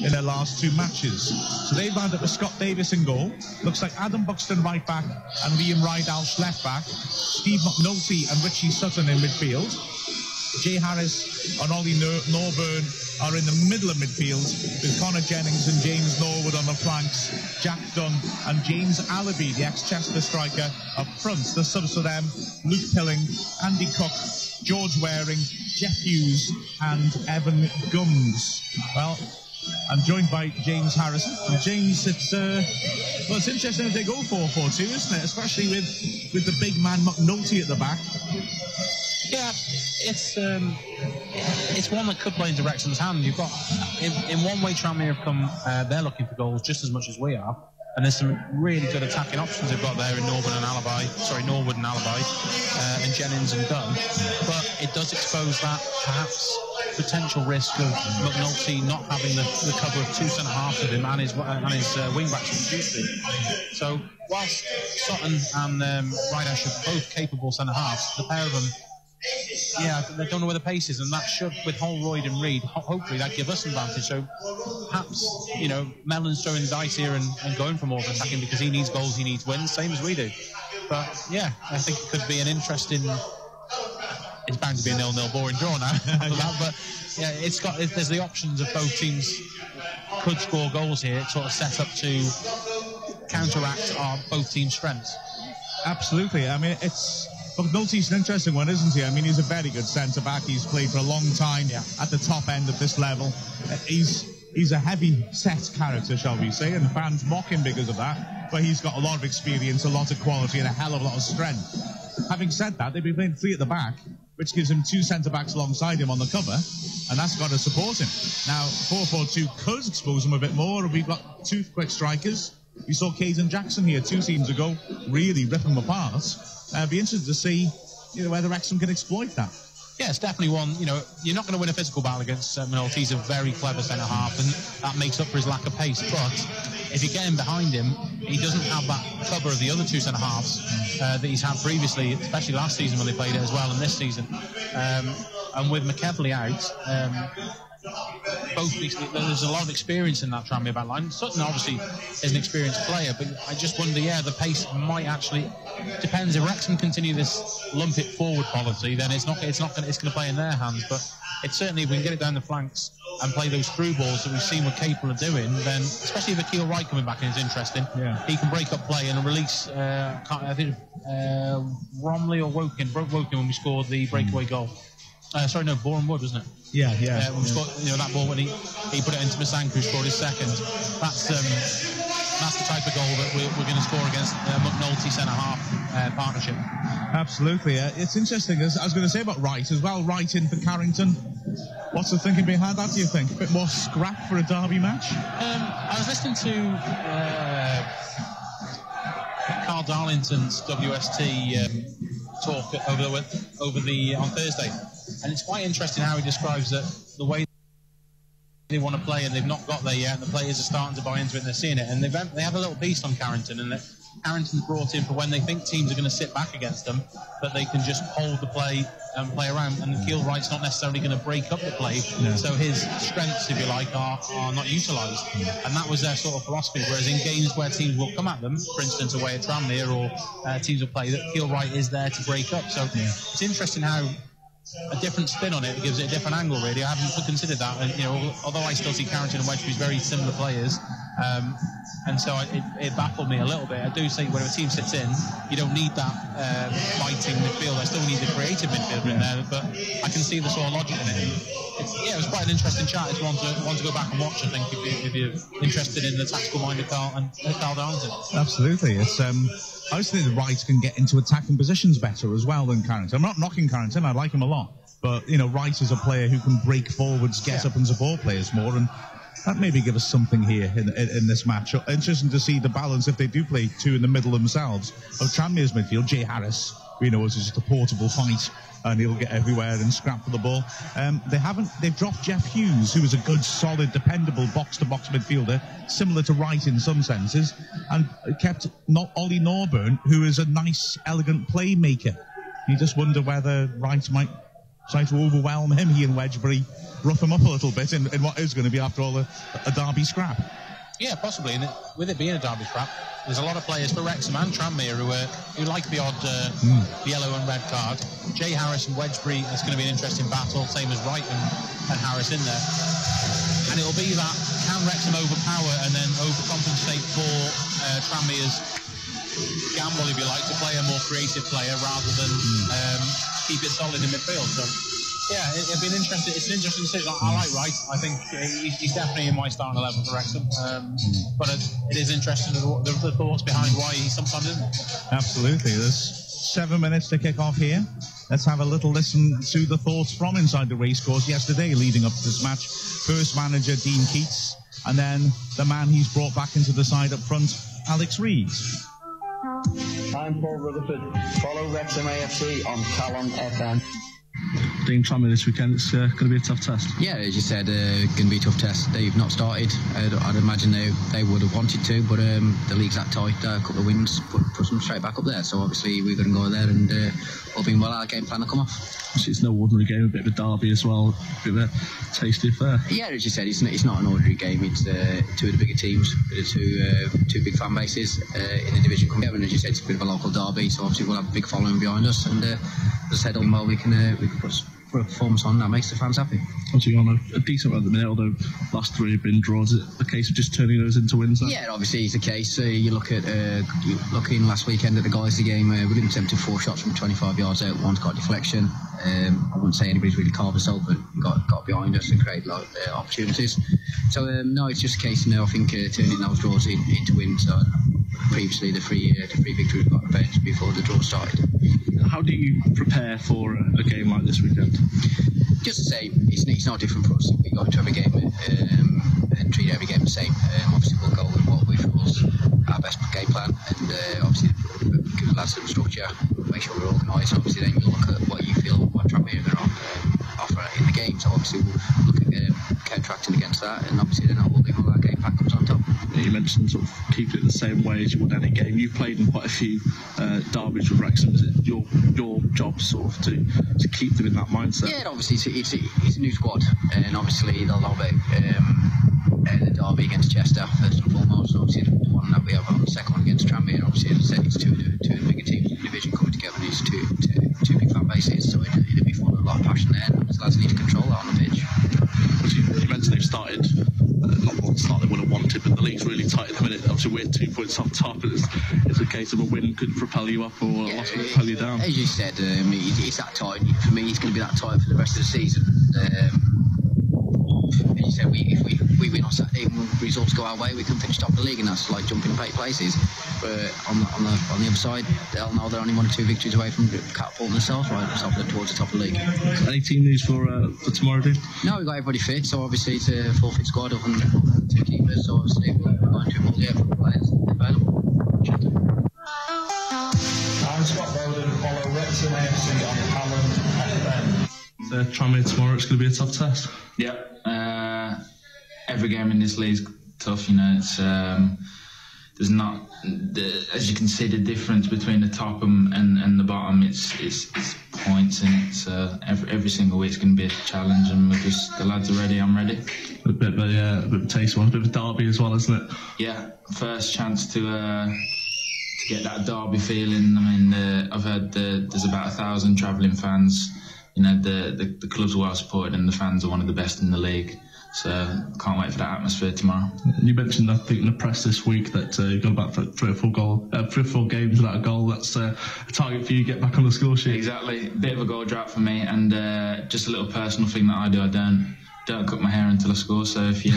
in their last 2 matches. So they've lined up with Scott Davis in goal. Looks like Adam Buxton right back and Liam Rydalsh left back. Steve McNulty and Richie Sutton in midfield. Jay Harris and Ollie Norburn are in the middle of midfield, with Connor Jennings and James Norwood on the flanks, Jack Dunn and James Allaby, the ex-Chester striker, up front. The subs for them: Luke Pilling, Andy Cook, George Waring, Jeff Hughes and Evan Gums. Well, I'm joined by James Harrison. And James, it's interesting if they go 4-4-2, isn't it? Especially with the big man McNulty at the back. Yeah, it's one that could play into Wrexham's hand. You've got, in one way, Tranmere have come, they're looking for goals just as much as we are, and there's some really good attacking options they've got there in Norwood and Allaby, and Jennings and Dunn. But it does expose that perhaps potential risk of McNulty not having the cover of 2 centre-halves of him and his wing-backs reduced it. So whilst Sutton and Rydalsh are both capable centre-halves, the pair of them, yeah, they don't know where the pace is, and that should, with Holroyd and Reid, hopefully that give us an advantage. So perhaps, you know, Mellon's throwing the dice here and going for more of attacking because he needs goals, he needs wins, same as we do. But yeah, I think it could be an interesting. It's bound to be a 0-0 boring draw now. But yeah, there's the options of both teams could score goals here. It's sort of set up to counteract both teams' strengths. Absolutely. I mean, McNulty's an interesting one, isn't he? I mean, he's a very good centre-back. He's played for a long time at the top end of this level. He's a heavy-set character, shall we say, and fans mock him because of that. But he's got a lot of experience, a lot of quality, and a hell of a lot of strength. Having said that, they've been playing 3 at the back, which gives him 2 centre-backs alongside him on the cover, and that's got to support him. Now, 4-4-2 could expose him a bit more, and we've got 2 quick strikers. We saw Caden Jackson here 2 seasons ago, really rip him apart. Be interested to see, whether Wrexham can exploit that. Yeah, it's definitely one. You're not going to win a physical battle against McNulty. He's a very clever centre-half, and that makes up for his lack of pace. But if you get him behind him, he doesn't have that cover of the other 2 centre-halves that he's had previously, especially last season when they played it as well, and this season. And with McEvely out, there's a lot of experience in that Tranmere back line. Sutton obviously is an experienced player, but I just wonder, the pace might actually depends. If Wrexham continue this lump it forward policy, then it's going to play in their hands. But it's certainly, if we can get it down the flanks and play those through balls that we've seen we're capable of doing, then especially if Akil Wright coming back in is interesting. Yeah. He can break up play and release. I think Romley or Woking broke Woking when we scored the breakaway goal. Boreham Wood, wasn't it? Yeah. When we scored, that ball when he put it into Masank, who scored his second. That's the type of goal that we're going to score against McNulty centre-half partnership. Absolutely. It's interesting, as I was going to say about Wright as well. Wright in for Carrington. What's the thinking behind that, do you think? A bit more scrap for a derby match? I was listening to Carl Darlington's WST talk on Thursday, and it's quite interesting how he describes that the way they want to play, and they've not got there yet, and the players are starting to buy into it and they're seeing it, and they have a little piece on Carrington, and that Carrington's brought in for when they think teams are going to sit back against them, that they can just hold the play and play around, and Akil Wright's not necessarily going to break up the play, so his strengths, if you like, are not utilised, and that was their sort of philosophy. Whereas in games where teams will come at them, for instance away at Tranmere, or teams will play, that Akil Wright is there to break up. So it's interesting how a different spin on it gives it a different angle, really. I haven't considered that, and although I still see Carrington and Wedgbury as very similar players, and so it baffled me a little bit. I do say when a team sits in, you don't need that fighting midfield. I still need the creative midfielder in there, but I can see the sort of logic in it. It was quite an interesting chat. It's one to go back and watch, I think, if you're interested in the tactical mind of Carl Darlington. Absolutely. It's I just think the Wright can get into attacking positions better as well than Carrington. I'm not knocking Carrington, I like him a lot, but Wright is a player who can break forwards, get up and support players more, and that maybe give us something here in this match. Interesting to see the balance, if they do play 2 in the middle themselves, of Tranmere's midfield. Jay Harris, is just a portable fight, and he'll get everywhere and scrap for the ball. They've dropped Jeff Hughes, who is a good, solid, dependable box-to-box midfielder, similar to Wright in some senses, and kept Ollie Norburn, who is a nice, elegant playmaker. You just wonder whether Wright might try to overwhelm him, he and Wedgbury, rough him up a little bit in what is going to be, after all, a derby scrap. Yeah, possibly. And with it being a derby scrap, there's a lot of players for Wrexham and Tranmere who like the odd yellow and red card. Jay Harris and Wedgbury, it's going to be an interesting battle, same as Wright and Harris in there. And it'll be that, can Wrexham overpower and then overcompensate for Tranmere's gamble, if you like, to play a more creative player rather than keep it solid in midfield. So, yeah, it'll be it's an interesting decision. I like Wright. I think he's definitely in my starting 11 for Wrexham. But it is interesting the thoughts behind why he sometimes isn't. Absolutely. There's 7 minutes to kick off here. Let's have a little listen to the thoughts from inside the racecourse yesterday leading up to this match. First manager Dean Keats, and then the man he's brought back into the side up front, Alex Reid. I'm Paul Rutherford. Follow Wrexham AFC on Calon FM. Dean, Tranmere this weekend, it's going to be a tough test. Yeah, as you said, going to be a tough test. They've not started. I'd imagine they would have wanted to, but the league's that tight. A couple of wins puts them straight back up there. So obviously we're going to go there and all being well, our game plan will come off. It's no ordinary game, a bit of a derby as well, a bit of a tasty affair. Yeah, as you said, it's not an ordinary game. It's two of the bigger teams, two big fan bases in the division coming together. And as you said, it's a bit of a local derby, so obviously we'll have a big following behind us. And as I said, all well, we can put a performance on that makes the fans happy. Obviously you're on a decent run at the minute, although last 3 have been draws. Is it a case of just turning those into wins then? Yeah, obviously it's a case. You look at looking last weekend at the guys' game, we didn't attempt 4 shots from 25 yards out. One's got a deflection. I wouldn't say anybody's really carved us open, got behind us and created opportunities. So no, it's just a case now, I think, turning those draws into wins. Previously the three victories we got on the bench before the draw started. How do you prepare for a game like this weekend? Just to say, it's not different for us. We go into every game and treat every game the same. Obviously we'll go with what we feel is our best game plan, and obviously give the lads some structure, make sure we're organised. Obviously then you look at what you feel, what Tranmere are going to offer in the game. So obviously we'll look at counteracting against that, and obviously then all our game plan comes on top. You mentioned sort of keeping it the same way as you would any game. You've played in quite a few derbies with Wrexham. Is it your job sort of to keep them in that mindset? Yeah, obviously it's a new squad, and obviously they'll know about the derby against Chester first and foremost. Obviously the one that we have on the second one against Tranmere. Obviously, as I said, it's two of the bigger teams in the division coming together. These two big fan bases, so it'll be full of a lot of passion there. And the lads need to control that on the pitch. You mentioned they've started. Not the start they would have wanted, but the league's really tight at the minute. Obviously we're 2 points off top, and it's a case of a win could propel you up, or a loss could propel you down. As you said, it's that tight. For me, it's going to be that tight for the rest of the season. As you said, if we win on Saturday and results go our way, we can finish top of the league, and that's like jumping in 8 places. But on the other side, they'll know they're only 1 or 2 victories away from catapulting themselves towards the top of the league. Any team news for tomorrow, Dean? No, we've got everybody fit, so obviously it's a full fit squad of 2 keepers, so obviously we're going to all the players available. I'm Scott Bowden. Follow Wrexham AFC on Calon FM. Tranmere tomorrow, it's going to be a tough test. Yeah, every game in this league is tough. You know, it's there's not, as you can see, the difference between the top and the bottom. It's points, and it's every single week's going to be a challenge. And the lads are ready. I'm ready. A bit of a taste one, a bit of a derby as well, isn't it? Yeah, first chance to get that derby feeling. I mean, I've heard there's about 1,000 travelling fans. You know, the club's well supported, and the fans are one of the best in the league. So can't wait for that atmosphere tomorrow. You mentioned, I think, in the press this week that you've got about 3 or 4 games without a goal. That's a target for you to get back on the score sheet. Exactly, bit of a goal drought for me, and just a little personal thing that I do. I don't cut my hair until I score. So if you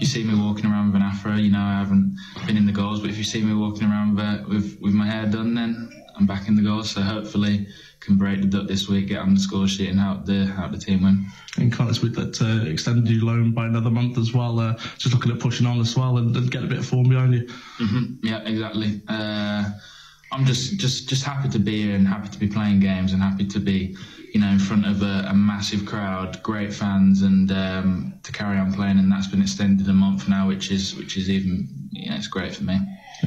see me walking around with an afro, you know I haven't been in the goals. But if you see me walking around with my hair done, then I'm back in the goals. So hopefully can break the duck this week, get on the score sheet, and help the team win. And can't this week that extended your loan by another month as well. Just looking at pushing on as well and get a bit of form behind you. Mm-hmm. Yeah, exactly. I'm just happy to be here and happy to be playing games and happy to be, you know, in front of a massive crowd, great fans, and to carry on playing. And that's been extended a month now, which is even, you know, it's great for me.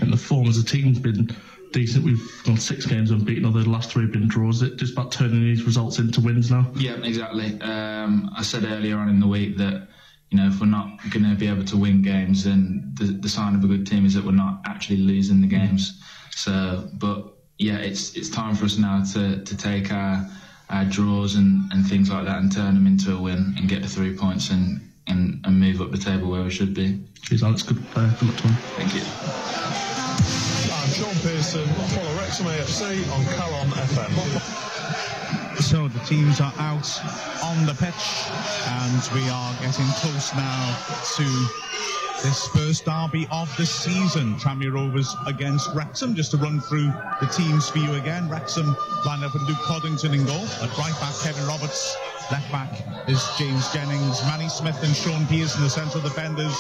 And the form as a team's been decent. We've gone 6 games unbeaten, although the last 3 have been draws. Is it just about turning these results into wins now? Yeah, exactly. I said earlier on in the week that, you know, if we're not going to be able to win games, then the sign of a good team is that we're not actually losing the games. So, but yeah, it's time for us now to take our draws and things like that and turn them into a win and get the 3 points and move up the table where we should be. Cheers, Alex. Good luck to him. Thank you. I'm Sean Pearson. Follow Wrexham AFC on Calon FM. So the teams are out on the pitch, and we are getting close now to this first derby of the season. Tranmere Rovers against Wrexham. Just to run through the teams for you again. Wrexham lined up with Luke Coddington in goal. At right back, Kevin Roberts. Left back is James Jennings. Manny Smith and Sean Pearson, the central defenders.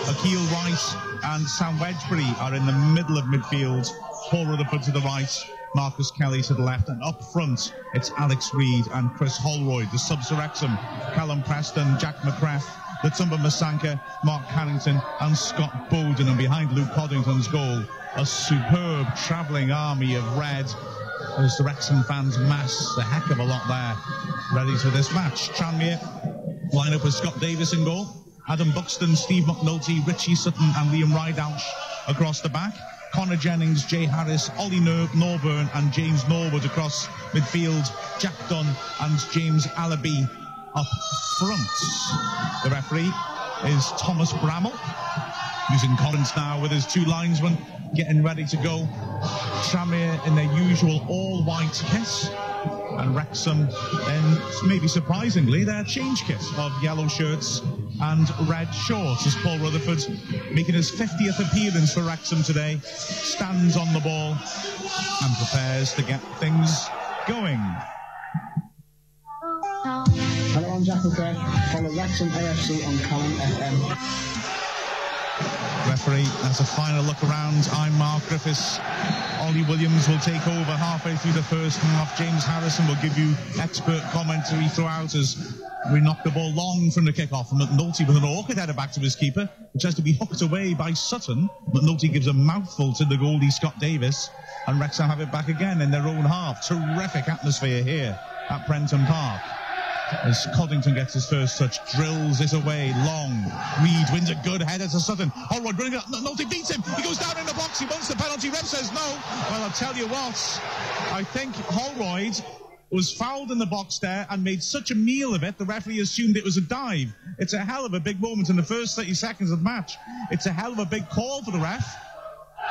Akil Wright and Sam Wedgbury are in the middle of midfield. Paul Rutherford to the right. Marcus Kelly to the left, and up front it's Alex Reid and Chris Holroyd. The subs for Wrexham: Callum Preston, Jack McCrath, Latumba Masanka, Mark Carrington and Scott Bowden. And behind Luke Coddington's goal, a superb travelling army of red as the Wrexham fans mass a heck of a lot there, ready for this match. Tranmere line up with Scott Davis in goal, Adam Buxton, Steve McNulty, Richie Sutton and Liam Rideouch across the back. Connor Jennings, Jay Harris, Ollie Norburn and James Norwood across midfield. Jack Dunn and James Allaby up front. The referee is Thomas Bramall, using comments now with his 2 linesmen getting ready to go. Tranmere in their usual all-white kit, and Wrexham in, maybe surprisingly, their change kit of yellow shirts and red shorts, as Paul Rutherford, making his 50th appearance for Wrexham today, stands on the ball and prepares to get things going. Hello, I'm Jack McCrath. Follow Wrexham AFC on Calon FM. Referee has a final look around. I'm Mark Griffiths. Ollie Williams will take over halfway through the first half. James Harrison will give you expert commentary throughout as we knock the ball long from the kick-off. And McNulty with an awkward header back to his keeper, which has to be hooked away by Sutton. McNulty gives a mouthful to the goalie Scott Davis, and Wrexham have it back again in their own half. Terrific atmosphere here at Prenton Park. As Coddington gets his first touch, drills it away long. Reid wins a good header to Sutton. Holroyd running up, McNulty beats him. He goes down in the box, he wants the penalty. Ref says no. Well, I'll tell you what, I think Holroyd was fouled in the box there and made such a meal of it, the referee assumed it was a dive. It's a hell of a big moment in the first 30 seconds of the match. It's a hell of a big call for the ref,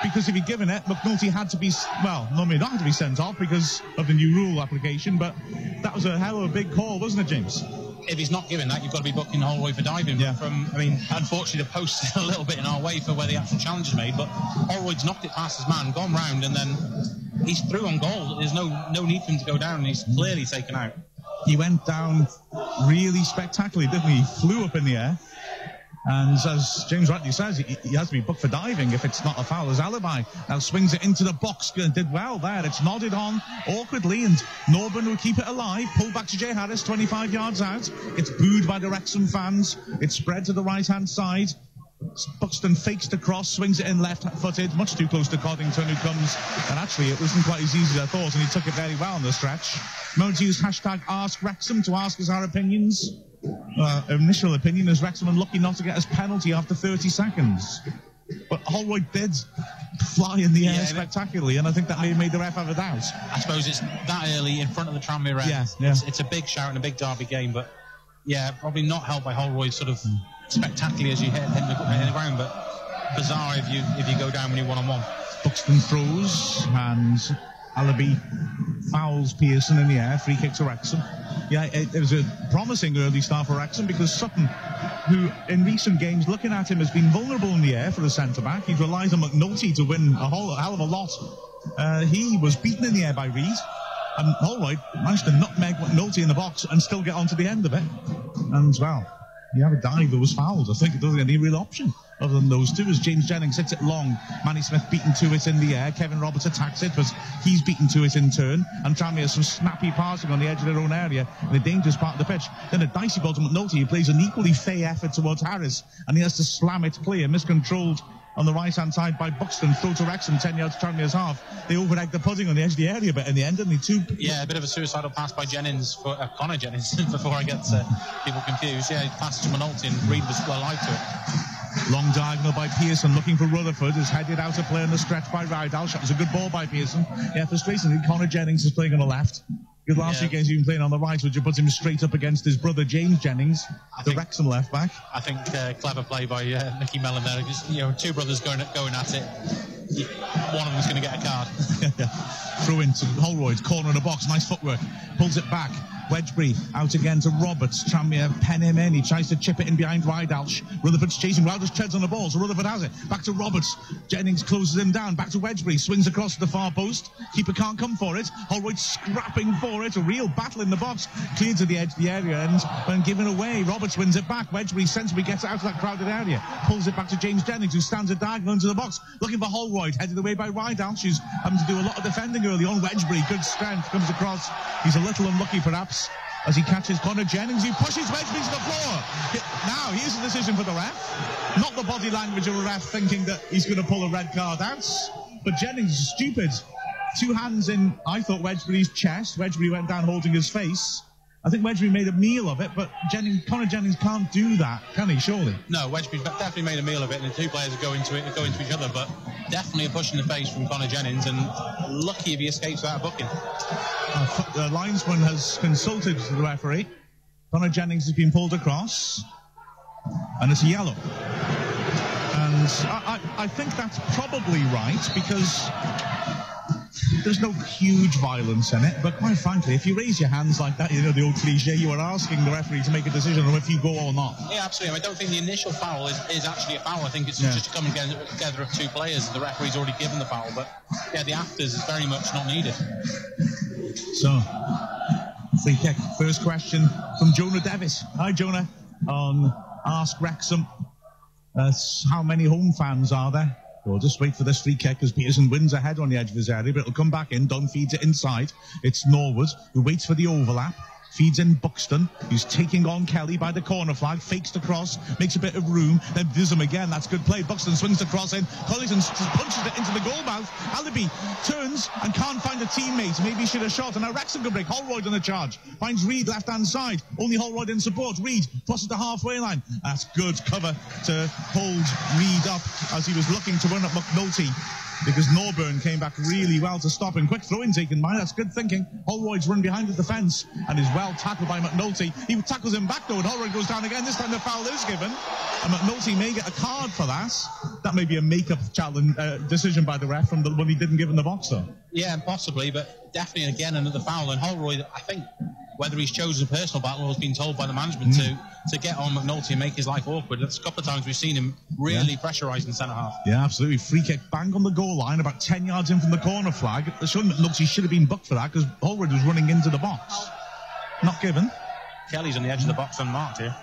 because if he'd given it, McNulty had to be, well, no, he not had to be sent off because of the new rule application, but that was a hell of a big call, wasn't it, James? If he's not given that, you've got to be booking Holroyd for diving. Yeah. I mean, unfortunately, the post is a little bit in our way for where the actual challenge is made, but Holroyd's knocked it past his man, gone round, and then he's through on goal. There's no need for him to go down, and he's clearly taken out. He went down really spectacularly, didn't he? He flew up in the air. And as James rightly says, he has to be booked for diving if it's not a foul. As Alibi now swings it into the box, did well there. It's nodded on awkwardly, and Norburn will keep it alive. Pulled back to Jay Harris, 25 yards out. It's booed by the Wrexham fans. It's spread to the right-hand side. Buxton fakes the cross, swings it in left-footed, much too close to Coddington, who comes, and actually it wasn't quite as easy as I thought, and he took it very well on the stretch. Remember to use hashtag #AskWrexham to ask us our opinions. Initial opinion is Wrexham unlucky not to get his penalty after 30 seconds. But Holroyd did fly in the air spectacularly, and I think that made the ref have a doubt. I suppose it's that early in front of the Tranmere ref. Yeah. It's a big shout and a big derby game, but yeah, probably not helped by Holroyd sort of spectacularly as you hit the ground, but bizarre if you go down when you're one-on-one. Buxton throws, and Allaby fouls Pearson in the air. Free kick to Wrexham. Yeah, it was a promising early start for Wrexham, because Sutton, who in recent games, looking at him, has been vulnerable in the air for a centre-back. He relies on McNulty to win a hell of a lot. He was beaten in the air by Reid, and Holroyd managed to nutmeg McNulty in the box and still get onto the end of it. And, well, you have a dive that was fouled. I think it doesn't have any real option other than those two, as James Jennings hits it long. Manny Smith beaten to it in the air. Kevin Roberts attacks it, but he's beaten to it in turn. And Tranmere has some snappy passing on the edge of their own area in a dangerous part of the pitch. Then a dicey ball to McNulty, who plays an equally fey effort towards Harris, and he has to slam it clear. Miscontrolled on the right-hand side by Buxton, throw to Wrexham, 10 yards, Tranmere's half. They over-egged the pudding on the edge of the area, but in the end, didn't they? Yeah, a bit of a suicidal pass by Jennings, for Connor Jennings, before I get people confused. Yeah, he passed to McNulty and Reid was alive to it. Long diagonal by Pearson, looking for Rutherford, is headed out of play on the stretch by Rydal. That was a good ball by Pearson. Yeah, frustratingly, Connor Jennings is playing on the left. Because last few games he's been playing on the right, which put him straight up against his brother James Jennings, the Wrexham left back. I think clever play by Mickey Mellon there. Just, two brothers going at it. One of them's going to get a card. Through into Holroyd, corner of the box, nice footwork, pulls it back. Wedgbury out again to Roberts. Tranmere pen him in. He tries to chip it in behind Rydalch. Rutherford's chasing. Rydalch treads on the ball, so Rutherford has it. Back to Roberts. Jennings closes him down. Back to Wedgbury. Swings across to the far post. Keeper can't come for it. Holroyd scrapping for it. A real battle in the box. Cleared to the edge of the area and when given away, Roberts wins it back. Wedgbury sensibly gets it out of that crowded area. Pulls it back to James Jennings, who stands at diagonal into the box. Looking for Holroyd. Headed away by Rydalch, who's having to do a lot of defending early on. Wedgbury, good strength, comes across. He's a little unlucky, perhaps, as he catches Connor Jennings, who pushes Wedgbury to the floor. Now, here's the decision for the ref. Not the body language of a ref thinking that he's going to pull a red card out, but Jennings is stupid. Two hands in, I thought, Wedgbury's chest. Wedgbury went down holding his face. I think Wedgbury made a meal of it, but Connor Jennings can't do that, can he, surely? No, Wedgbury definitely made a meal of it, and the two players go into each other, but definitely a push in the face from Connor Jennings, and lucky if he escapes without a booking. The linesman has consulted the referee. Connor Jennings has been pulled across, and it's a yellow. And I think that's probably right, because there's no huge violence in it, but quite frankly, if you raise your hands like that, the old cliche, you are asking the referee to make a decision on if you go or not. Yeah, absolutely. I don't think the initial foul is actually a foul. I think it's just a coming together of two players. The referee's already given the foul, but yeah, the afters is very much not needed. So, free kick. First question from Jonah Davis. Hi, Jonah. On Ask Wrexham. How many home fans are there? We'll just wait for this free kick as Pearson wins ahead on the edge of his area, but it'll come back in. Dunn feeds it inside. It's Norwood who waits for the overlap. Feeds in Buxton, who's taking on Kelly by the corner flag, fakes the cross, makes a bit of room, then does him again. That's good play. Buxton swings the cross in. Collington punches it into the goal mouth. Alibi turns and can't find a teammate. Maybe he should have shot. And now Wrexham can break. Holroyd on the charge. Finds Reid left-hand side. Only Holroyd in support. Reid crosses the halfway line. That's good cover to hold Reid up as he was looking to run up McNulty, because Norburn came back really well to stop him. Quick throw-in taken by. That's good thinking. Holroyd's run behind the defence and is well tackled by McNulty. He tackles him back though, and Holroyd goes down again. This time the foul is given, and McNulty may get a card for that. That may be a make-up challenge decision by the ref from the one he didn't give in the box though. Yeah, possibly, but definitely again another foul. And Holroyd, I think, whether he's chosen a personal battle or has been told by the management to get on McNulty and make his life awkward. That's a couple of times we've seen him really pressurising centre-half. Yeah, absolutely. Free kick bang on the goal line, about 10 yards in from the corner flag. Sean McNulty should have been booked for that because Holroyd was running into the box. Not given. Kelly's on the edge of the box unmarked here.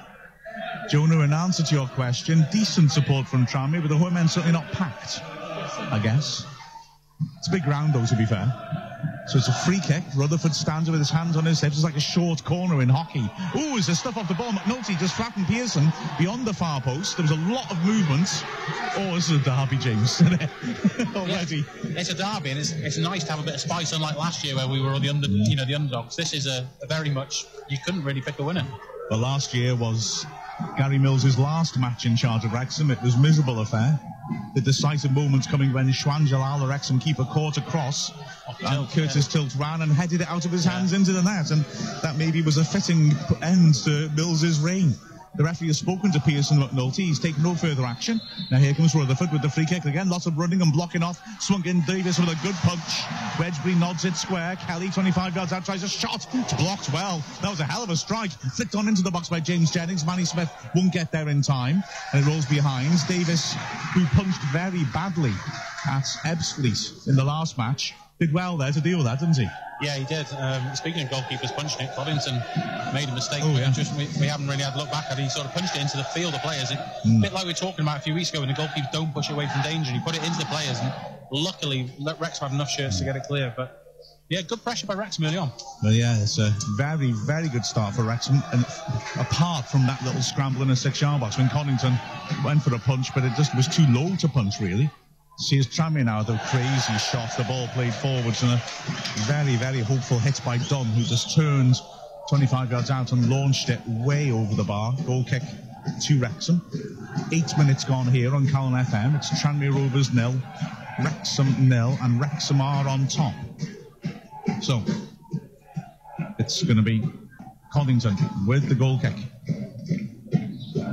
Jonah, in answer to your question, decent support from Tranmere, but the home end certainly not packed, I guess. It's a big ground though, to be fair. So it's a free kick. Rutherford stands with his hands on his hips. It's like a short corner in hockey. Ooh, is there stuff off the ball? McNulty just flattened Pearson beyond the far post. There was a lot of movement. Oh, this is a derby, James. Already. Yeah, it's a derby, and it's nice to have a bit of spice, unlike last year where we were the underdogs. This is a very much, you couldn't really pick a winner. Well, last year was Gary Mills's last match in charge of Wrexham. It was a miserable affair. The decisive moments coming when Shwan Jalal, the Wrexham keeper, caught a cross, and Curtis Tilt ran and headed it out of his hands into the net, and that maybe was a fitting end to Mills's reign. The referee has spoken to Pearson McNulty. He's taken no further action. Now here comes Rutherford with the free kick again. Lots of running and blocking off. Swung in Davis with a good punch. Wedgbury nods it square. Kelly, 25 yards out, tries a shot. It's blocked well. That was a hell of a strike. Flicked on into the box by James Jennings. Manny Smith won't get there in time, and it rolls behind. Davis, who punched very badly at Ebbsfleet in the last match, did well there to deal with that, didn't he? Yeah, he did. Speaking of goalkeepers punching it, Coddington made a mistake. We haven't really had a look back at it. He sort of punched it into the field of players. A bit like we were talking about a few weeks ago when the goalkeepers don't push away from danger. He put it into the players, and luckily Wrexham had enough shirts to get it clear. But Yeah, good pressure by Wrexham early on. Well, yeah, it's a very, very good start for Wrexham. And apart from that little scramble in the 6-yard box when Connington went for a punch, but it just was too low to punch, really. See his Tranmere now, the crazy shot, the ball played forwards, and a very, very hopeful hit by Dunn, who just turned 25 yards out and launched it way over the bar. Goal kick to Wrexham. 8 minutes gone here on Calon FM. It's Tranmere Rovers 0, Wrexham 0, and Wrexham are on top. So, it's going to be Connington with the goal kick.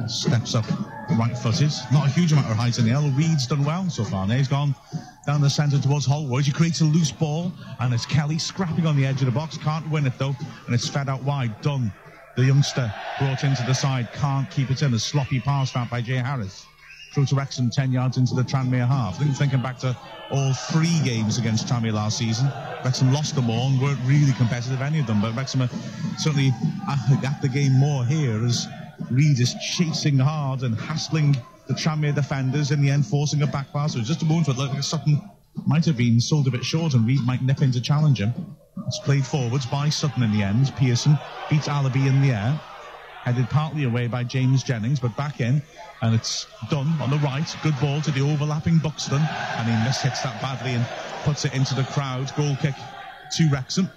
Steps up right-footed. Not a huge amount of height in the air. Reed's done well so far. Now he's gone down the centre towards Holroyd. He creates a loose ball, and it's Kelly scrapping on the edge of the box. Can't win it, though, and it's fed out wide. Dunn, the youngster, brought into the side. Can't keep it in. A sloppy pass out by Jay Harris. Through to Wrexham, 10 yards into the Tranmere half. I think thinking back to all 3 games against Tranmere last season, Wrexham lost them all and weren't really competitive, any of them. But Wrexham are certainly at the game more here as Reed is chasing hard and hassling the Tranmere defenders, in the end forcing a back pass. So it was just a moment where it looked like Sutton might have been sold a bit short and Reed might nip in to challenge him. It's played forwards by Sutton in the end. Pearson beats Allaby in the air. Headed partly away by James Jennings, but back in, and it's Dunn on the right. Good ball to the overlapping Buxton, and he mishits that badly and puts it into the crowd. Goal kick to Wrexham.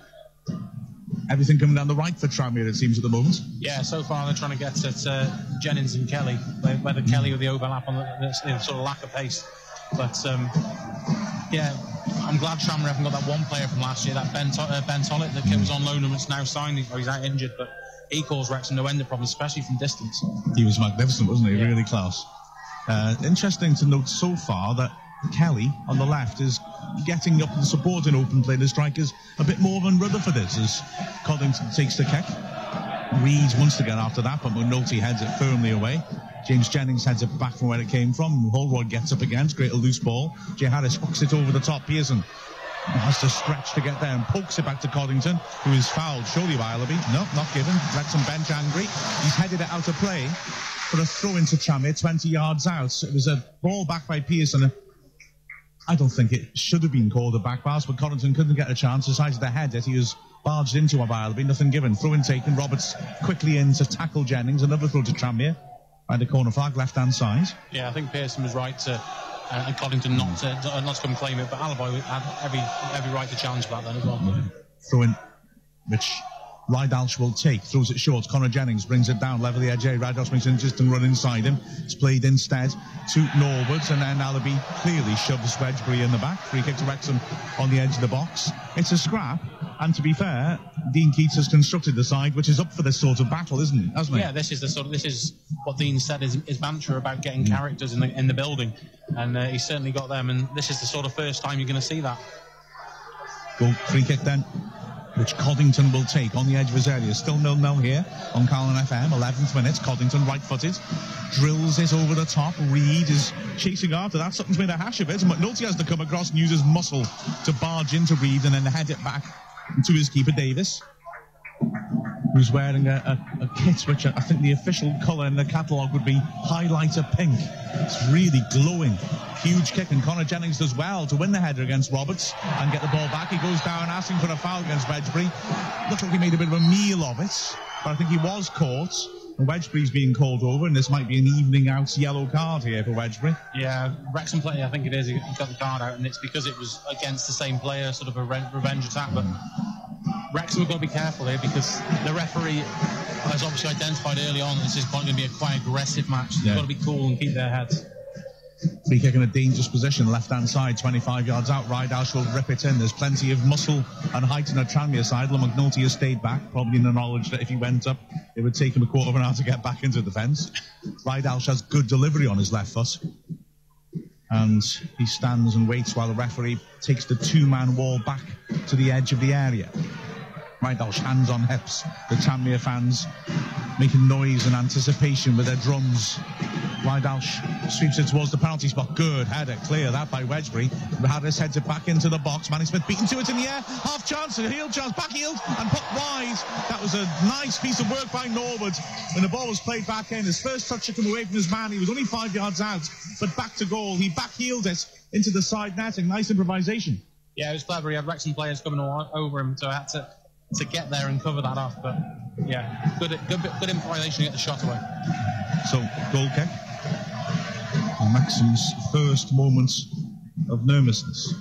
Everything coming down the right for Tranmere, it seems, at the moment. Yeah, so far they're trying to get at Jennings and Kelly, whether Kelly or the overlap on the sort of lack of pace. But yeah, I'm glad Tranmere haven't got that one player from last year, that Ben Tollett, that was on loan and it's now signed. He's out injured, but he caused Wrexham no end of problems, especially from distance. He was magnificent, wasn't he? Yeah. Really class. Interesting to note so far that Kelly on the left is getting up and supporting open play. The strikers a bit more than Rutherford is as Connington takes the kick. Reed wants to get after that, but McNulty heads it firmly away. James Jennings heads it back from where it came from. Holroyd gets up again, it's great, a loose ball. Jay Harris hooks it over the top. Pearson has to stretch to get there and pokes it back to Connington, who is fouled, surely by Allaby. No, not given. Wrexham bench angry. He's headed it out of play for a throw into Tranmere, 20 yards out. It was a ball back by Pearson. I don't think it should have been called a back pass, but Connington couldn't get a chance. Decided to head it. He was barged into by Allaby. Nothing given. Throw in taken. Roberts quickly in to tackle Jennings. Another throw to Tranmere. By the corner flag, left-hand side. Yeah, I think Pearson was right to... and Connington not to come claim it, but Allaby had every right to challenge that then as well. Throw in, which Rydalsh will take, throws it short. Connor Jennings brings it down, level the edge. Rydalsh makes an interesting run inside him. It's played instead to Norwood, and then Allaby clearly shoves Wedgbury in the back. Free kick to Wrexham on the edge of the box. It's a scrap, and to be fair, Dean Keats has constructed the side which is up for this sort of battle, isn't it? Hasn't it? Yeah, this is what Dean said is mantra about getting characters in the building, and he's certainly got them. And this is the sort of first time you're going to see that. Goal free kick then, which Coddington will take on the edge of his area. Still 0-0 here on Calon FM. 11th minute. Coddington right-footed, drills it over the top. Reed is chasing after that. Sutton's made a hash of it. McNulty has to come across and use his muscle to barge into Reed and then head it back to his keeper Davis, who's wearing a kit which I think the official colour in the catalogue would be highlighter pink. It's really glowing. Huge kick, and Connor Jennings does well to win the header against Roberts and get the ball back. He goes down asking for a foul against Wedgbury. Looks like he made a bit of a meal of it, but I think he was caught. And Wedgbury's being called over, and this might be an evening out yellow card here for Wedgbury. Yeah, Wrexham player, I think it is. He got the card out, and it's because it was against the same player, sort of a revenge attack. But Wrexham have got to be careful here because the referee has obviously identified early on this is going to be a quite aggressive match. They've got to be cool and keep their heads. Free kick in a dangerous position, left-hand side, 25 yards out. Rydalsh will rip it in. There's plenty of muscle and height in the Tranmere side. McNulty has stayed back, probably in the knowledge that if he went up, it would take him a quarter of an hour to get back into defence. Rydalsh has good delivery on his left foot. And he stands and waits while the referee takes the two-man wall back to the edge of the area. Rydalsh hands on hips. The Tranmere fans making noise and anticipation with their drums. Rydalsh sweeps it towards the penalty spot. Good header, clear that by Wedgbury. Harris heads it back into the box. Manny Smith beaten to it in the air. Half chance, a heel chance, back heeled and put wide. That was a nice piece of work by Norwood. And the ball was played back in. His first touch took him away from his man. He was only 5 yards out, but back to goal. He back heeled it into the side netting. Nice improvisation. Yeah, it was clever. He had Wrexham players coming over him, so I had to get there and cover that off. But yeah, good improvisation to get the shot away. So, goal kick. And Wrexham's first moments of nervousness.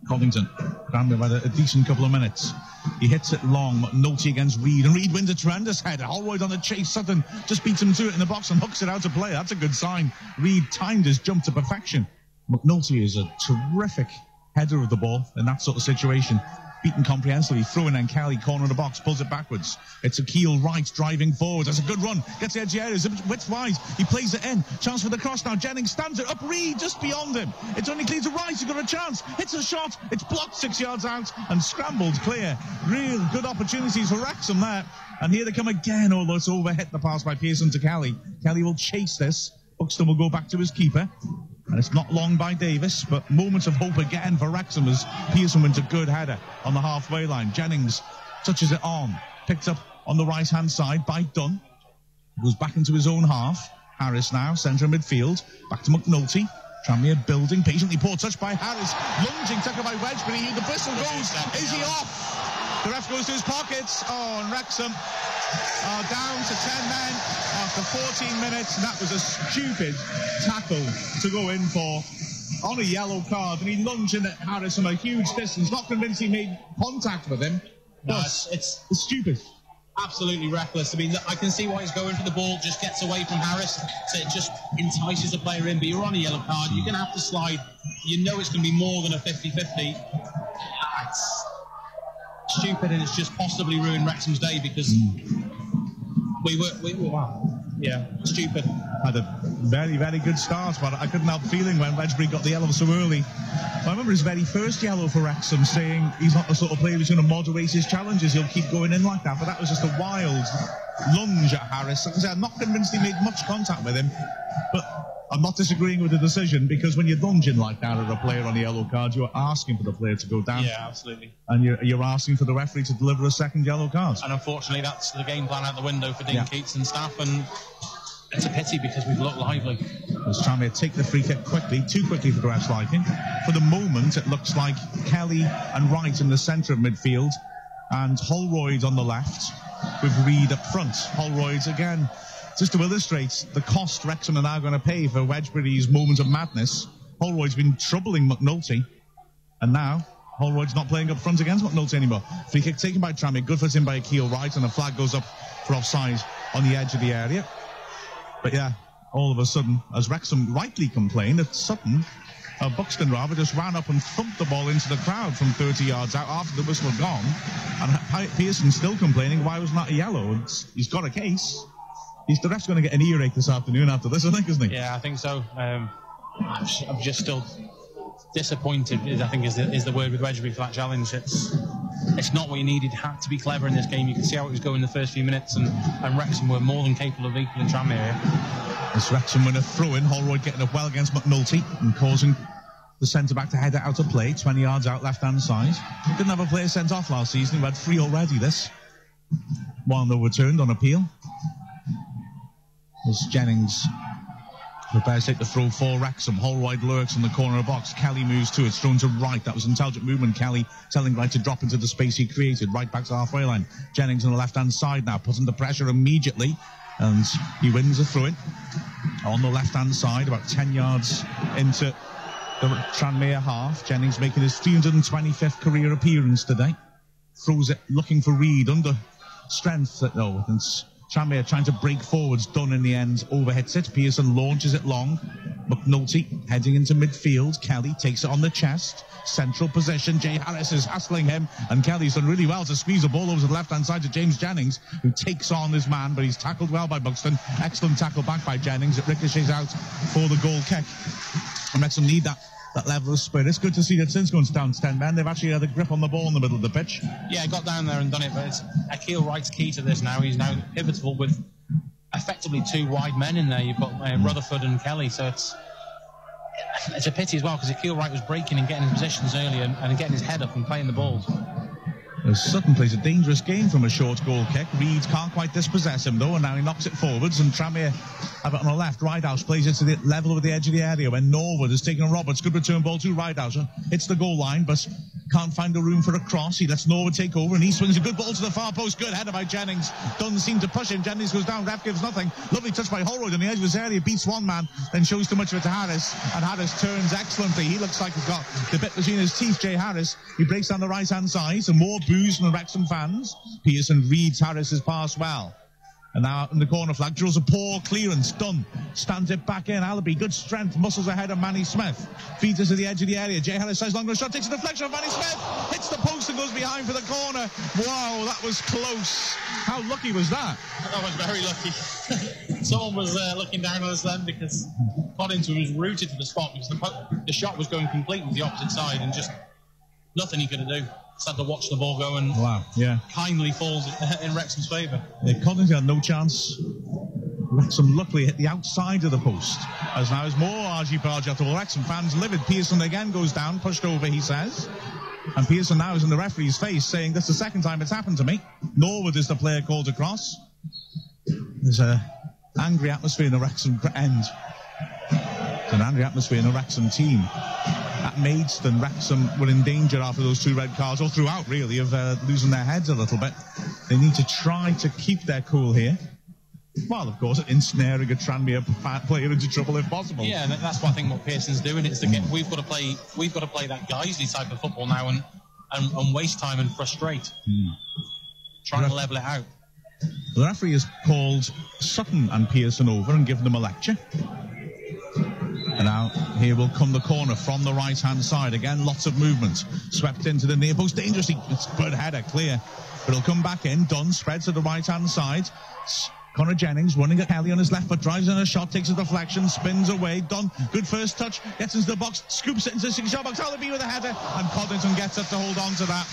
Covington. Cranmere had a decent couple of minutes. He hits it long, McNulty against Reid, and Reid wins a tremendous header. Holroyd on the chase. Sutton just beats him to it in the box and hooks it out to play. That's a good sign. Reid timed his jump to perfection. McNulty is a terrific header of the ball in that sort of situation. Beaten comprehensively. Through in and Kelly, corner of the box, pulls it backwards. It's Akil Wright driving forward. That's a good run. Gets the edge of the area. Width wide. He plays it in. Chance for the cross now. Jennings stands it up. Reid just beyond him. It's only clear to Wright. He's got a chance. Hits a shot. It's blocked 6 yards out and scrambled clear. Real good opportunities for Wrexham there. And here they come again, although it's overhit the pass by Pearson to Kelly. Kelly will chase this. Buxton will go back to his keeper. And it's not long by Davis, but moments of hope again for Wrexham as Pearson wins a good header on the halfway line. Jennings touches it on, picked up on the right-hand side by Dunn. Goes back into his own half. Harris now, centre of midfield. Back to McNulty. Tranmere building, patiently poor touch by Harris. Lunging, taken by Wedgbury. The whistle goes. Is he off? The ref goes to his pockets. Oh, and Wrexham are down to 10 men after 14 minutes. And that was a stupid tackle to go in for on a yellow card. And he lunged in at Harris from a huge distance. Not convinced he made contact with him. No, but it's stupid. Absolutely reckless. I mean, I can see why he's going for the ball, just gets away from Harris, so it just entices the player in. But you're on a yellow card, you're going to have to slide. You know it's going to be more than a 50-50. It's stupid, and it's just possibly ruined Wrexham's day because we were wow. Yeah, stupid. Had a very, very good start, but I couldn't help feeling when Wedgbury got the yellow so early. I remember his very first yellow for Wrexham, saying he's not the sort of player who's going to moderate his challenges. He'll keep going in like that. But that was just a wild lunge at Harris. Like I said, I'm not convinced he made much contact with him, but I'm not disagreeing with the decision, because when you're lunging like that at a player on a yellow card, you're asking for the player to go down. Yeah, absolutely. And you're asking for the referee to deliver a second yellow card. And unfortunately, that's the game plan out the window for Dean Keats and staff, and it's a pity because we've looked lively. As Tranmere take the free kick quickly, too quickly for the ref's liking. For the moment, it looks like Kelly and Wright in the centre of midfield, and Holroyd on the left, with Reid up front. Holroyd again, just to illustrate the cost Wrexham are now going to pay for Wedgbury's moment of madness. Holroyd's been troubling McNulty, and now Holroyd's not playing up front against McNulty anymore. Free kick taken by Tranmere, good foot in by Akil Wright, and the flag goes up for offside on the edge of the area. But yeah, all of a sudden, as Wrexham rightly complained, that Sutton, Buxton rather, just ran up and thumped the ball into the crowd from 30 yards out after the whistle had gone. And Pearson's still complaining, why wasn't that a yellow? He's got a case. The ref's going to get an earache this afternoon after this, I think, isn't he? Yeah, I think so. I'm just still disappointed, I think is the word with Wedgbury for that challenge. It's not what you needed. You had to be clever in this game. You can see how it was going in the first few minutes, and Wrexham were more than capable of equaling Tranmere. As Wrexham win a throw-in, Holroyd getting up well against McNulty and causing the centre-back to head it out of play, 20 yards out left-hand side. Didn't have a player sent off last season. He had 3 already this. One overturned on appeal. As Jennings prepares to take the throw for Wrexham. Holroyd lurks in the corner of the box. Kelly moves to it. It's thrown to Wright. That was intelligent movement. Kelly telling Wright to drop into the space he created. Right back to the halfway line. Jennings on the left-hand side now, putting the pressure immediately. And he wins a throw-in on the left-hand side, about 10 yards into the Tranmere half. Jennings making his 325th career appearance today. Throws it, looking for Reid under strength. No, it's Tranmere trying to break forwards. Dunn in the end overhits it. Pearson launches it long. McNulty heading into midfield. Kelly takes it on the chest. Central position. Jay Harris is hassling him, and Kelly's done really well to squeeze the ball over to the left-hand side to James Jennings, who takes on his man, but he's tackled well by Buxton. Excellent tackle back by Jennings. It ricochets out for the goal kick. And Wrexham need that level of spirit. It's good to see that since going down to 10 men, they've actually had a grip on the ball in the middle of the pitch. Yeah, got down there and done it, but it's Akil Wright's key to this now. He's now pivotal with effectively 2 wide men in there. You've got Rutherford and Kelly, so it's a pity as well, because Akil Wright was breaking and getting in positions early and getting his head up and playing the balls. Sutton plays a dangerous game from a short goal kick. Reed can't quite dispossess him though, and now he knocks it forwards, and Tranmere have it on the left. Ridehouse plays it to the level with the edge of the area when Norwood has taken Roberts. Good return ball to Ridehouse. Hits the goal line, but can't find the room for a cross. He lets Norwood take over, and he swings a good ball to the far post. Good header by Jennings. Doesn't seem to push him. Jennings goes down. Ref gives nothing. Lovely touch by Holroyd on the edge of his area. Beats one man, then shows too much of it to Harris, and Harris turns excellently. He looks like he's got the bit between his teeth, Jay Harris. He breaks down the right-hand side, and more boos from the Wrexham fans. Pearson reads Harris's pass well. And now in the corner flag, draws a poor clearance. Dunn stands it back in. Allaby, good strength, muscles ahead of Manny Smith. Feeds it to the edge of the area. Jay Harris tries long shot, takes a deflection of Manny Smith. Hits the post and goes behind for the corner. Wow, that was close. How lucky was that? That was very lucky. Someone was looking down on us then, because Coddington was rooted to the spot because the shot was going completely the opposite side, and just nothing he could do. Just had to watch the ball go, and wow, yeah, kindly falls in Wrexham's favour. Coddington had no chance. Wrexham luckily hit the outside of the post. As now is more argy-bargy after all. Wrexham fans livid. Pearson again goes down, pushed over, he says. And Pearson now is in the referee's face saying, "This is the second time it's happened to me." Norwood is the player called across. There's an angry atmosphere in the Wrexham end. There's an angry atmosphere in the Wrexham team. At Maidstone, Wrexham were in danger after those 2 red cards, or throughout really, of losing their heads a little bit. They need to try to keep their cool here. Well, of course, ensnaring a Tranmere player into trouble if possible. Yeah, and that's what I think what Pearson's doing. It's again, we've got to play that Guiseley type of football now, and waste time and frustrate. Trying to level it out. The referee has called Sutton and Pearson over and given them a lecture. And now here will come the corner from the right-hand side. Again, lots of movement. Swept into the near post dangerously. It's a good header, clear. But it'll come back in. Dunn spreads to the right-hand side. Connor Jennings running at Kelly on his left foot, drives in a shot, takes a deflection, spins away. Dunn, good first touch, gets into the box, scoops it into the 6-yard box. Allaby with a header, and Coddington gets up to hold on to that.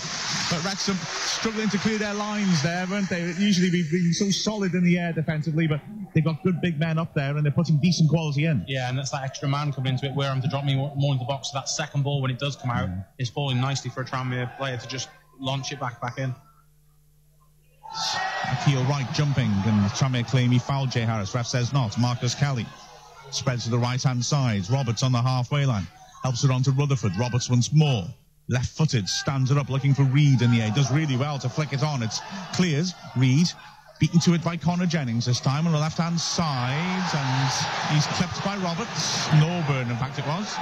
But Wrexham struggling to clear their lines there, weren't they? Usually we've been so solid in the air defensively, but they've got good big men up there, and they're putting decent quality in. Yeah, and that's that extra man coming into it, where I'm to drop me more into the box. So that second ball, when it does come out, is falling nicely for a Tranmere player to just launch it back in. Akil Wright jumping, and Tranmere claim he fouled Jay Harris. Ref says not. Marcus Kelly spreads to the right-hand side. Roberts on the halfway line. Helps it on to Rutherford. Roberts once more. Left-footed. Stands it up looking for Reed in the air. Does really well to flick it on. It's clears. Reed beaten to it by Connor Jennings this time on the left-hand side. And he's clipped by Roberts. Norburn, in fact, it was.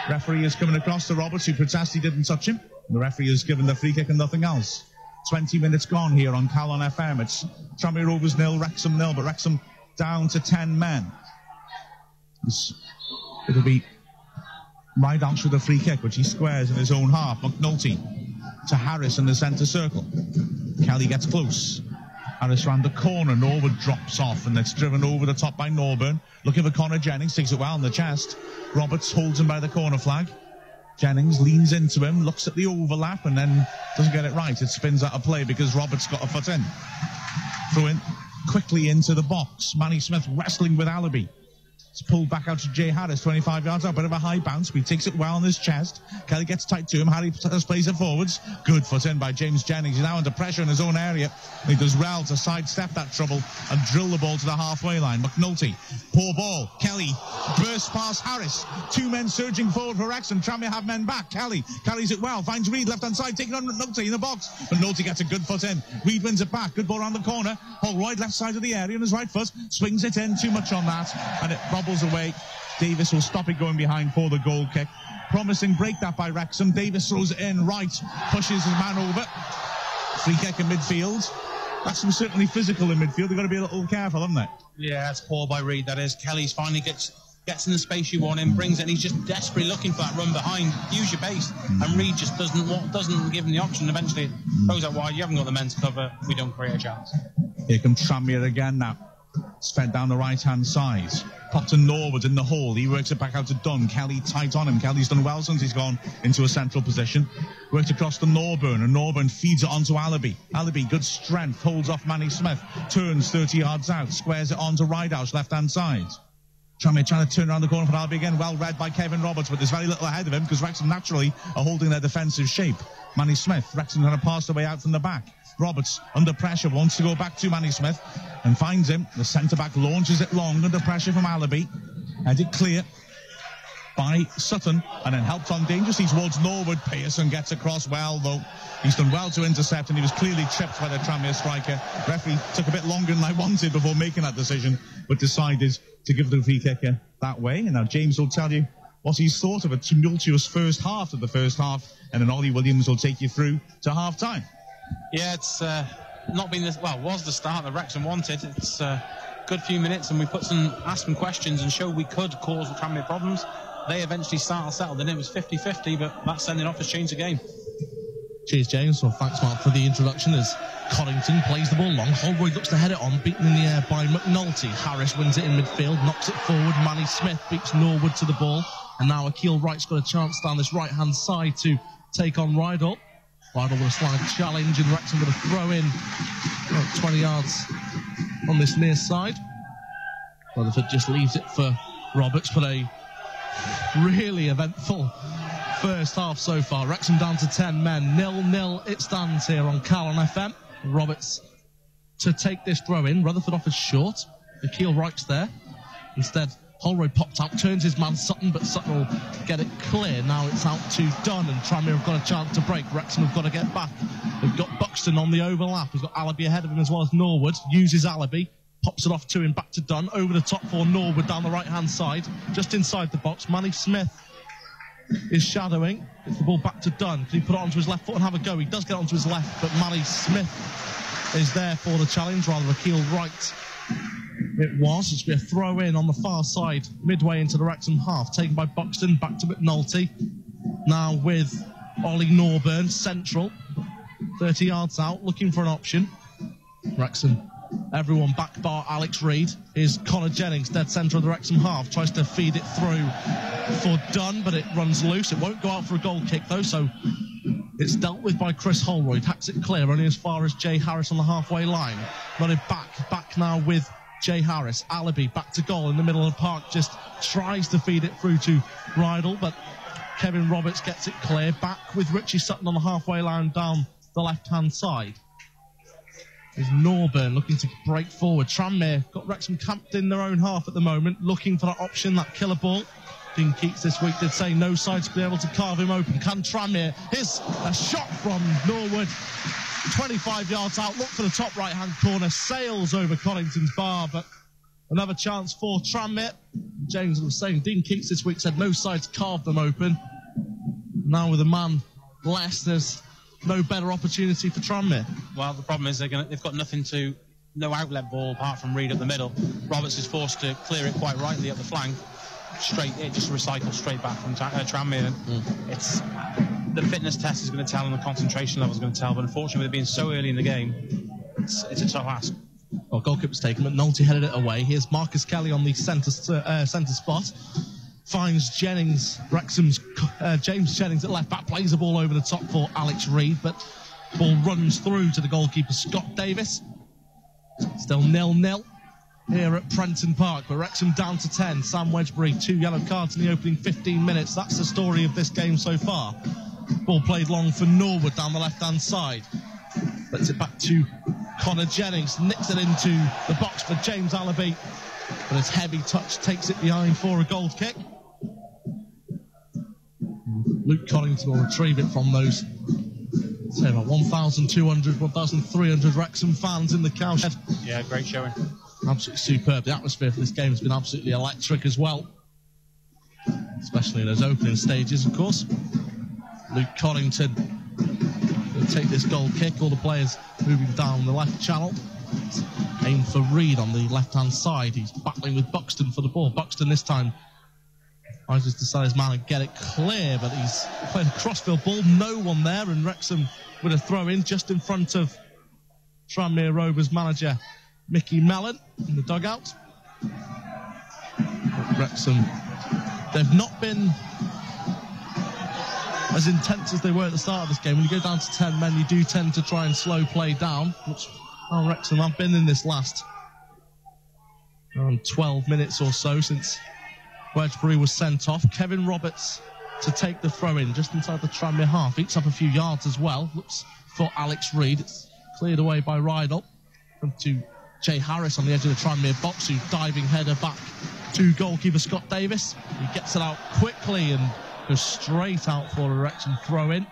Referee is coming across to Roberts, who protests he didn't touch him. The referee has given the free kick and nothing else. 20 minutes gone here on Calon FM. It's Tranmere Rovers 0, Wrexham 0, but Wrexham down to 10 men. It'll be Ridehouse with a free kick, which he squares in his own half. McNulty to Harris in the centre circle. Kelly gets close. Harris round the corner. Norwood drops off, and it's driven over the top by Norburn. Looking for Connor Jennings, takes it well in the chest. Roberts holds him by the corner flag. Jennings leans into him, looks at the overlap, and then doesn't get it right. It spins out of play because Roberts got a foot in. Throw in quickly into the box. Manny Smith wrestling with Allaby. It's pulled back out to Jay Harris, 25 yards out. Bit of a high bounce, but he takes it well in his chest. Kelly gets tight to him. Harry plays it forwards. Good foot in by James Jennings. He's now under pressure in his own area. He does well to sidestep that trouble and drill the ball to the halfway line. McNulty, poor ball. Kelly bursts past Harris. 2 men surging forward for Wrexham. Tranmere have men back. Kelly carries it well. Finds Reed left-hand side, taking on McNulty in the box. McNulty gets a good foot in. Reed wins it back. Good ball around the corner. Holroyd left side of the area on his right foot. Swings it in. Too much on that. And it bobbles away. Davis will stop it going behind for the goal kick. Promising break that by Wrexham. Davis throws it in right, pushes his man over. Free kick in midfield. Wrexham certainly physical in midfield. They've got to be a little careful, haven't they? Yeah, that's poor by Reed, that is. Kelly's finally gets in the space you want him, brings it, and he's just desperately looking for that run behind. Use your pace. And Reed just doesn't give him the option. Eventually it goes out wide. You haven't got the men to cover. We don't create a chance. Here comes Tranmere again now. It's fed down the right-hand side. Popped to Norwood in the hole. He works it back out to Dunn. Kelly tight on him. Kelly's done well since he's gone into a central position. Worked across to Norburn, and Norburn feeds it onto Allaby. Allaby, good strength, holds off Manny Smith. Turns 30 yards out. Squares it on to Ridehouse, left-hand side. Tranmere trying to turn around the corner for Albi again. Well read by Kevin Roberts, but there's very little ahead of him because Wrexham naturally are holding their defensive shape. Manny Smith, Wrexham trying to pass the way out from the back. Roberts, under pressure, wants to go back to Manny Smith and finds him. The centre-back launches it long under pressure from Alabi. Headed clear by Sutton and then helped on dangerously towards Norwood. Pearson gets across well, though. He's done well to intercept, and he was clearly tripped by the Tranmere striker. Referee took a bit longer than I wanted before making that decision, but decided to give the free kicker that way. And now James will tell you what he's thought of a tumultuous first half of the first half, and then Ollie Williams will take you through to half-time. Yeah, it's not been this, well, was the start that Wrexham wanted. It's a good few minutes, and we asked some questions and showed we could cause the Tranmere problems. They eventually settled, and it was 50-50, but that sending off has changed the game. Cheers, James. Well, thanks, Mark, for the introduction as Coddington plays the ball long. Holroyd looks to head it on, beaten in the air by McNulty. Harris wins it in midfield, knocks it forward. Manny Smith beats Norwood to the ball. And now Akil Wright's got a chance down this right-hand side to take on Rydal. Rydal with a slight challenge, and Wrexham with a throw-in 20 yards on this near side. Rutherford just leaves it for Roberts, but a really eventful first half so far. Wrexham down to 10 men. 0-0 it stands here on Calon FM. Roberts to take this throw in. Rutherford offers short. Akil Wright's there. Instead, Holroyd popped out, turns his man Sutton, but Sutton will get it clear. Now it's out to Dunn, and Tranmere have got a chance to break. Wrexham have got to get back. They've got Buxton on the overlap. He's got Alabi ahead of him as well as Norwood. Uses Alabi. Pops it off to him, back to Dunn. Over the top for Norwood down the right-hand side. Just inside the box. Manny Smith is shadowing. Gets the ball back to Dunn. Can he put it onto his left foot and have a go? He does get onto his left, but Manny Smith is there for the challenge, rather Akil Wright. It was. It's going to be a throw-in on the far side, midway into the Wrexham half, taken by Buxton, back to McNulty. Now with Ollie Norburn, central, 30 yards out, looking for an option. Wrexham, everyone back bar Alex Reid. Here's Connor Jennings, dead centre of the Wrexham half, tries to feed it through for Dunn, but it runs loose. It won't go out for a goal kick, though, so it's dealt with by Chris Holroyd. Hacks it clear, only as far as Jay Harris on the halfway line. Running back now with Jay Harris. Alabi back to goal in the middle of the park, just tries to feed it through to Rydal, but Kevin Roberts gets it clear. Back with Richie Sutton on the halfway line down the left-hand side. There's Norburn looking to break forward. Tranmere got Wrexham camped in their own half at the moment, looking for that option, that killer ball. Dean Keats this week did say no side to be able to carve him open. Can Tranmere? Here's a shot from Norwood. 25 yards out, look for the top right-hand corner, sails over Coddington's bar, but another chance for Tranmere. James was saying Dean Keats this week said no side to carve them open. Now with a man less, there's no better opportunity for Tranmere. Well, the problem is they've got no outlet ball apart from Reid up the middle. Roberts is forced to clear it quite rightly up the flank. It just recycles straight back from Tranmere. It's the fitness test is going to tell, and the concentration level is going to tell. But unfortunately, with it being so early in the game, it's a tough ask. Well, goalkeeper's taken, but McNulty headed it away. Here's Marcus Kelly on the centre spot. Finds Jennings, Wrexham's James Jennings at left back, plays the ball over the top for Alex Reid, but ball runs through to the goalkeeper Scott Davis. Still 0-0 here at Prenton Park, but Wrexham down to 10. Sam Wedgbury, 2 yellow cards in the opening 15 minutes. That's the story of this game so far. Ball played long for Norwood down the left-hand side. Lets it back to Connor Jennings, nicks it into the box for James Alabi, but his heavy touch takes it behind for a goal kick. Luke Coddington will retrieve it from those, say, about 1,200, 1,300 Wrexham fans in the cowshed. Yeah, great showing. Absolutely superb. The atmosphere for this game has been absolutely electric as well, especially in those opening stages, of course. Luke Coddington will take this goal kick. All the players moving down the left channel. Aim for Reid on the left-hand side. He's battling with Buxton for the ball. Buxton this time tries to decide his man and get it clear, but he's played a crossfield ball. No one there, and Wrexham with a throw-in just in front of Tranmere Rovers manager Mickey Mellon in the dugout. But Wrexham, they've not been as intense as they were at the start of this game. When you go down to 10 men, you do tend to try and slow play down, which Wrexham have been in this last around 12 minutes or so since Wedgbury was sent off. Kevin Roberts to take the throw in just inside the Tranmere half. Eats up a few yards as well. Looks for Alex Reid. It's cleared away by Rydell. To Jay Harris on the edge of the Tranmere box, who's diving header back to goalkeeper Scott Davis. He gets it out quickly and goes straight out for a Wrexham throw in.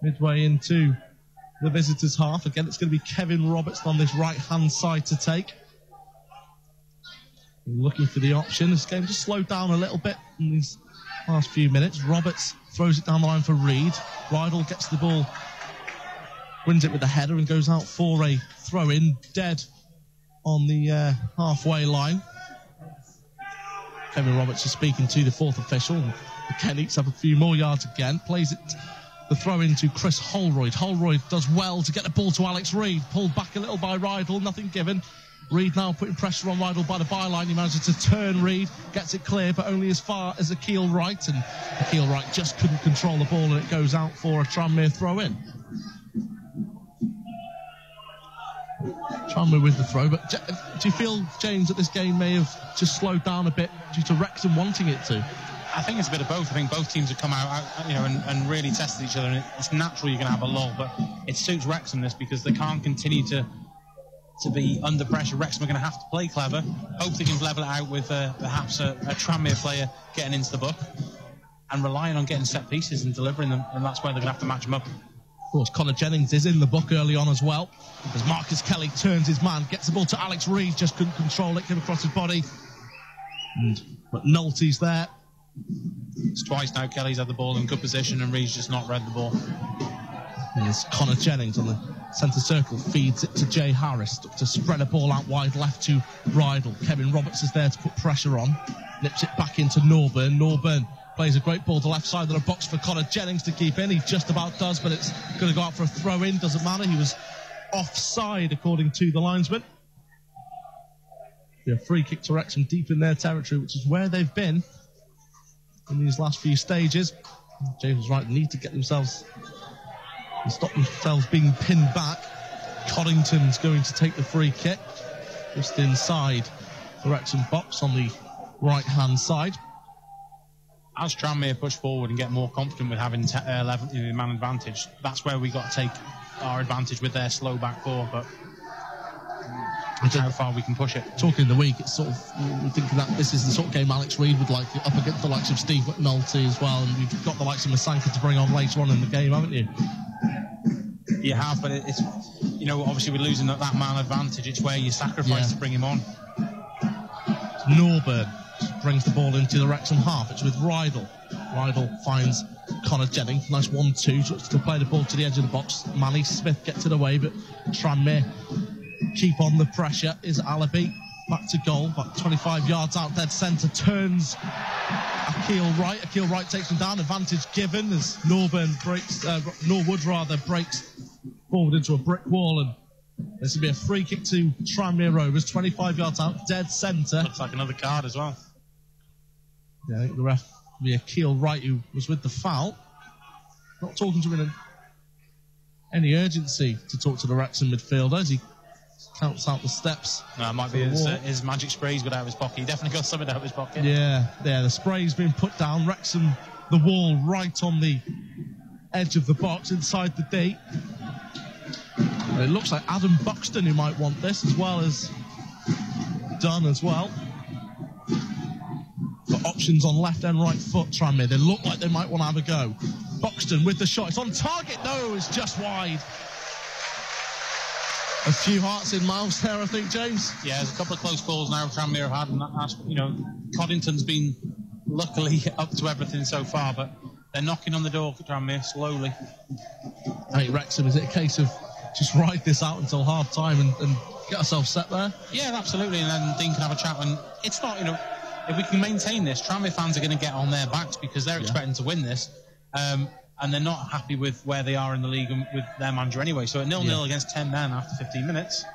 Midway into the visitors' half. Again, it's going to be Kevin Roberts on this right-hand side to take. Looking for the option. This game just slowed down a little bit in these last few minutes. Roberts throws it down the line for Reid. Rydell gets the ball, wins it with the header and goes out for a throw-in, dead on the halfway line. Kevin Roberts is speaking to the fourth official. And Ken eats up a few more yards again. Plays it, the throw-in to Chris Holroyd. Holroyd does well to get the ball to Alex Reid. Pulled back a little by Rydell, nothing given. Reid now putting pressure on Rydell by the byline. He manages to turn Reid, gets it clear, but only as far as Akil Wright. And Akil Wright just couldn't control the ball, and it goes out for a Tranmere throw-in. Tranmere with the throw, but do you feel, James, that this game may have just slowed down a bit due to Wrexham wanting it to? I think it's a bit of both. I think both teams have come out, and really tested each other, and it's natural you're going to have a lull, but it suits Wrexham this because they can't continue to be under pressure. Wrexham are going to have to play clever. Hope they can level it out with perhaps a Tranmere player getting into the book and relying on getting set pieces and delivering them, and that's where they're going to have to match them up. Of course, Connor Jennings is in the book early on as well, as Marcus Kelly turns his man, gets the ball to Alex Reid, just couldn't control it, came across his body. And McNulty's there. It's twice now Kelly's had the ball in good position and Reid's just not read the ball. Here's Connor Jennings on the centre circle, feeds it to Jay Harris to spread a ball out wide left to Rydell. Kevin Roberts is there to put pressure on, nips it back into Norburn. Norburn plays a great ball to the left side of the box for Connor Jennings to keep in. He just about does, but it's going to go out for a throw-in. Doesn't matter. He was offside, according to the linesman. A free kick to Wrexham deep in their territory, which is where they've been in these last few stages. James was right. They need to get themselves and stop themselves being pinned back. Coddington's going to take the free kick just inside the Wrexham box on the right-hand side. As Tranmere push forward and get more confident with having 11 man advantage, that's where we got to take our advantage with their slow back four, but how far we can push it. Talking in the week, it's sort of, we're thinking that this is the sort of game Alex Reid would like up against the likes of Steve McNulty as well, and you've got the likes of Masanka to bring on later on in the game, haven't you? You have, but it's, obviously we're losing that man advantage. It's where you sacrifice to bring him on. Norburn brings the ball into the Wrexham half. It's with Rydell. Rydell finds Connor Jennings. Nice 1-2 to play the ball to the edge of the box. Manny Smith gets it away, but Tranmere keep on the pressure. Is Alabi back to goal, about 25 yards out dead centre, turns Akil Wright. Akil Wright takes him down, advantage given as Norwood breaks forward into a brick wall, and this will be a free kick to Tranmere Rovers, 25 yards out, dead centre. Looks like another card as well. Yeah, I think the ref will be Akil Wright, who was with the foul. Not talking to him in any urgency to talk to the Wrexham midfielder as he counts out the steps. No, it might be his magic spray's got out of his pocket. He definitely got something out of his pocket. Yeah, the spray's been put down. Wrexham, the wall right on the edge of the box inside the D. And it looks like Adam Buxton who might want this, as well as Dunn as well. Got options on left and right foot, Tranmere. They look like they might want to have a go. Buxton with the shot. It's on target. No, it's just wide. A few hearts in mouths there, I think, James. Yeah, there's a couple of close calls now Tranmere have had, and that's, Coddington's been luckily up to everything so far, but they're knocking on the door for Tranmere slowly. Hey, Wrexham, is it a case of just ride this out until half time and get ourselves set there? Yeah, absolutely, and then Dean can have a chat. And it's not, if we can maintain this, Tranmere fans are going to get on their backs because they're expecting to win this. And they're not happy with where they are in the league and with their manager anyway. So at 0-0 against 10 men after 15 minutes.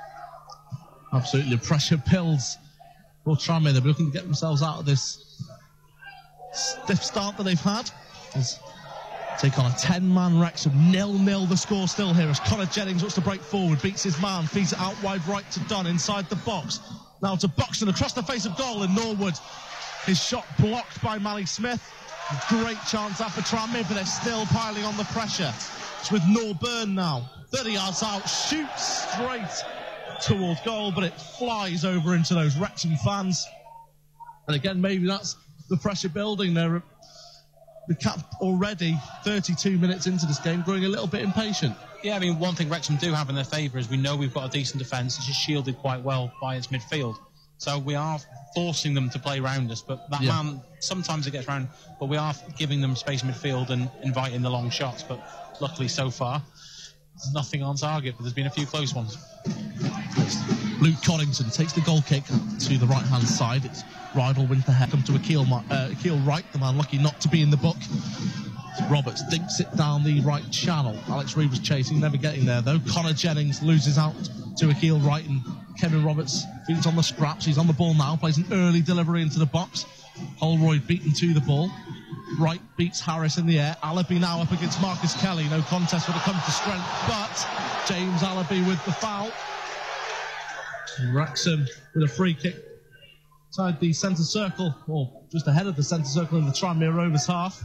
Absolutely. The pressure builds for Tranmere. They're looking to get themselves out of this stiff start that they've had. Take on a 10-man Wrexham. 0-0 the score still here as Connor Jennings wants to break forward, beats his man, feeds it out wide right to Dunn inside the box. Now to Buxton across the face of goal, and Norwood. His shot blocked by Mally Smith. Great chance after Tranmere, but they're still piling on the pressure. It's with Norburn now. 30 yards out, shoots straight towards goal, but it flies over into those Wrexham fans. And again, maybe that's the pressure building there. The Cap already 32 minutes into this game, growing a little bit impatient. Yeah, I mean, one thing Wrexham do have in their favour is we know we've got a decent defence. It's just shielded quite well by its midfield. So we are forcing them to play round us, but that man, sometimes it gets round, but we are giving them space in midfield and inviting the long shots. But luckily so far, there's nothing on target, but there's been a few close ones. Luke Coddington takes the goal kick to the right-hand side. It's Rydell wins the head, come to Akil Wright, the man lucky not to be in the book. Roberts dinks it down the right channel. Alex Reid was chasing, never getting there though. Connor Jennings loses out to Akil Wright, and Kevin Roberts feeds on the scraps. He's on the ball now, plays an early delivery into the box. Holroyd beaten to the ball. Wright beats Harris in the air. Allaby now up against Marcus Kelly. No contest when it comes to strength, but James Allaby with the foul. Wrexham with a free kick inside the centre circle, or just ahead of the centre circle in the Tranmere Rovers half.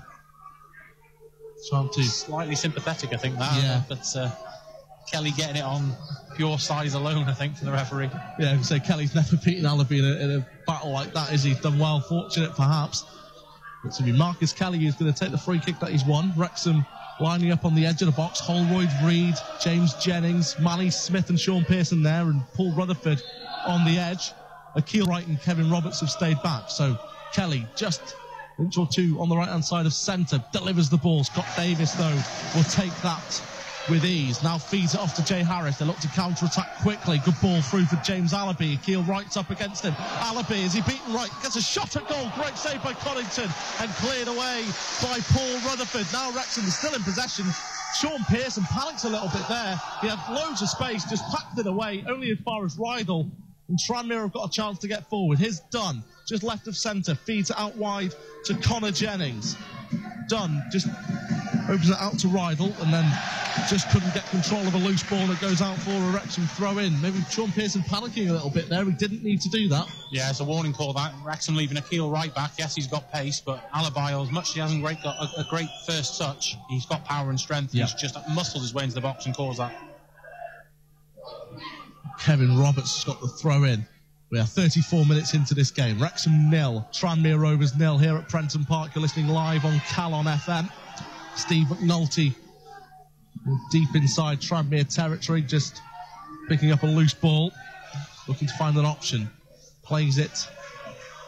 Trying to slightly sympathetic, I think, that. Yeah. But Kelly getting it on pure size alone, I think, for the referee. Yeah, I would say Kelly's never beaten Allaby in a battle like that, is he? He's done well, fortunate perhaps. It's going to be Marcus Kelly who's going to take the free kick that he's won. Wrexham lining up on the edge of the box. Holroyd, Reid, James Jennings, Mally Smith and Sean Pearson there, and Paul Rutherford on the edge. Akil Wright and Kevin Roberts have stayed back. So Kelly just an inch or two on the right-hand side of centre, delivers the ball. Scott Davis, though, will take that with ease. Now feeds it off to Jay Harris. They look to counter-attack quickly. Good ball through for James Allaby. Akil Wright's up against him. Allaby, is he beaten Wright? Gets a shot at goal. Great save by Coddington and cleared away by Paul Rutherford. Now Wrexham is still in possession. Sean Pearson panics a little bit there. He had loads of space, just packed it away, only as far as Rydell. And Tranmere have got a chance to get forward. Here's Dunn, just left of centre, feeds it out wide to Connor Jennings. Dunn just opens it out to Rydell, and then just couldn't get control of a loose ball that goes out for a Wrexham throw in. Maybe Sean Pearson panicking a little bit there. He didn't need to do that. Yeah, it's a warning call, that. Wrexham leaving Akil right back. Yes, he's got pace, but Allaby, as much as he hasn't got a great first touch, he's got power and strength. Yeah. He's just muscled his way into the box and caused that. Kevin Roberts has got the throw in. We are 34 minutes into this game. Wrexham 0, Tranmere Rovers 0 here at Prenton Park. You're listening live on Calon FM. Steve McNulty deep inside Tranmere territory, just picking up a loose ball, looking to find an option. Plays it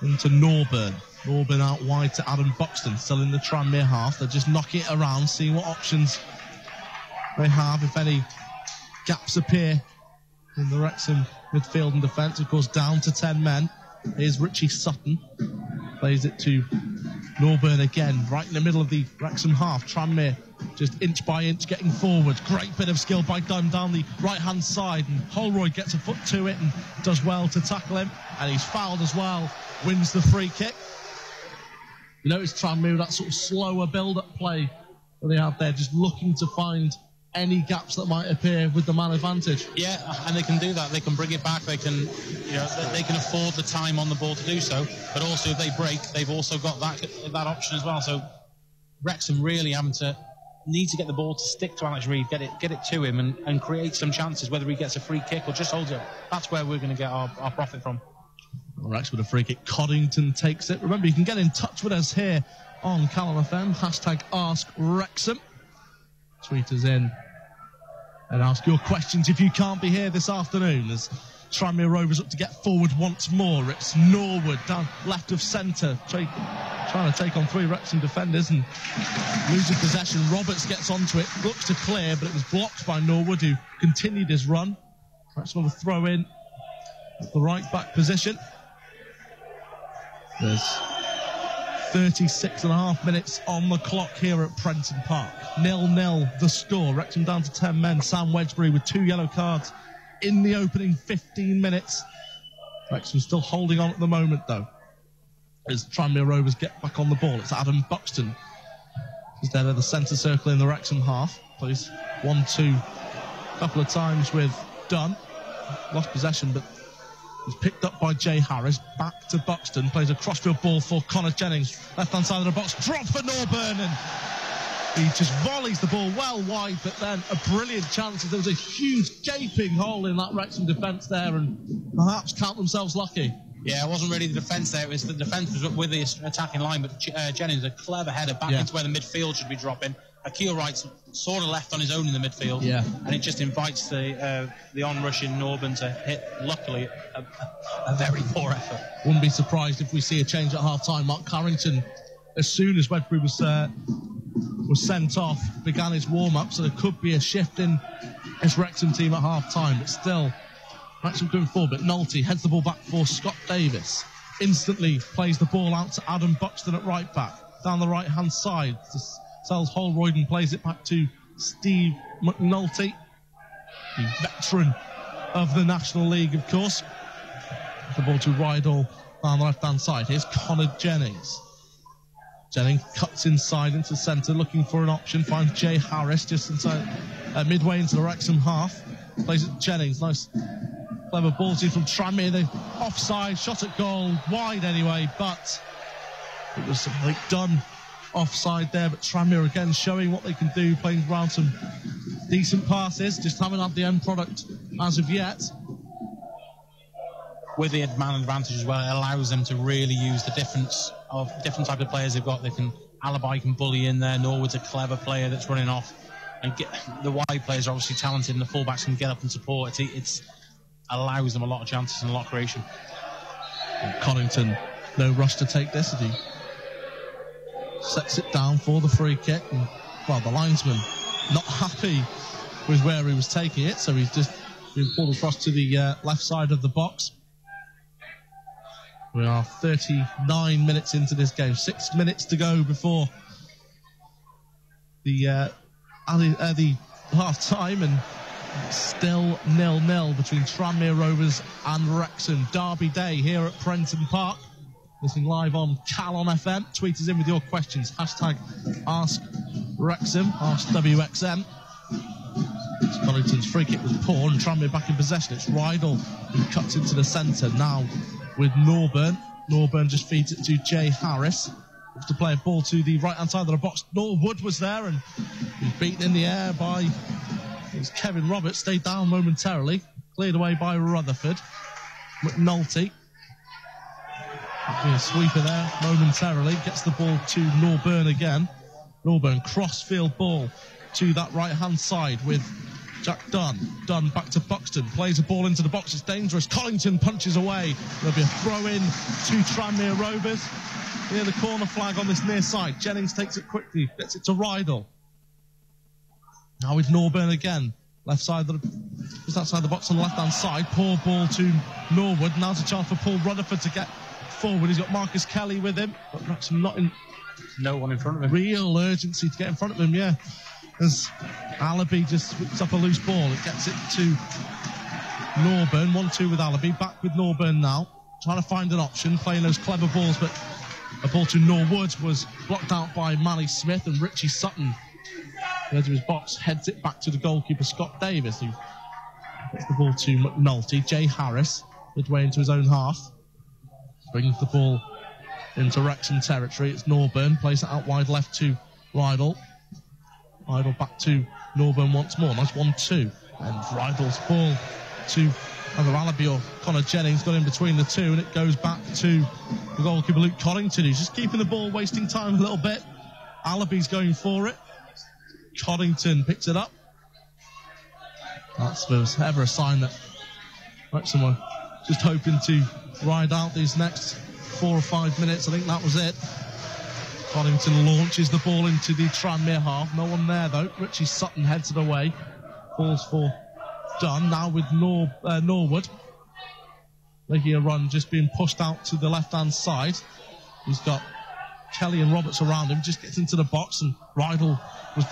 into Norburn. Norburn out wide to Adam Buxton, still in the Tranmere half. They're just knocking it around, seeing what options they have, if any gaps appear in the Wrexham midfield and defence. Of course, down to 10 men. Here's Richie Sutton. Plays it to Norburn again, right in the middle of the Wrexham half. Tranmere just inch by inch getting forward. Great bit of skill by Dunn down the right-hand side. And Holroyd gets a foot to it and does well to tackle him. And he's fouled as well. Wins the free kick. You notice Tranmere, that sort of slower build-up play that they have there, just looking to find any gaps that might appear with the man advantage. Yeah, and they can do that. They can bring it back. They can, they can afford the time on the ball to do so. But also, if they break, they've also got that option as well. So Wrexham really need to get the ball to stick to Alex Reid, get it to him, and create some chances. Whether he gets a free kick or just holds it, that's where we're going to get our profit from. Wrexham with a free kick. Coddington takes it. Remember, you can get in touch with us here on Calon FM. #AskWrexham. Tweet us in and ask your questions if you can't be here this afternoon, as Tranmere Rovers up to get forward once more. It's Norwood down left of centre, trying to take on 3 Wrexham defenders and loses possession. Roberts gets onto it, looks to clear, but it was blocked by Norwood, who continued his run. Wrexham with a throw in at the right back position. There's 36.5 minutes on the clock here at Prenton Park. 0-0 the score. Wrexham down to 10 men. Sam Wedgbury with 2 yellow cards in the opening 15 minutes. Wrexham still holding on at the moment, though, as Tranmere Rovers get back on the ball. It's Adam Buxton. He's there at the centre circle in the Wrexham half. Plays 1-2 a couple of times with Dunn. Lost possession, but He's picked up by Jay Harris, back to Buxton, plays a crossfield ball for Connor Jennings, left-hand side of the box, drop for Norburn, and he just volleys the ball well wide, but then a brilliant chance. There was a huge gaping hole in that Wrexham defence there, and perhaps count themselves lucky. Yeah, it wasn't really the defence there. It was the defence was with the attacking line, but Jennings, a clever header back into where the midfield should be dropping. Akil Wright's sort of left on his own in the midfield, and it just invites the on-rushing Norburn to hit, luckily, a very poor effort. Wouldn't be surprised if we see a change at half-time. Mark Carrington, as soon as Wedbury was sent off, began his warm-up, so there could be a shift in his Wrexham team at half-time, but still, Wrexham going forward. But Nolte heads the ball back for Scott Davis, instantly plays the ball out to Adam Buxton at right-back, down the right-hand side, sells Holroyd and plays it back to Steve McNulty, the veteran of the National League, of course. The ball to Rydell on the left-hand side. Here's Connor Jennings. Jennings cuts inside into centre, looking for an option, finds Jay Harris just inside, midway into the Wrexham half. Plays it to Jennings, nice clever ball from Tranmere, the offside, shot at goal, wide anyway, but it was something done offside there. But Tranmere again showing what they can do, playing around some decent passes, just haven't had the end product as of yet. With the man advantage as well, it allows them to really use the different type of players they've got. Alibi can bully in there, Norwood's a clever player that's running off, and the wide players are obviously talented, and the fullbacks can get up and support. It allows them a lot of chances and a lot of creation. And Connington, no rush to take this, as he sets it down for the free kick. And, well, the linesman not happy with where he was taking it, so he's just been pulled across to the left side of the box. We are 39 minutes into this game, 6 minutes to go before the half-time, and still 0-0 between Tranmere Rovers and Wrexham. Derby day here at Prenton Park. Listening live on Calon FM. Tweet us in with your questions. Hashtag Ask Wrexham, Ask WXM. Collington's free kick was poor, and Tranmere back in possession. It's Rydell who cuts into the centre now with Norburn. Norburn just feeds it to Jay Harris. Looks to play a ball to the right-hand side of the box. Norwood was there, and he's beaten in the air by Kevin Roberts. Stayed down momentarily. Cleared away by Rutherford. McNulty. A sweeper there momentarily. Gets the ball to Norburn again. Norburn, cross-field ball to that right-hand side with Jack Dunn. Dunn back to Buxton. Plays a ball into the box. It's dangerous. Collington punches away. There'll be a throw-in to Tranmere Rovers. Near the corner flag on this near side. Jennings takes it quickly. Gets it to Rydell. Now with Norburn again. Left side of just outside the box on the left-hand side. Poor ball to Norwood. Now's a chance for Paul Rutherford to get forward. He's got Marcus Kelly with him. But Wrexham not in... No one in front of him. Real urgency to get in front of him, yeah. As Alabi just whips up a loose ball. It gets it to Norburn. 1-2 with Alabi. Back with Norburn now. Trying to find an option. Playing those clever balls, but a ball to Norwood was blocked out by Mally Smith, and Richie Sutton, the edge of his box, heads it back to the goalkeeper Scott Davis, who gets the ball to McNulty. Jay Harris, midway into his own half, brings the ball into Wrexham territory. It's Norburn, plays it out wide left to Rydell. Rydell back to Norburn once more. Nice 1-2. And Rydell's ball to either Alabi or Connor Jennings got in between the two, and it goes back to the goalkeeper Luke Collington, who's just keeping the ball, wasting time a little bit. Alabi's going for it. Collington picks it up. That's was ever a sign that Wrexham were just hoping to ride out these next 4 or 5 minutes. I think that was it. Collington launches the ball into the Tranmere half. No one there though. Richie Sutton heads it away. Falls for Dunn. Now with Norwood making a run, just being pushed out to the left-hand side. He's got Kelly and Roberts around him. Just gets into the box, and Rydell was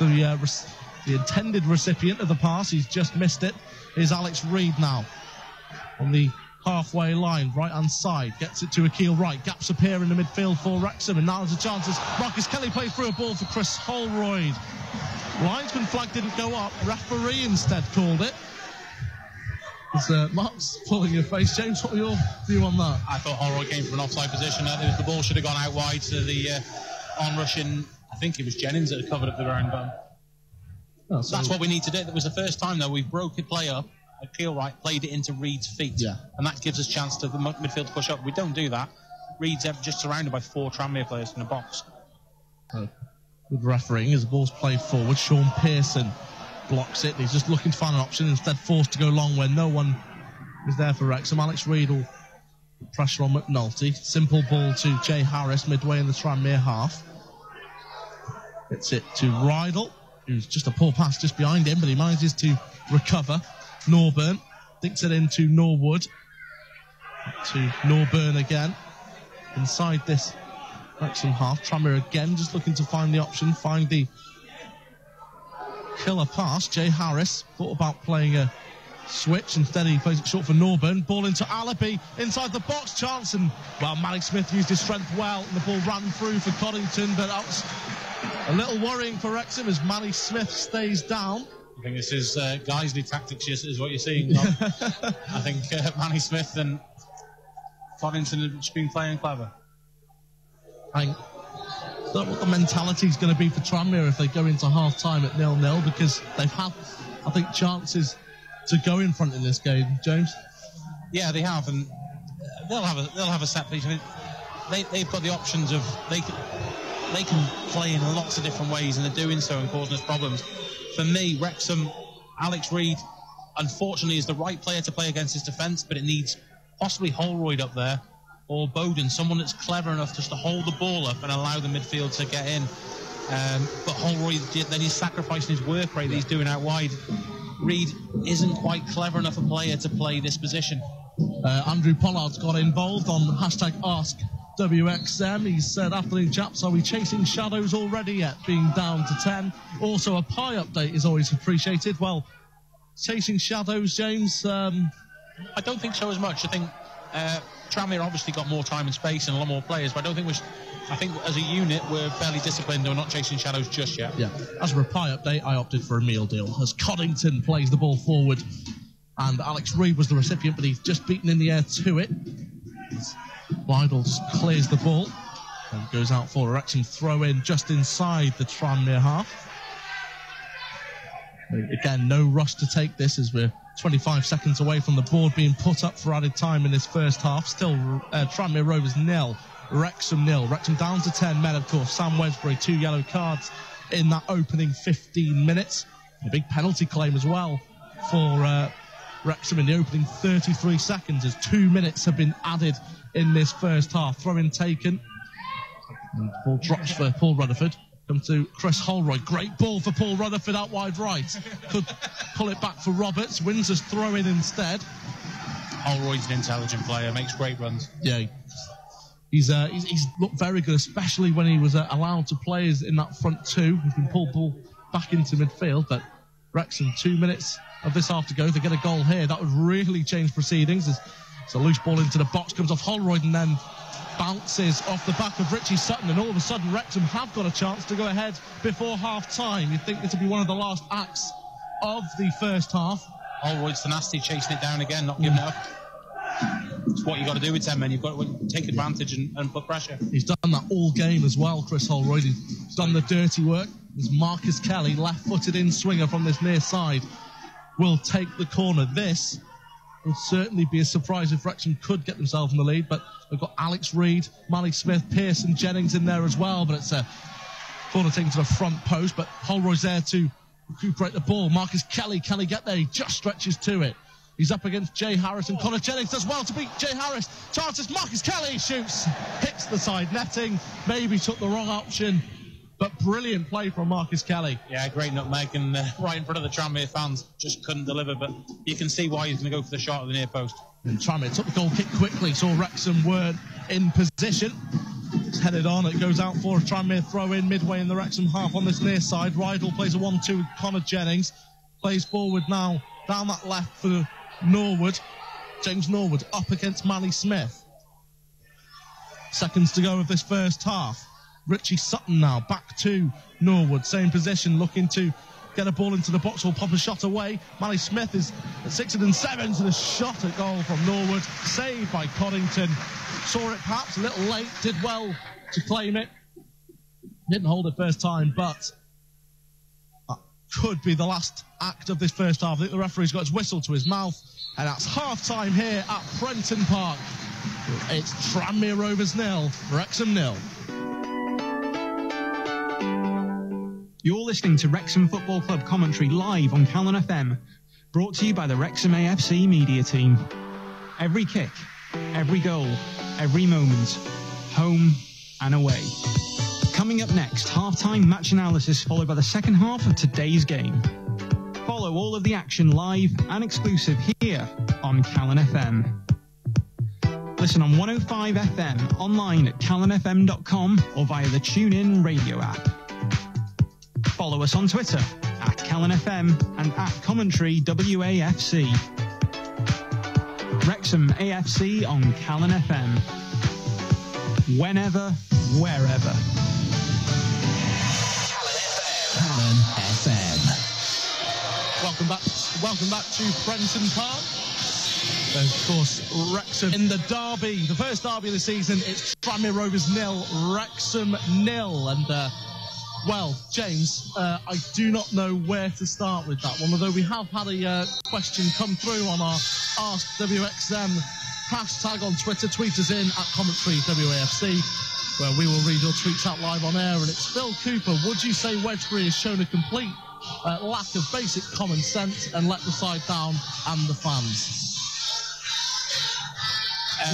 the intended recipient of the pass. He's just missed it. Here's Alex Reid now on the halfway line, right-hand side. Gets it to Akil Wright. Gaps appear in the midfield for Wrexham, and now there's a chance as Marcus Kelly plays through a ball for Chris Holroyd. Linesman flag didn't go up. Referee instead called it. Mark's pulling your face. James, what were your view on that? I thought Holroyd came from an offside position. The ball should have gone out wide to the on-rushing, I think it was Jennings that had covered up the ground. That's what we need to do. It was the first time, though, we broke the play up. Keel Wright played it into Reed's feet. Yeah. And that gives us a chance to the midfield to push up. We don't do that. Reed's just surrounded by 4 Tranmere players in the box. Good refereeing as the ball's played forward. Sean Pearson blocks it. He's just looking to find an option, instead forced to go long where no one is there for Wrexham. Alex Reid will pressure on McNulty. Simple ball to Jay Harris midway in the Tranmere half. It's it to Rydell, who's just a poor pass just behind him, but he manages to recover. Norburn thinks it into Norwood. To Norburn again. Inside this Wrexham half. Tranmere again just looking to find the option, find the killer pass. Jay Harris thought about playing a switch. Instead he plays it short for Norburn. Ball into Alabi inside the box. Chance, and well, Manny Smith used his strength well and the ball ran through for Coddington, but that was a little worrying for Wrexham as Manny Smith stays down. I think this is Guiseley tactics is what you're seeing. I think Manny Smith and Coddington have just been playing clever. I don't know what the mentality is going to be for Tranmere if they go into half-time at 0-0, because they've had, I think, chances to go in front in this game, James. Yeah, they have, and they'll have a set piece. I mean, they've got the options of they can play in lots of different ways, and they're doing so and causing us problems. For me, Wrexham, Alex Reid, unfortunately, is the right player to play against his defence, but it needs possibly Holroyd up there, or Bowden, someone that's clever enough just to hold the ball up and allow the midfield to get in. But Holroyd, then he's sacrificing his work rate that he's doing out wide. Reid isn't quite clever enough a player to play this position. Andrew Pollard's got involved on #AskWXM. He said, afternoon chaps, are we chasing shadows already yet, being down to 10? Also, a pie update is always appreciated. Well, chasing shadows, James? I don't think so as much. I think Tranmere obviously got more time and space and a lot more players, but I don't think I think as a unit we're fairly disciplined and we're not chasing shadows just yet. Yeah. As for a pie update, I opted for a meal deal as Coddington plays the ball forward, and Alex Reid was the recipient, but he's just beaten in the air to it. Rydell just clears the ball and goes out for a Wrexham throw in just inside the Tranmere half. Again, no rush to take this as we're 25 seconds away from the board being put up for added time in this first half. Still Tranmere Rovers 0, Wrexham 0. Wrexham down to 10 men, of course. Sam Wesbury, 2 yellow cards in that opening 15 minutes. A big penalty claim as well for Wrexham in the opening 33 seconds as 2 minutes have been added in this first half. Throw-in taken. And the ball drops for Paul Rutherford. Come to Chris Holroyd. Great ball for Paul Rutherford out wide right. Could pull it back for Roberts. Windsor's throw-in instead. Holroyd's an intelligent player, makes great runs. Yeah, he's looked very good, especially when he was allowed to play in that front two. He can pull ball back into midfield, but Wrexham, 2 minutes of this half to go. If they get a goal here, that would really change proceedings. It's a loose ball into the box, comes off Holroyd and then bounces off the back of Richie Sutton, and all of a sudden Wrexham have got a chance to go ahead before half-time. You'd think this would be one of the last acts of the first half. Holroyd's tenacity, chasing it down again, not giving it up. It's what you've got to do with 10 men. You've got to take advantage and put pressure. He's done that all game as well, Chris Holroyd. He's done the dirty work. As Marcus Kelly, left-footed in-swinger from this near side, will take the corner. This would certainly be a surprise if Wrexham could get themselves in the lead, but they've got Alex Reid, Manny Smith, Pearson, Jennings in there as well, but it's a corner taken to the front post, but Holroyd's there to recuperate the ball. Marcus Kelly, can he get there? He just stretches to it. He's up against Jay Harris, and Connor Jennings does well to beat Jay Harris. Chances, Marcus Kelly shoots, hits the side netting, maybe took the wrong option, but brilliant play from Marcus Kelly. Yeah, great nutmeg, and right in front of the Tranmere fans, just couldn't deliver, but you can see why he's going to go for the shot at the near post. And Tranmere took the goal kick quickly, so Wrexham weren't in position. It's headed on, it goes out for a Tranmere throw-in midway in the Wrexham half on this near side. Rydell plays a 1-2 with Connor Jennings, plays forward now, down that left for Norwood. James Norwood up against Manny Smith. Seconds to go of this first half. Richie Sutton now back to Norwood, same position, looking to get a ball into the box or pop a shot away. Manny Smith is at 6 and 7 and a shot at goal from Norwood, saved by Coddington. Saw it perhaps a little late, did well to claim it. Didn't hold it first time, but that could be the last act of this first half. I think the referee's got his whistle to his mouth, and that's half-time here at Prenton Park. It's Tranmere Rovers 0, Wrexham 0. You're listening to Wrexham Football Club commentary live on Calon FM, brought to you by the Wrexham AFC media team. Every kick, every goal, every moment, home and away. Coming up next, half-time match analysis followed by the second half of today's game. Follow all of the action live and exclusive here on Calon FM. Listen on 105 FM, online at calonfm.com or via the TuneIn radio app. Follow us on Twitter at Calon FM and at Commentary WAFC. Wrexham AFC on Calon FM. Whenever, wherever. Calon FM. Welcome back to Prenton Park. Of course, Wrexham in the derby, the first derby of the season. It's Tranmere Rovers 0, Wrexham 0, and well, James, I do not know where to start with that one, although we have had a question come through on our Ask WXM hashtag on Twitter. Tweet us in at Commentary WAFC, where we will read your tweets out live on air. And it's Phil Cooper. Would you say Wedgbury has shown a complete lack of basic common sense and let the side down and the fans?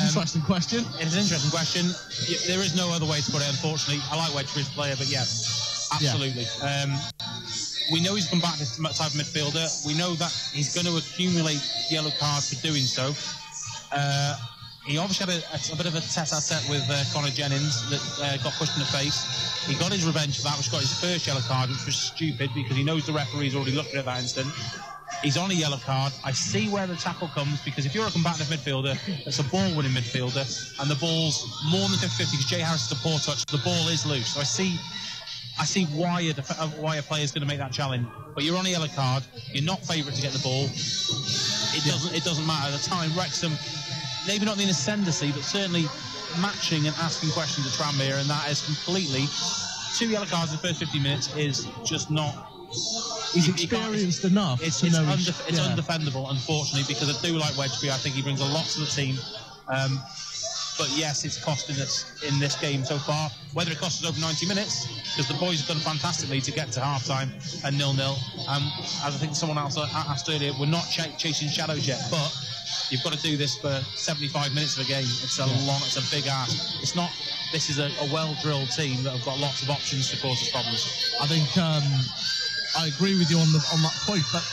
Interesting question. It's an interesting question. There is no other way to put it, unfortunately. I like Wedgbury as a player, but yes, absolutely. Yeah. We know he's a combative type of midfielder. We know that he's going to accumulate yellow cards for doing so. He obviously had a bit of a tete-a-tete with Connor Jennings that got pushed in the face. He got his revenge for that, which got his first yellow card, which was stupid because he knows the referee's already looked at that instant. He's on a yellow card. I see where the tackle comes, because if you're a combative midfielder, it's a ball-winning midfielder, and the ball's more than 50-50 because Jay Harris is a poor touch. The ball is loose. So I see why a player is going to make that challenge. But you're on a yellow card. You're not favourite to get the ball. It doesn't matter. At the time, Wrexham, maybe not in the ascendancy, but certainly matching and asking questions at Tranmere, and that is completely 2 yellow cards in the first 50 minutes is just not. He's experienced enough. It's undefendable, unfortunately, because I do like Wedgbury. I think he brings a lot to the team. But yes, it's costing us in this game so far. Whether it costs us over 90 minutes, because the boys have done fantastically to get to half-time and 0-0. As I think someone else asked earlier, we're not chasing shadows yet, but you've got to do this for 75 minutes of a game. It's a it's a big ask. It's not. This is a well-drilled team that have got lots of options to cause us problems. I think I agree with you on that point, but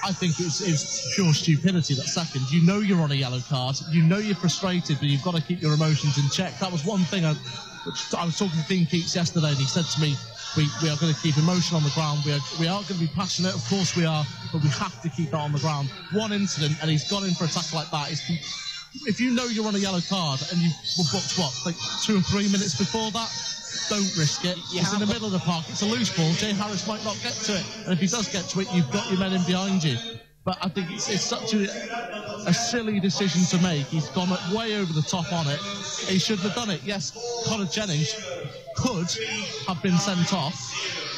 I think it's pure stupidity, that second. You know you're on a yellow card, you know you're frustrated, but you've got to keep your emotions in check. That was one thing I was talking to Dean Keats yesterday, and he said to me, we are going to keep emotion on the ground, we are going to be passionate, of course we are, but we have to keep that on the ground. One incident, and he's gone in for a tackle like that. If you know you're on a yellow card, and you were booked, like 2 or 3 minutes before that, don't risk it. It's in the middle of the park. It's a loose ball. Jay Harris might not get to it. And if he does get to it, you've got your men in behind you. But I think it's such a silly decision to make. He's gone way over the top on it. He shouldn't have done it. Yes, Connor Jennings could have been sent off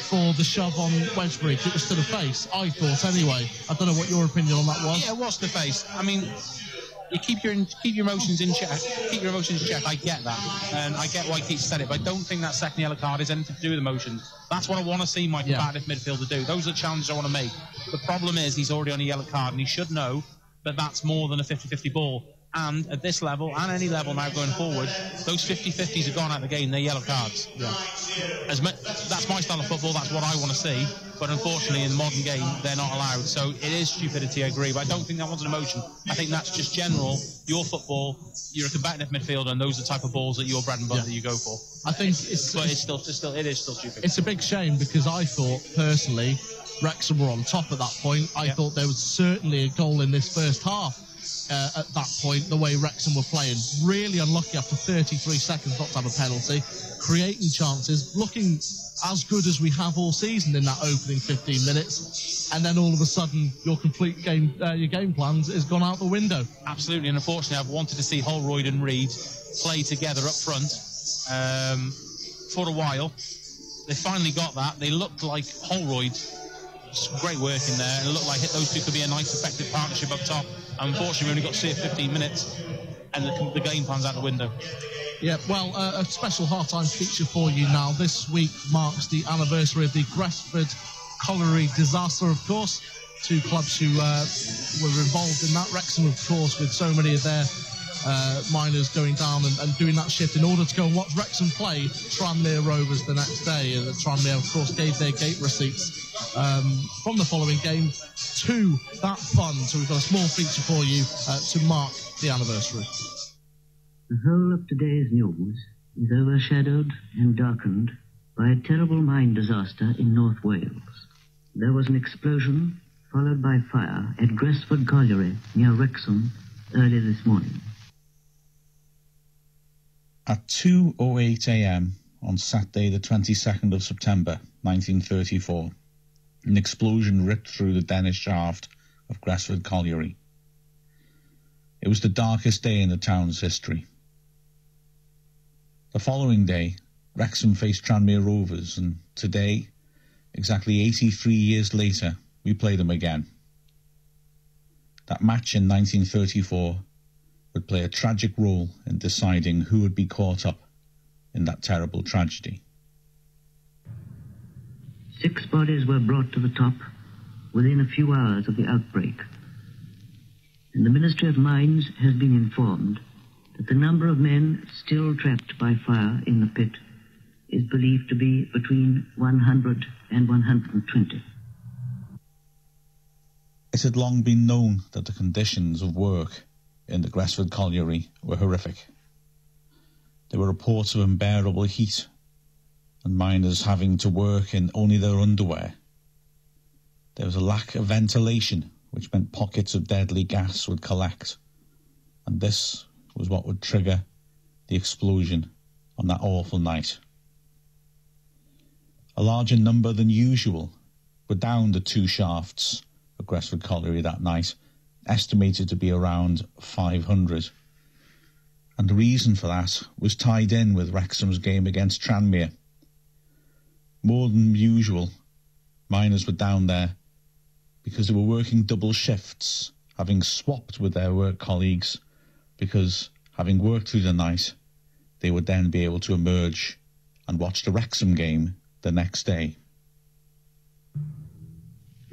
for the shove on Wedgbury. It was to the face, I thought, anyway. I don't know what your opinion on that was. Yeah, it was to the face. I mean, you keep your emotions in check. Keep your emotions in check. I get that, and I get why Keith said it. But I don't think that second yellow card has anything to do with emotions. That's what I want to see my combative midfielder do. Those are the challenges I want to make. The problem is he's already on a yellow card, and he should know that that's more than a 50-50 ball. And at this level, and any level now going forward, those 50-50s have gone out of the game. They're yellow cards. Yeah. That's my style of football. That's what I want to see. But unfortunately, in the modern game, they're not allowed. So it is stupidity, I agree. But I don't think that was an emotion. I think that's just general. Your football, you're a combative midfielder, and those are the type of balls that your bread and butter that you go for. I think it is still stupid. It's a big shame, because I thought, personally, Wrexham were on top at that point. I thought there was certainly a goal in this first half. at that point, the way Wrexham were playing. Really unlucky after 33 seconds not to have a penalty, creating chances, looking as good as we have all season in that opening 15 minutes, and then all of a sudden your complete game, your game plans has gone out the window. Absolutely, and unfortunately I've wanted to see Holroyd and Reid play together up front for a while. They finally got that. They looked like Holroyd, great work in there, and it looked like those two could be a nice effective partnership up top. Unfortunately we only got to see it 15 minutes and the game plan's out the window. Yeah, well, a special half-time feature for you now. This week marks the anniversary of the Gresford Colliery disaster, of course. Two clubs who were involved in that. Wrexham, of course, with so many of their miners going down and doing that shift in order to go and watch Wrexham play Tranmere Rovers the next day. Tranmere, of course, gave their gate receipts from the following game to that fund. So we've got a small feature for you to mark the anniversary. The whole of today's news is overshadowed and darkened by a terrible mine disaster in North Wales. There was an explosion followed by fire at Gresford Colliery near Wrexham early this morning. At 2:08 a.m. on Saturday the 22nd of September 1934, an explosion ripped through the Danish shaft of Gresford Colliery. It was the darkest day in the town's history. The following day, Wrexham faced Tranmere Rovers, and today, exactly 83 years later, we play them again. That match in 1934 would play a tragic role in deciding who would be caught up in that terrible tragedy. 6 bodies were brought to the top within a few hours of the outbreak, and the Ministry of Mines has been informed that the number of men still trapped by fire in the pit is believed to be between 100 and 120. It had long been known that the conditions of work in the Gresford Colliery were horrific. There were reports of unbearable heat and miners having to work in only their underwear. There was a lack of ventilation, which meant pockets of deadly gas would collect, and this was what would trigger the explosion on that awful night. A larger number than usual were down the 2 shafts of Gresford Colliery that night, estimated to be around 500. And the reason for that was tied in with Wrexham's game against Tranmere. More than usual, miners were down there because they were working double shifts, having swapped with their work colleagues, because having worked through the night, they would then be able to emerge and watch the Wrexham game the next day.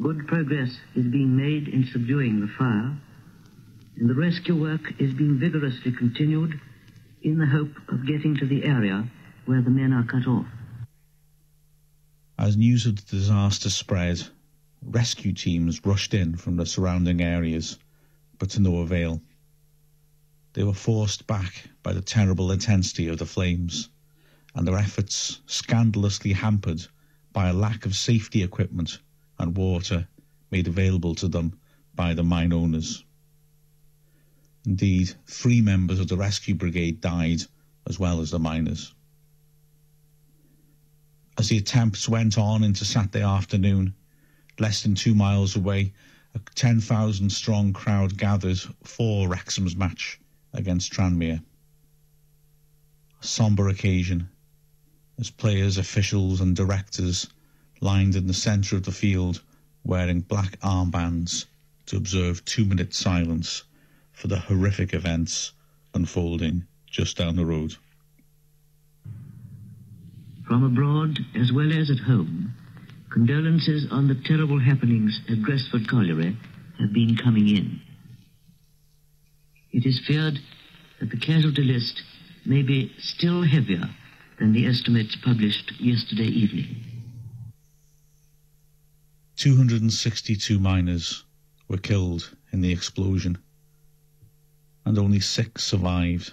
Good progress is being made in subduing the fire, and the rescue work is being vigorously continued in the hope of getting to the area where the men are cut off. As news of the disaster spread, rescue teams rushed in from the surrounding areas, but to no avail. They were forced back by the terrible intensity of the flames, and their efforts scandalously hampered by a lack of safety equipment and water made available to them by the mine owners. Indeed, 3 members of the rescue brigade died, as well as the miners. As the attempts went on into Saturday afternoon, less than 2 miles away, a 10,000-strong crowd gathered for Wrexham's match against Tranmere. A sombre occasion, as players, officials and directors lined in the centre of the field wearing black armbands to observe 2-minute silence for the horrific events unfolding just down the road. From abroad, as well as at home, condolences on the terrible happenings at Gresford Colliery have been coming in. It is feared that the casualty list may be still heavier than the estimates published yesterday evening. 262 miners were killed in the explosion, and only 6 survived.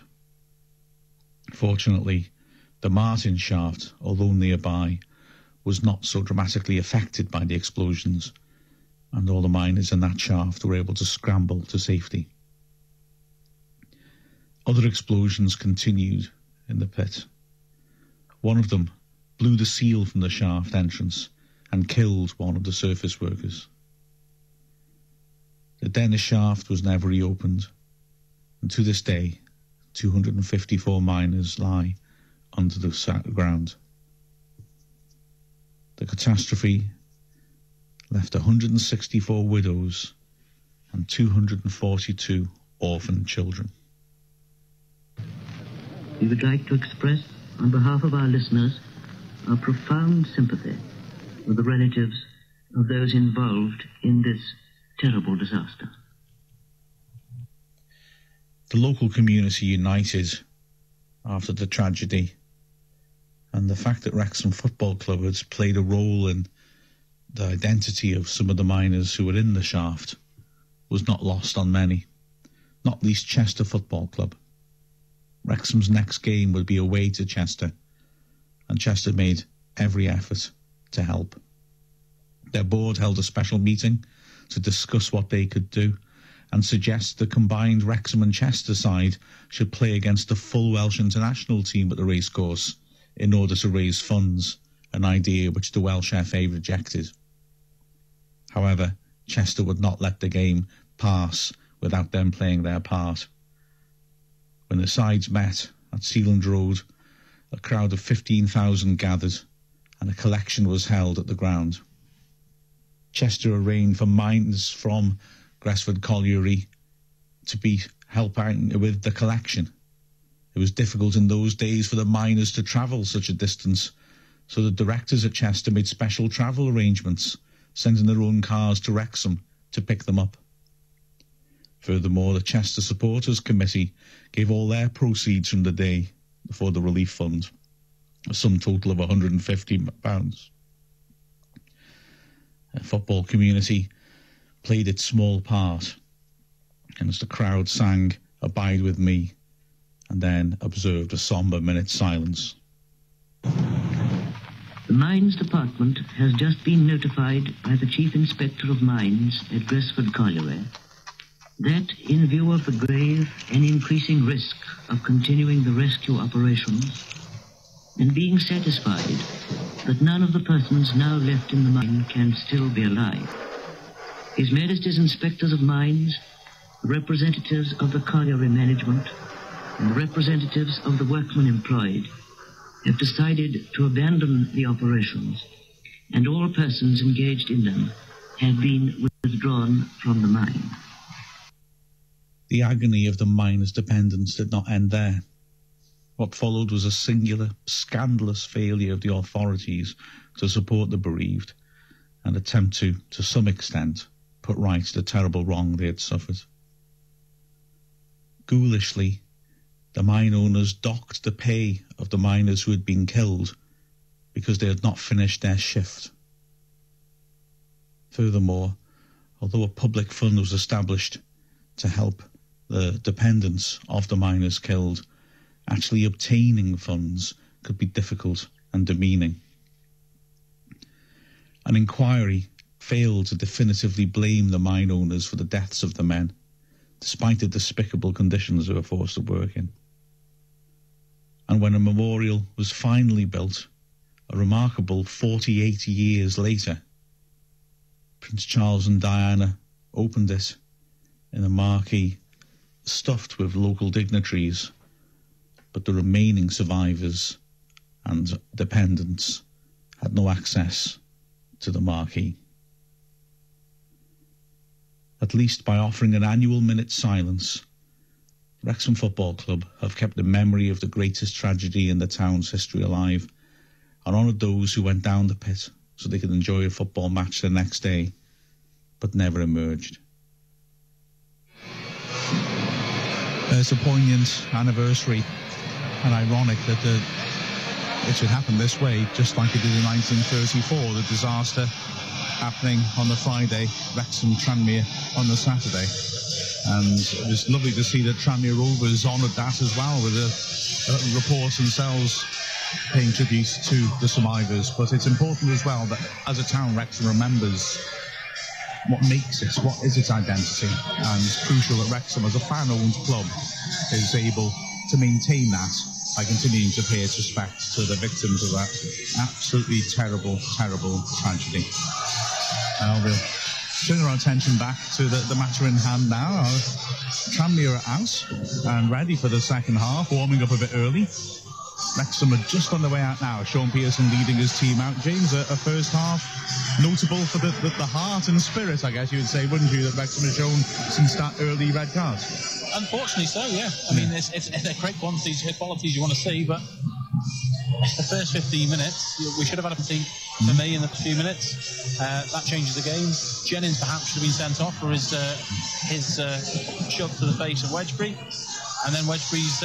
Fortunately, the Martin shaft, although nearby, was not so dramatically affected by the explosions, and all the miners in that shaft were able to scramble to safety. Other explosions continued in the pit. One of them blew the seal from the shaft entrance and killed one of the surface workers. The Dennis shaft was never reopened, and to this day, 254 miners lie under the ground. The catastrophe left 164 widows and 242 orphan children. We would like to express, on behalf of our listeners, our profound sympathy with the relatives of those involved in this terrible disaster. The local community united after the tragedy, and the fact that Wrexham Football Club had played a role in the identity of some of the miners who were in the shaft was not lost on many, not least Chester Football Club. Wrexham's next game would be away to Chester, and Chester made every effort to help. Their board held a special meeting to discuss what they could do and suggest the combined Wrexham and Chester side should play against the full Welsh international team at the racecourse in order to raise funds, an idea which the Welsh FA rejected. However, Chester would not let the game pass without them playing their part. When the sides met at Sealand Road, a crowd of 15,000 gathered and a collection was held at the ground. Chester arranged for miners from Gresford Colliery to be helping with the collection. It was difficult in those days for the miners to travel such a distance, so the directors at Chester made special travel arrangements, sending their own cars to Wrexham to pick them up. Furthermore, the Chester Supporters Committee gave all their proceeds from the day for the relief fund, a sum total of £150. The football community played its small part, and as the crowd sang "Abide With Me," and then observed a sombre minute's silence. The Mines Department has just been notified by the Chief Inspector of Mines at Gresford Colliery that, in view of the grave and increasing risk of continuing the rescue operations, and being satisfied that none of the persons now left in the mine can still be alive, His Majesty's Inspectors of Mines, representatives of the colliery management, and representatives of the workmen employed have decided to abandon the operations, and all persons engaged in them have been withdrawn from the mine. The agony of the miners' dependents did not end there. What followed was a singular, scandalous failure of the authorities to support the bereaved and attempt to some extent, put right the terrible wrong they had suffered. Ghoulishly, the mine owners docked the pay of the miners who had been killed because they had not finished their shift. Furthermore, although a public fund was established to help the dependents of the miners killed, actually obtaining funds could be difficult and demeaning. An inquiry failed to definitively blame the mine owners for the deaths of the men, despite the despicable conditions they were forced to work in. And when a memorial was finally built, a remarkable 48 years later, Prince Charles and Diana opened it in a marquee stuffed with local dignitaries, but the remaining survivors and dependents had no access to the marquee. At least by offering an annual minute's silence, Wrexham Football Club have kept the memory of the greatest tragedy in the town's history alive and honoured those who went down the pit so they could enjoy a football match the next day, but never emerged. It's a poignant anniversary and ironic that it should happen this way, just like it did in 1934, the disaster happening on the Friday, Wrexham Tranmere on the Saturday. And it was lovely to see that Tranmere Rovers honoured that as well, with the reports themselves paying tribute to the survivors. But it's important as well that as a town, Wrexham remembers what makes it, what is its identity, and it's crucial that Wrexham, as a fan-owned club, is able to maintain that by continuing to pay its respect to the victims of that absolutely terrible, terrible tragedy. We'll turn our attention back to the matter in hand now. Tranmere are out and ready for the second half, warming up a bit early. Wrexham are just on the way out now. Sean Pearson leading his team out. James, a first half notable for the heart and spirit, I guess you would say, wouldn't you, that Wrexham has shown since that early red card? Unfortunately so, yeah. I mean, they're great qualities you want to see, but the first 15 minutes, we should have had a penalty for me in the few minutes. That changes the game. Jennings perhaps should have been sent off for his shove to the face of Wedgbury, and then Wedgbury's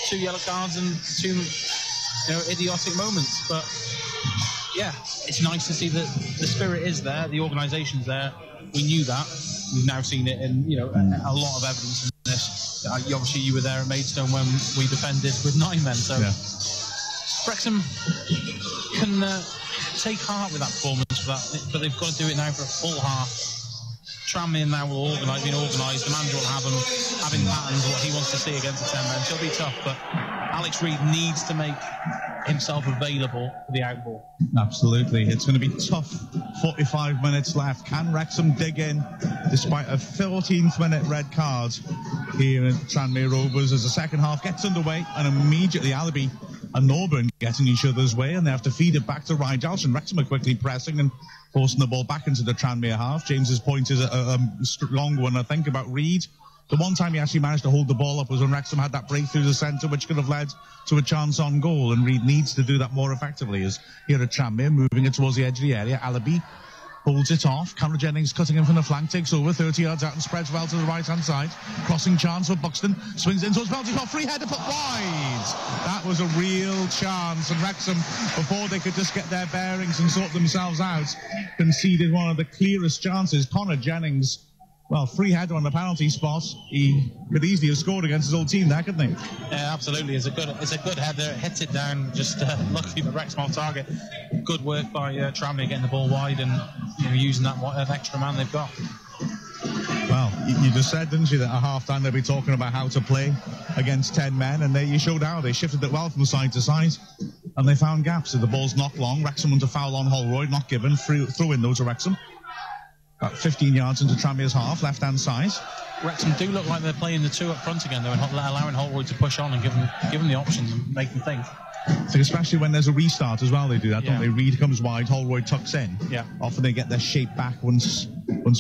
2 yellow cards and 2 idiotic moments. But yeah, it's nice to see that the spirit is there, the organisation's there. We knew that. We've now seen it in a lot of evidence in this. Obviously, you were there at Maidstone when we defended with 9 men. So yeah. Wrexham can take heart with that performance, but they've got to do it now for a full half. Tranmere now will been organised. The manager will have them having patterns what he wants to see against the 10 men. It'll be tough, but Alex Reid needs to make himself available for the outball. Absolutely. It's going to be tough. 45 minutes left. Can Wrexham dig in despite a 14th minute red card here at Tranmere Rovers as the second half gets underway, and immediately Alabi and Norburn getting each other's way, and they have to feed it back to Rydals, and Wrexham are quickly pressing and forcing the ball back into the Tranmere half. James's point is a long one, I think, about Reid. The one time he actually managed to hold the ball up was when Wrexham had that breakthrough to the centre, which could have led to a chance on goal, and Reid needs to do that more effectively. As here at Tranmere, moving it towards the edge of the area, Alabi holds it off. Cameron Jennings cutting in from the flank, takes over 30 yards out and spreads well to the right-hand side. Crossing chance for Buxton, swings in towards penalty spot, free header put wide. That was a real chance, and Wrexham, before they could just get their bearings and sort themselves out, conceded one of the clearest chances. Connor Jennings, well, free header on the penalty spot. He could easily have scored against his old team there, couldn't he? Yeah, absolutely. It's a good header. It hits it down. Just lucky for Wrexham off target. Good work by Tranmere getting the ball wide and using that extra man they've got. Well, you just said, didn't you, that at half-time they'll be talking about how to play against 10 men, and you showed how they shifted it well from side to side, and they found gaps. So the ball's not long. Wrexham want to foul on Holroyd, not given. Throw in though to Wrexham. About 15 yards into Tranmere's half, left-hand side. Wrexham do look like they're playing the 2 up front again, though, and allowing Holroyd to push on and give them the options and make them think. I think especially when there's a restart as well, they do that, don't they? Reid comes wide, Holroyd tucks in. Yeah. Often they get their shape back once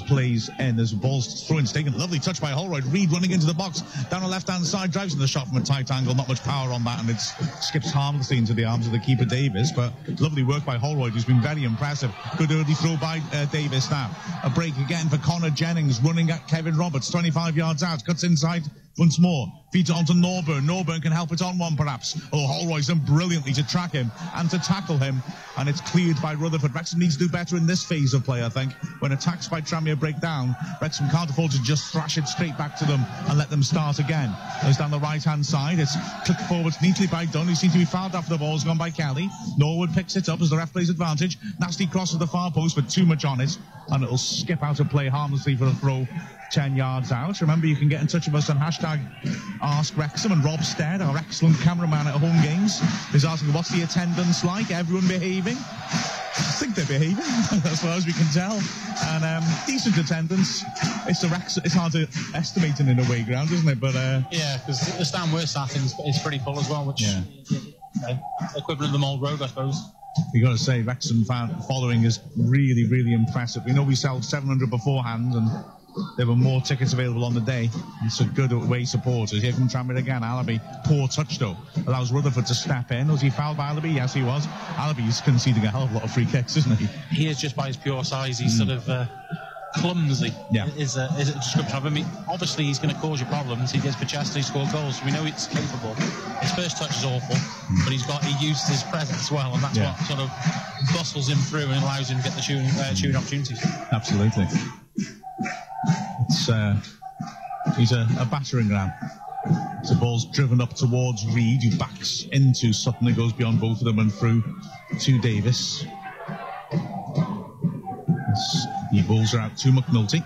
plays in. There's balls thrown, taken. Lovely touch by Holroyd. Reid running into the box, down the left-hand side, drives in the shot from a tight angle. Not much power on that, and it skips harmlessly into the arms of the keeper, Davis. But lovely work by Holroyd, who's been very impressive. Good early throw by Davis now. A break again for Connor Jennings, running at Kevin Roberts, 25 yards out, cuts inside once more, feeds it on to Norburn. Norburn can help it on one, perhaps. Oh, Holroyd's done brilliantly to track him and to tackle him, and it's cleared by Rutherford. Wrexham needs to do better in this phase of play, I think. When attacks by Tranmere break down, Wrexham can't afford to just thrash it straight back to them and let them start again. It's down the right-hand side. It's clicked forward neatly by Dunn, who seems to be fouled after the ball's gone by Kelly. Norwood picks it up as the ref plays advantage. Nasty cross to the far post, but too much on it, and it'll skip out of play harmlessly for a throw 10 yards out. Remember, you can get in touch with us on hashtag #AskWrexham, and Rob Stead, our excellent cameraman at home games, is asking what's the attendance like, everyone behaving? I think they're behaving, as far as we can tell, and decent attendance. It's hard to estimate in an away ground, isn't it? But yeah, because the stand we're sat in is pretty full as well, which equivalent of the Mould Road, I suppose. You've got to say, Wrexham following is really, really impressive. We know we sold 700 beforehand, and there were more tickets available on the day. It's a good away supporters. Here from Tranmere again. Alabi, poor touch though, allows Rutherford to step in. Was he fouled by Alabi? Yes, he was. Alabi's conceding a hell of a lot of free kicks, isn't he? He is, just by his pure size. He's sort of clumsy. Yeah. Is a description of him. Obviously, he's going to cause you problems. He gets for chest and he scores goals. So we know it's capable. His first touch is awful, but he uses his presence well, and that's what sort of bustles him through and allows him to get the shooting opportunities. Absolutely. He's a battering ram. The ball's driven up towards Reid, who backs into Sutton. It goes beyond both of them and through to Davis. It's He balls her out to McNulty.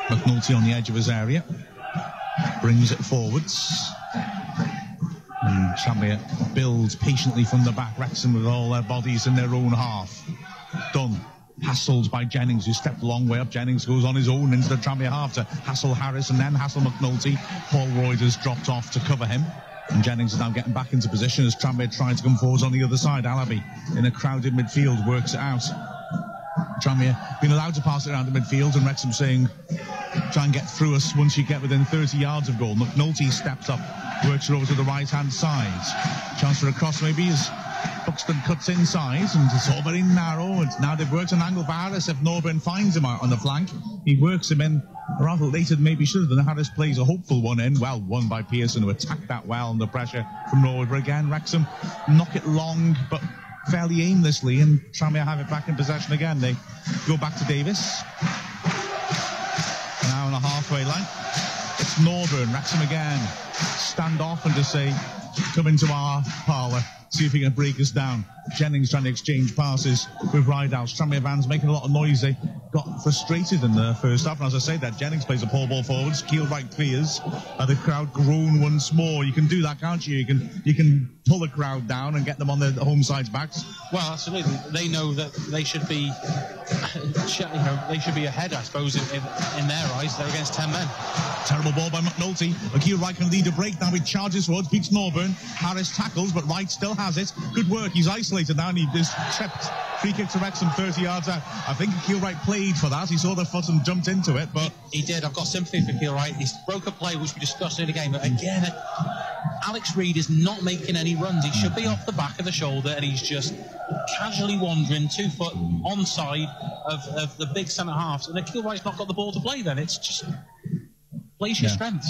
McNulty on the edge of his area. Brings it forwards. And Tranmere builds patiently from the back. Wrexham with all their bodies in their own half. Done. Hassled by Jennings, who stepped a long way up. Jennings goes on his own into the Tranmere half to hassle Harris and then hassle McNulty. Paul Royd has dropped off to cover him. And Jennings is now getting back into position as Tranmere tries to come forwards on the other side. Alabi in a crowded midfield works it out. Tranmere being allowed to pass it around the midfield, and Wrexham saying, try and get through us once you get within 30 yards of goal. McNulty steps up, works her over to the right-hand side. Chance for a cross maybe as Buxton cuts inside, and it's all very narrow. And now they've worked an angle for Harris. If Norburn finds him out on the flank, he works him in rather later than maybe should have done. Harris plays a hopeful one in. Well, won by Pearson, who attacked that well under pressure from Norwood. But again, Wrexham knock it long, but fairly aimlessly, and Tranmere have it back in possession again. They go back to Davis. Now on the halfway line. It's Norburn, Wrexham again. Stand off and just say, come into our parlour, see if he can break us down. Jennings trying to exchange passes with Ridehouse. Tranmere fans making a lot of noise. They got frustrated in the first half. And as I say that, Jennings plays a poor ball forwards. Keel right clears. The crowd groan once more. You can do that, can't you? You can pull the crowd down and get them on the home side's backs. Well, absolutely. They know that they should be, they should be ahead, I suppose, in their eyes. They're against 10 men. Terrible ball by McNulty. Akil Wright can lead a break. Now he charges forwards, beats Norburn. Harris tackles, but Wright still has it. Good work. He's isolated now, and he just tripped. Free kick to Wrexham 30 yards out. I think Akil Wright played for that. He saw the foot and jumped into it, but he did. I've got sympathy for Akil Wright. He's broke a play which we discussed in the game. But again, Alex Reid is not making any runs. He should be off the back of the shoulder, and he's just casually wandering 2 foot onside of the big centre halves. And Akil Wright's not got the ball to play. Then it's just place your strength.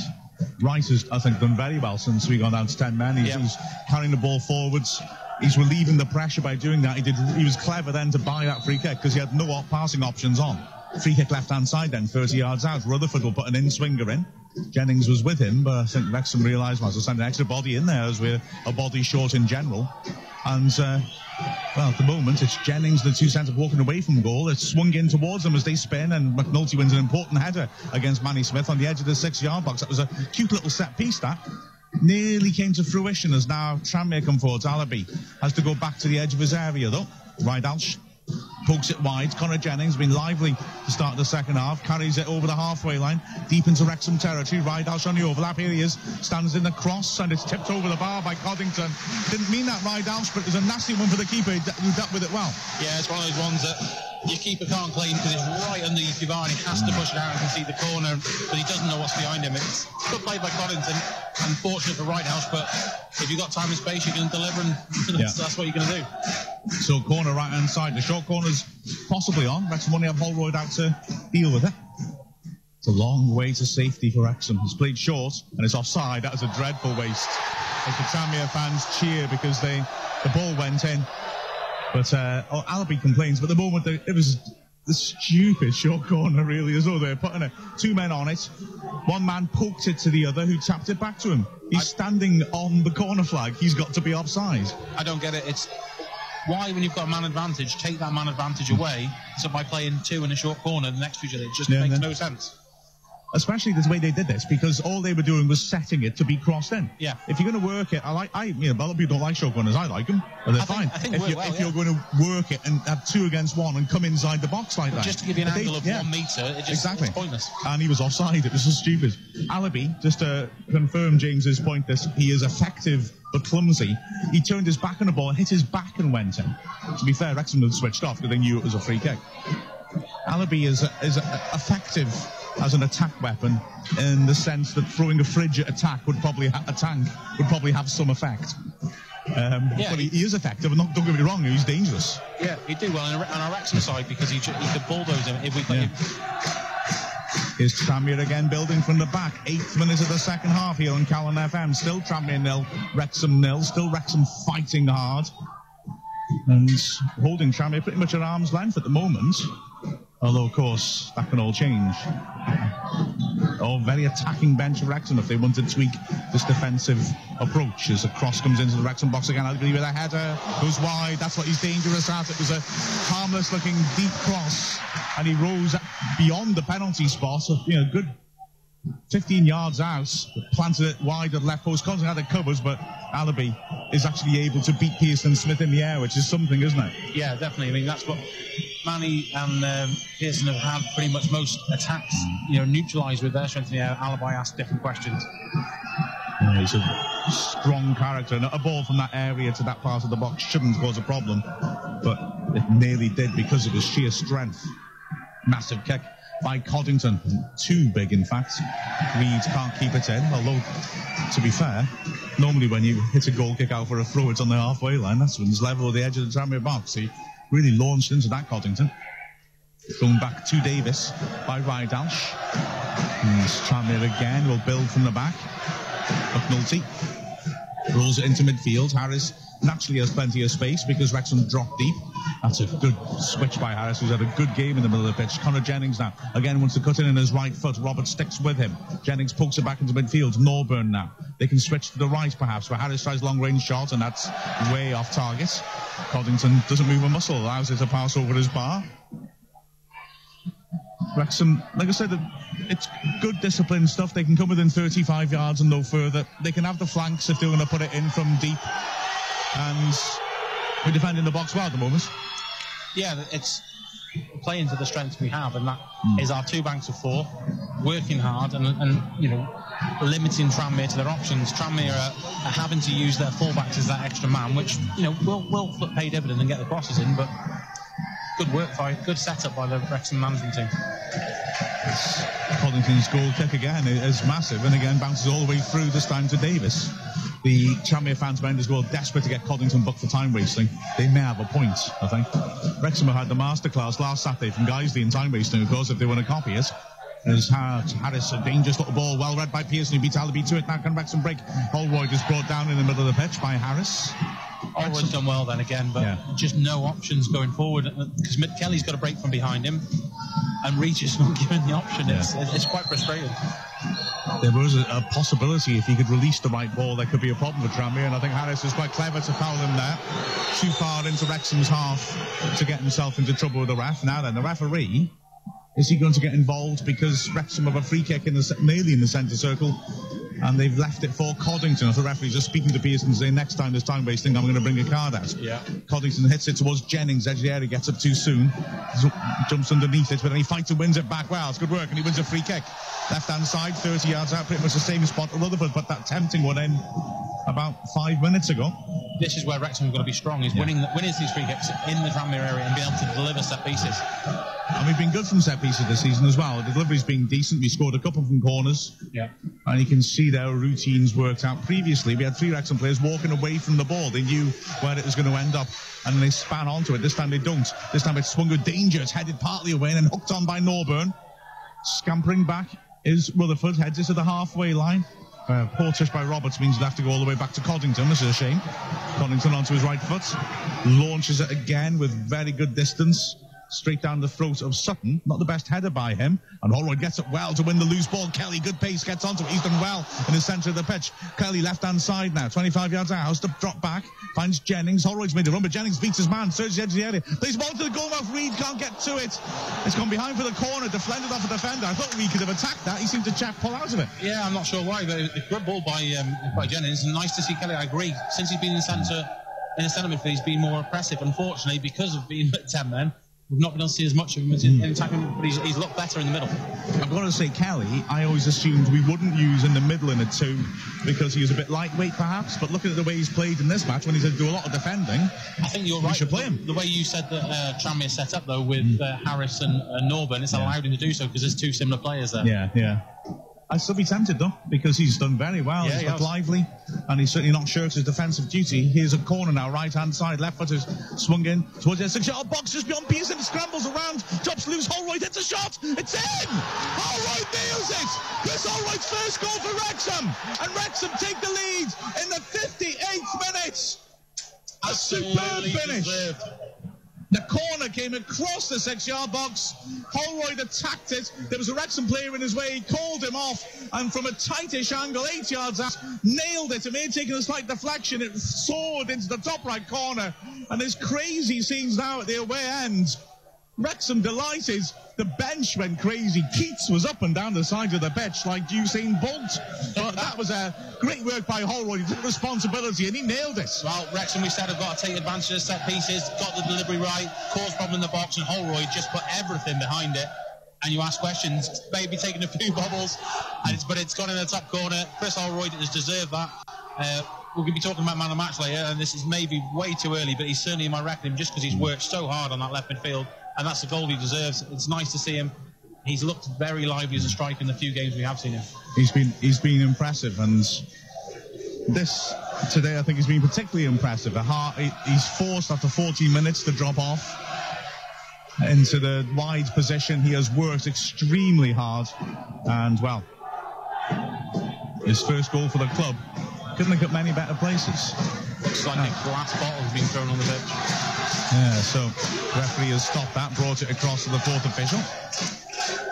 Wright has, I think, done very well since we gone down to 10 men. He's carrying the ball forwards. He's relieving the pressure by doing that. He was clever then to buy that free kick because he had no passing options on. Free kick left-hand side then, 30 yards out. Rutherford will put an in-swinger in. Jennings was with him, but I think Wrexham realised, well, to send an extra body in there as we're a body short in general. And, well, at the moment, it's Jennings, the two centre walking away from goal. It's swung in towards them as they spin, and McNulty wins an important header against Manny Smith on the edge of the 6-yard box. That was a cute little set piece, that. Nearly came to fruition as now Tranmere come forward. Alabi has to go back to the edge of his area, though. Ridehouse pokes it wide. Connor Jennings been lively to start the second half. Carries it over the halfway line, deep into Wrexham territory. Ridehouse on the overlap. Here he is. Stands in the cross, and it's tipped over the bar by Coddington. Didn't mean that, Ridehouse, but it was a nasty one for the keeper. He dealt with it well. Yeah, it's one of those ones that your keeper can't claim because it's right underneath your bar and he has to push it out and concede the corner, but he doesn't know what's behind him. It's good played by Coddington. Unfortunate for Ridehouse, but if you've got time and space, you can deliver, and that's what you're going to do. So corner right-hand side. The short corner's possibly on. Wrexham only have Holroyd out to deal with it. It's a long way to safety for Wrexham. It's played short, and it's offside. That was a dreadful waste. As the Tranmere fans cheer because the ball went in. But Alabi complains, but at the moment it was the stupid short corner, really, as though they're putting two men on it. One man poked it to the other, who tapped it back to him. He's standing on the corner flag. He's got to be offside. I don't get it. It's why, when you've got a man advantage, take that man advantage away. So by playing two in a short corner next to each other, it just makes no sense. Especially the way they did this, because all they were doing was setting it to be crossed in. Yeah. If you're going to work it, a lot of people don't like short corners. I like them, but they're fine. If you're going to work it and have 2 against 1 and come inside the box like that, just to give you an angle of 1 metre, it's pointless. And he was offside. It was so stupid. Alabi, just to confirm James's point, that he is effective but clumsy. He turned his back on the ball, hit his back, and went in. To be fair, Wrexham had switched off because they knew it was a free kick. Alabi is effective as an attack weapon, in the sense that throwing a fridge at a tank would probably have some effect. But he is effective, and don't get me wrong, he's dangerous. Yeah, he'd do well on our Wrexham side because he could bulldoze him if we got him. Here's Tranmere again building from the back. 8th minute of the second half here on Calon FM. Still Tranmere 0, Wrexham 0. Still Wrexham fighting hard and holding Tranmere pretty much at arm's length at the moment. Although, of course, that can all change. very attacking bench of Wrexham if they want to tweak this defensive approach. As a cross comes into the Wrexham box again, Albi with a header, goes wide. That's what he's dangerous at. It was a harmless looking deep cross, and he rose beyond the penalty spot. So, good 15 yards out, planted it wide at left post. Constantly had it covers, but Alabi is actually able to beat Pearson Smith in the air, which is something, isn't it? Yeah, definitely. I mean, that's what Manny and Pearson have had pretty much most attacks, neutralised with their strength in the air. Alabi asked different questions. He's a strong character, and a ball from that area to that part of the box shouldn't cause a problem, but it nearly did because of his sheer strength. Massive kick by Coddington, too big in fact. Reed can't keep it in, although to be fair, normally when you hit a goal kick out for a throw, it's on the halfway line. That's when it's level with the edge of the Tranmere box. He really launched into that, Coddington. Going back to Davis by Rydalsh. Tranmere again will build from the back. McNulty rolls it into midfield. Harris naturally has plenty of space because Wrexham dropped deep. That's a good switch by Harris, who's had a good game in the middle of the pitch. Connor Jennings now again wants to cut in his right foot. Robert sticks with him. Jennings pokes it back into midfield. Norburn now. They can switch to the right perhaps, where Harris tries long range shot, and that's way off target. Coddington doesn't move a muscle, allows it to pass over his bar. Wrexham, like I said, it's good discipline stuff. They can come within 35 yards and no further. They can have the flanks if they want to put it in from deep. And we're defending the box well at the moment. Yeah, it's playing to the strengths we have, and that is our two banks of four, working hard and limiting Tranmere to their options. Tranmere are having to use their fullbacks as that extra man, which will pay dividend and get the crosses in, but good work good setup by the Wrexham management team. Coddington's goal kick again is massive, and again bounces all the way through, this time to Davis. The Tranmere fans behind us were desperate to get Coddington booked for time wasting. They may have a point, I think. Wrexham had the masterclass last Saturday from Guiseley in time wasting, of course, if they want to copy it. As Harris, a dangerous little ball, well read by Pearson, who beats Alabi to it. Now can Wrexham break. Holroyd is brought down in the middle of the pitch by Harris. Holroyd's done well then again, but just no options going forward, because Kelly's got a break from behind him, and Reach is not given the option. It's quite frustrating. There was a possibility if he could release the right ball, there could be a problem for Tranmere, and I think Harris is quite clever to foul him there. Too far into Wrexham's half to get himself into trouble with the ref. Now then, the referee, is he going to get involved because Wrexham have a free kick nearly in the centre circle, and they've left it for Coddington? If the referee's just speaking to Pearson saying, next time there's time wasting, I'm going to bring a card out. Yeah. Coddington hits it towards Jennings, edge of the area, gets up too soon, jumps underneath it, but then he fights and wins it back well. It's good work, and he wins a free kick. Left-hand side, 30 yards out, pretty much the same spot. Rutherford put that tempting one in about 5 minutes ago. This is where Wrexham have got to be strong, is winning these free kicks in the Tranmere area and being able to deliver set pieces. And we've been good from set pieces this season as well. The delivery's been decent. We scored a couple from corners. Yeah. And you can see their routines worked out. Previously, we had 3 Wrexham players walking away from the ball. They knew where it was going to end up, and they span onto it. This time they don't. This time it's swung with danger. It's headed partly away and then hooked on by Norburn. Scampering back is Rutherford, heads it to the halfway line. Poor touch by Roberts means they'll have to go all the way back to Coddington. This is a shame. Coddington onto his right foot. Launches it again with very good distance. Straight down the throat of Sutton. Not the best header by him. And Holroyd gets it well to win the loose ball. Kelly, good pace, gets onto it. He's done well in the centre of the pitch. Kelly, left-hand side now. 25 yards out. Has to drop back. Finds Jennings. Holroyd's made a run, but Jennings beats his man. Surges the edge of the area. Plays ball to the goal mouth. Reed can't get to it. It's gone behind for the corner. Defended off a defender. I thought Reed could have attacked that. He seemed to pull out of it. Yeah, I'm not sure why, but a good ball by Jennings. Nice to see Kelly, I agree. Since he's been in the centre midfield, he's been more oppressive. Unfortunately, because of being at 10 men, we've not been able to see as much of him in attacking, but he's looked better in the middle. I've got to say, Kelly, I always assumed we wouldn't use in the middle in a 2 because he was a bit lightweight, perhaps. But looking at the way he's played in this match, when he's had to do a lot of defending, I think you're right. We should play him. The way you said that Tranmere set up, though, with Harris and Norburn, it's allowed him to do so because there's 2 similar players there. Yeah. I'd still be tempted, though, because he's done very well. He's looked lively, and he's certainly not shirked his defensive duty. Here's a corner now, right-hand side. Left foot is swung in towards the 6-yard box, just beyond Pearson. Scrambles around, drops loose. Holroyd hits a shot. It's in! Holroyd nails it! Chris Holroyd's first goal for Wrexham, and Wrexham take the lead in the 58th minute. A superb finish. The corner came across the 6-yard box. Holroyd attacked it. There was a Wrexham player in his way. He called him off. And from a tightish angle, 8 yards out, nailed it. It may have taken a slight deflection. It soared into the top right corner. And there's crazy scenes now at the away end. Wrexham delighted. The bench went crazy. Keats was up and down the side of the pitch like Usain Bolt. But that was a great work by Holroyd. He took responsibility and he nailed it. Well, Wrexham, we said, have got to take advantage of set pieces, got the delivery right, caused problem in the box, and Holroyd just put everything behind it. And you ask questions, maybe taking a few bobbles, but it's gone in the top corner. Chris Holroyd has deserved that. We're going to be talking about man of the match later, and this is maybe way too early, but he's certainly in my reckoning just because he's worked so hard on that left midfield. And that's the goal he deserves. It's nice to see him. He's looked very lively as a striker in the few games we have seen him. He's been impressive, and this today I think has been particularly impressive. He's forced after 14 minutes to drop off into the wide position. He has worked extremely hard, and well, his first goal for the club couldn't have got many better places. Looks like a glass bottle has been thrown on the pitch. Yeah, so the referee has stopped that, brought it across to the fourth official.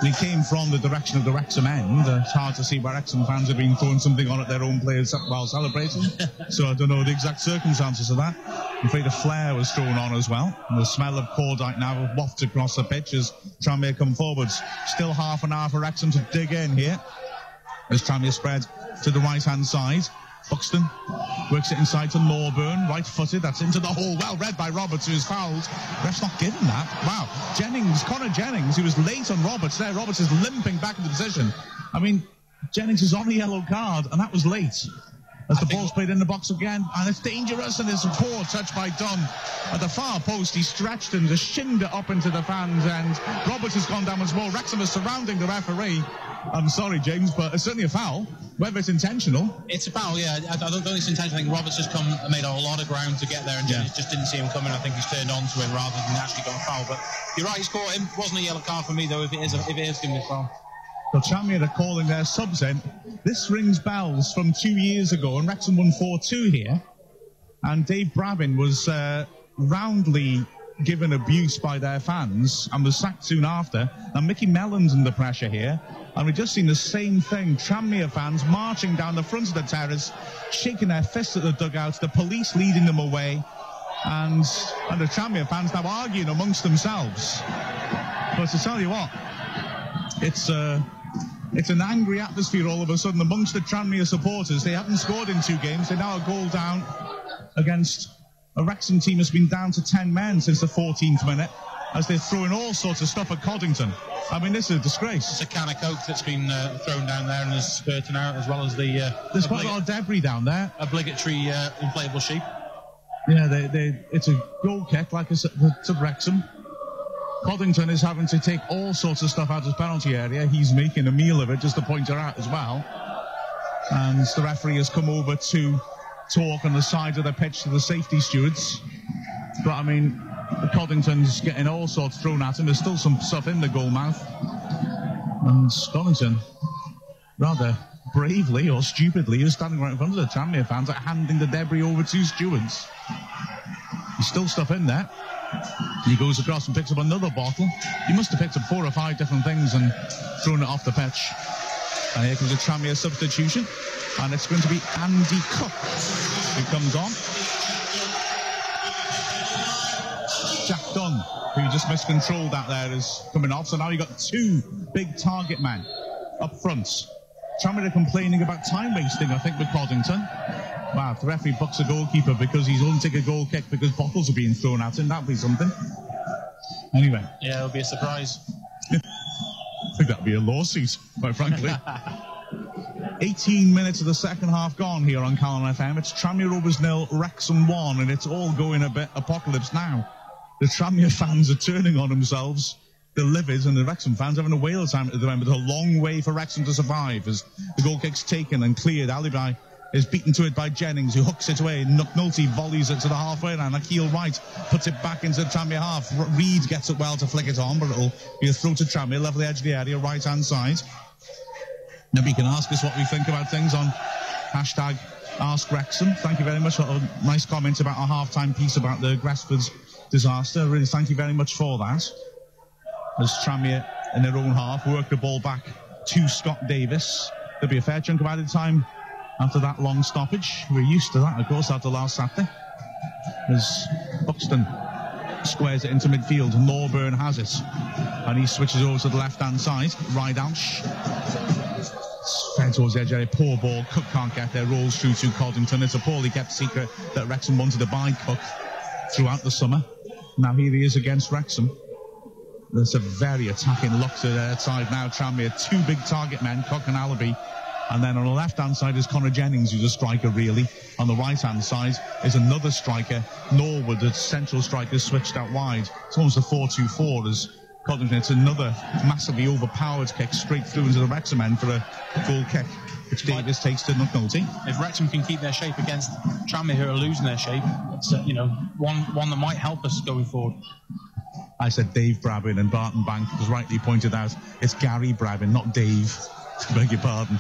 He came from the direction of the Wrexham end. It's hard to see where Wrexham fans have been throwing something on at their own players while celebrating. So I don't know the exact circumstances of that. I'm afraid a flare was thrown on as well. And the smell of cordite now wafts across the pitch as Tranmere come forwards. Still half an hour for Wrexham to dig in here. As Tranmere spread to the right-hand side. Buxton works it inside to Norburn, right-footed, that's into the hole, well read by Roberts, who is fouled. Ref's not given that. Wow. Connor Jennings, who was late on Roberts there. Roberts is limping back into position. I mean, Jennings is on a yellow card, and that was late. As the ball's played in the box again, and it's dangerous, and it's a poor touch by Dunn. At the far post, he stretched and just shinned it up into the fans, and Roberts has gone down once more. Wrexham is surrounding the referee. I'm sorry, James, but it's certainly a foul. Whether it's intentional. It's a foul, yeah. I don't think it's intentional. I think Roberts has made a lot of ground to get there, and just didn't see him coming. I think he's turned on to him rather than actually got a foul. But you're right, he's caught him. Wasn't a yellow card for me, though, if it is giving a foul. So Tranmere are calling their subs in. This rings bells from 2 years ago, and Wrexham won 4-2 here. And Dave Brabin was roundly given abuse by their fans and was sacked soon after. And Mickey Mellon's under pressure here. And we've just seen the same thing. Tranmere fans marching down the front of the terrace, shaking their fists at the dugouts, the police leading them away. And the Tranmere fans now arguing amongst themselves. But to tell you what, it's an angry atmosphere all of a sudden amongst the Tranmere supporters. They haven't scored in 2 games. They're now a goal down against a Wrexham team that's been down to 10 men since the 14th minute, as they're throwing all sorts of stuff at Coddington. I mean, this is a disgrace. It's a can of Coke that's been thrown down there and is spurting out, as well as the... There's quite a lot of debris down there. Obligatory inflatable sheep. Yeah, it's a goal kick, like I said, to Wrexham. Coddington is having to take all sorts of stuff out of his penalty area. He's making a meal of it, just to point her out as well. And the referee has come over to talk on the side of the pitch to the safety stewards. But, I mean, Coddington's getting all sorts thrown at him. There's still some stuff in the goal mouth. And Coddington, rather bravely or stupidly, is standing right in front of the Tranmere fans, like handing the debris over to stewards. There's still stuff in there. He goes across and picks up another bottle. He must have picked up 4 or 5 different things and thrown it off the pitch. And here comes a Tranmere substitution. And it's going to be Andy Cook who comes on. Jack Dunn, who just miscontrolled that there, is coming off. So now you've got 2 big target men up front. Tranmere are complaining about time wasting, I think, with Coddington. Wow, if the referee books a goalkeeper because he's only take a goal kick because bottles are being thrown at him, that'd be something. Anyway. Yeah, it'll be a surprise. I think that'd be a lawsuit, quite frankly. 18 minutes of the second half gone here on Calon FM. It's Tranmere Rovers 0, Wrexham 1, and it's all going a bit apocalypse now. The Tranmere fans are turning on themselves. The livid, and the Wrexham fans having a whale of time at the moment. It's a long way for Wrexham to survive as the goal kick's taken and cleared. Alibi is beaten to it by Jennings, who hooks it away. McNulty volleys it to the halfway line. Akil Wright puts it back into the Tranmere half. Reed gets it well to flick it on, but it'll be a throw to Tranmere, level the edge of the area, right-hand side. Now, you can ask us what we think about things on #AskWrexham. Thank you very much for a nice comment about our half-time piece about the Grassfords disaster. Really, thank you very much for that. As Tranmere in their own half work the ball back to Scott Davis. There'll be a fair chunk of added time after that long stoppage. We're used to that, of course, after last Saturday. As Buxton squares it into midfield, Norburn has it, and he switches over to the left-hand side. Rydalsh fed towards the edge of a poor ball. Cook can't get there, rolls through to Coddington. It's a poorly kept secret that Wrexham wanted to buy Cook throughout the summer. Now here he is against Wrexham. There's a very attacking look to their side now. Tranmere, two big target men, Cook and Allaby. And then on the left-hand side is Connor Jennings, who's a striker, really. On the right-hand side is another striker, Norwood, the central striker, switched out wide. It's almost a 4-2-4 as Coddington. It's another massively overpowered kick straight through into the Wrexham end for a goal kick, which Davis takes to McNulty. If Wrexham can keep their shape against Tranmere, who are losing their shape, it's one that might help us going forward. I said Dave Brabin, and Barton Bank has rightly pointed out it's Gary Brabin, not Dave. I beg your pardon.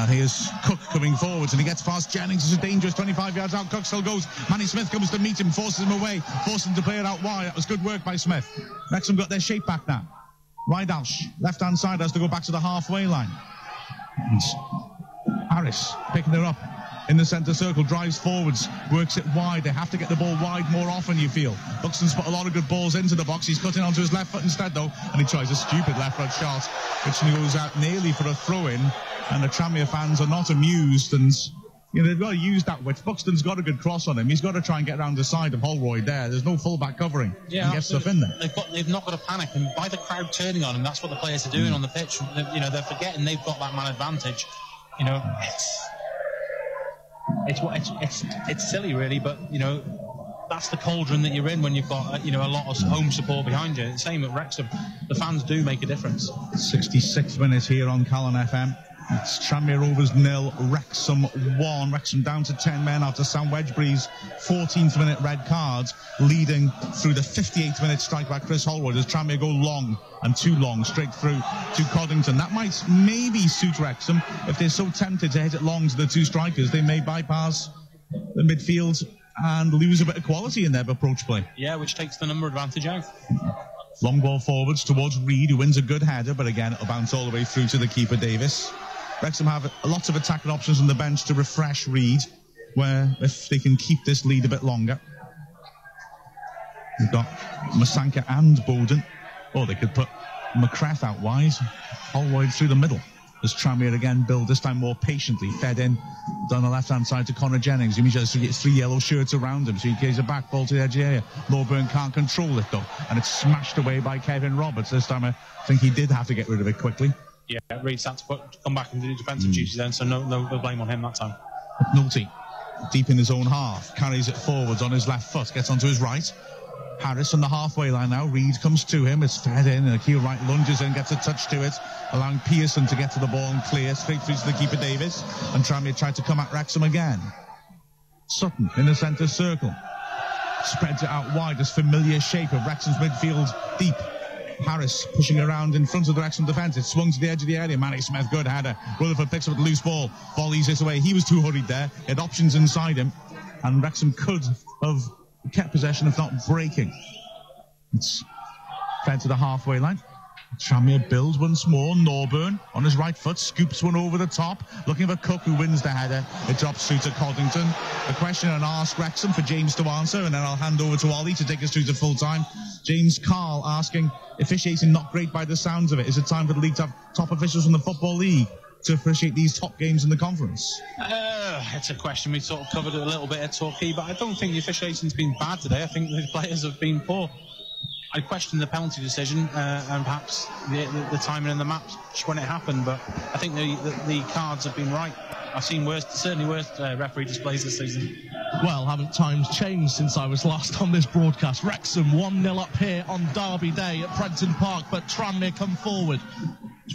Here's Cook coming forwards, and he gets past Jennings. It's a dangerous 25 yards out. Cook still goes. Manny Smith comes to meet him, forces him away, forces him to play it out wide. That was good work by Smith. Wrexham got their shape back now. Rydalsh, left-hand side, has to go back to the halfway line. And Harris picking it up in the centre circle, drives forwards, works it wide. They have to get the ball wide more often, you feel. Buxton's put a lot of good balls into the box. He's cutting onto his left foot instead, though, and he tries a stupid left foot shot, which goes out nearly for a throw-in, and the Tranmere fans are not amused, and they've got to use that width. Buxton's got a good cross on him. He's got to try and get around the side of Holroyd there. There's no full-back covering. Yeah, and get stuff in there. They've not got to panic, and by the crowd turning on him, that's what the players are doing on the pitch. They're forgetting they've got that man advantage. It's silly, really, but that's the cauldron that you're in when you've got a lot of home support behind you. Same at Wrexham, the fans do make a difference. 66 minutes here on Calon FM. It's Tranmere Rovers 0, Wrexham 1. Wrexham down to 10 men after Sam Wedgbury's 14th minute red card, leading through the 58th minute strike by Chris Holroyd as Tranmere go long and too long straight through to Coddington. That might maybe suit Wrexham. If they're so tempted to hit it long to the two strikers, they may bypass the midfield and lose a bit of quality in their approach play. Yeah, which takes the number advantage out. Long ball forwards towards Reid, who wins a good header, but again it'll bounce all the way through to the keeper Davis. Wrexham have lots of attacking options on the bench to refresh Reid, where if they can keep this lead a bit longer. We've got Masanka and Bowden, or they could put McCrath out wide, Holroyd through the middle. As Tranmere again build, this time more patiently, fed in down the left-hand side to Connor Jennings. He just gets three yellow shirts around him, so he gives a back ball to the edge of the area. Norburn can't control it, though, and it's smashed away by Kevin Roberts. This time I think he did have to get rid of it quickly. Yeah, Reid's had to come back and do defensive duties then, so no blame on him that time. McNulty, deep in his own half, carries it forwards on his left foot, gets onto his right. Harris on the halfway line now. Reid comes to him. It's fed in. And Akil Wright lunges in, gets a touch to it, allowing Pearson to get to the ball and clear straight through to the keeper Davis. And Tranmere tried to come at Wrexham again. Sutton in the centre circle. Spreads it out wide. This familiar shape of Wrexham's midfield deep. Harris pushing around in front of the Wrexham defence. It swung to the edge of the area. Manny Smith, good header. Rutherford picks up the loose ball. Volleys it away. He was too hurried there. He had options inside him. And Wrexham could have kept possession, if not breaking. It's fed to the halfway line. Tranmere builds once more. Norburn on his right foot scoops one over the top, looking for Cook, who wins the header. It drops through to Coddington. A question and ask Wrexham for James to answer, and then I'll hand over to Ollie to take us through to full time. James Carl asking, officiating not great by the sounds of it. Is it time for the league to have top officials from the Football League to officiate these top games in the conference? It's a question we sort of covered a little bit at Torquay, but I don't think the officiating's been bad today. I think the players have been poor. I question the penalty decision and perhaps the timing and the match when it happened, but I think the cards have been right. I've seen certainly worse referee displays this season. Well, haven't times changed since I was last on this broadcast? Wrexham 1-0 up here on Derby Day at Prenton Park, but Tranmere come forward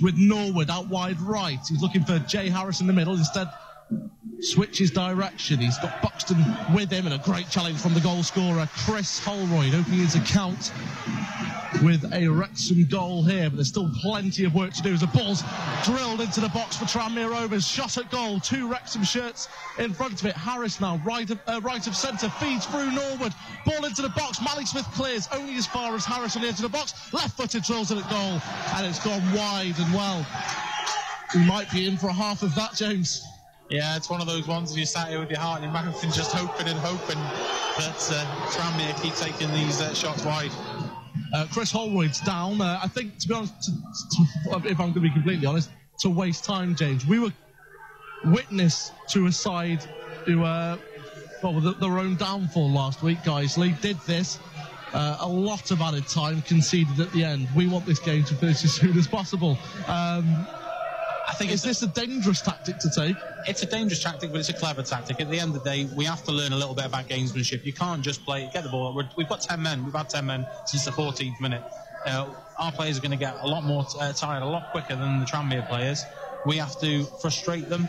with Norwood out wide right. He's looking for Jay Harris in the middle. Instead, switches direction. He's got Buxton with him, and a great challenge from the goal scorer, Chris Holroyd, opening his account with a Wrexham goal here, but there's still plenty of work to do as the ball's drilled into the box for Tranmere Rovers. Shot at goal, 2 Wrexham shirts in front of it. Harris now, right of centre, feeds through Norwood. Ball into the box, Mally Smith clears only as far as Harris on the edge of the box. Left-footed drills it at goal, and it's gone wide, and well, we might be in for a half of that, James. Yeah, it's one of those ones you sat here with your heart in your mouth and just hoping that Tranmere keep taking these shots wide. Chris Holroyd's down. I think, to be honest, if I'm going to be completely honest, to waste time, James, we were witness to a side who, their own downfall last week. Guiseley did this. A lot of added time conceded at the end. We want this game to finish as soon as possible. I think is this a dangerous tactic to take? It's a dangerous tactic, but it's a clever tactic. At the end of the day, we have to learn a little bit about gamesmanship. You can't just get the ball. We've got 10 men. We've had 10 men since the 14th minute. Our players are going to get a lot more tired a lot quicker than the Tranmere players. We have to frustrate them.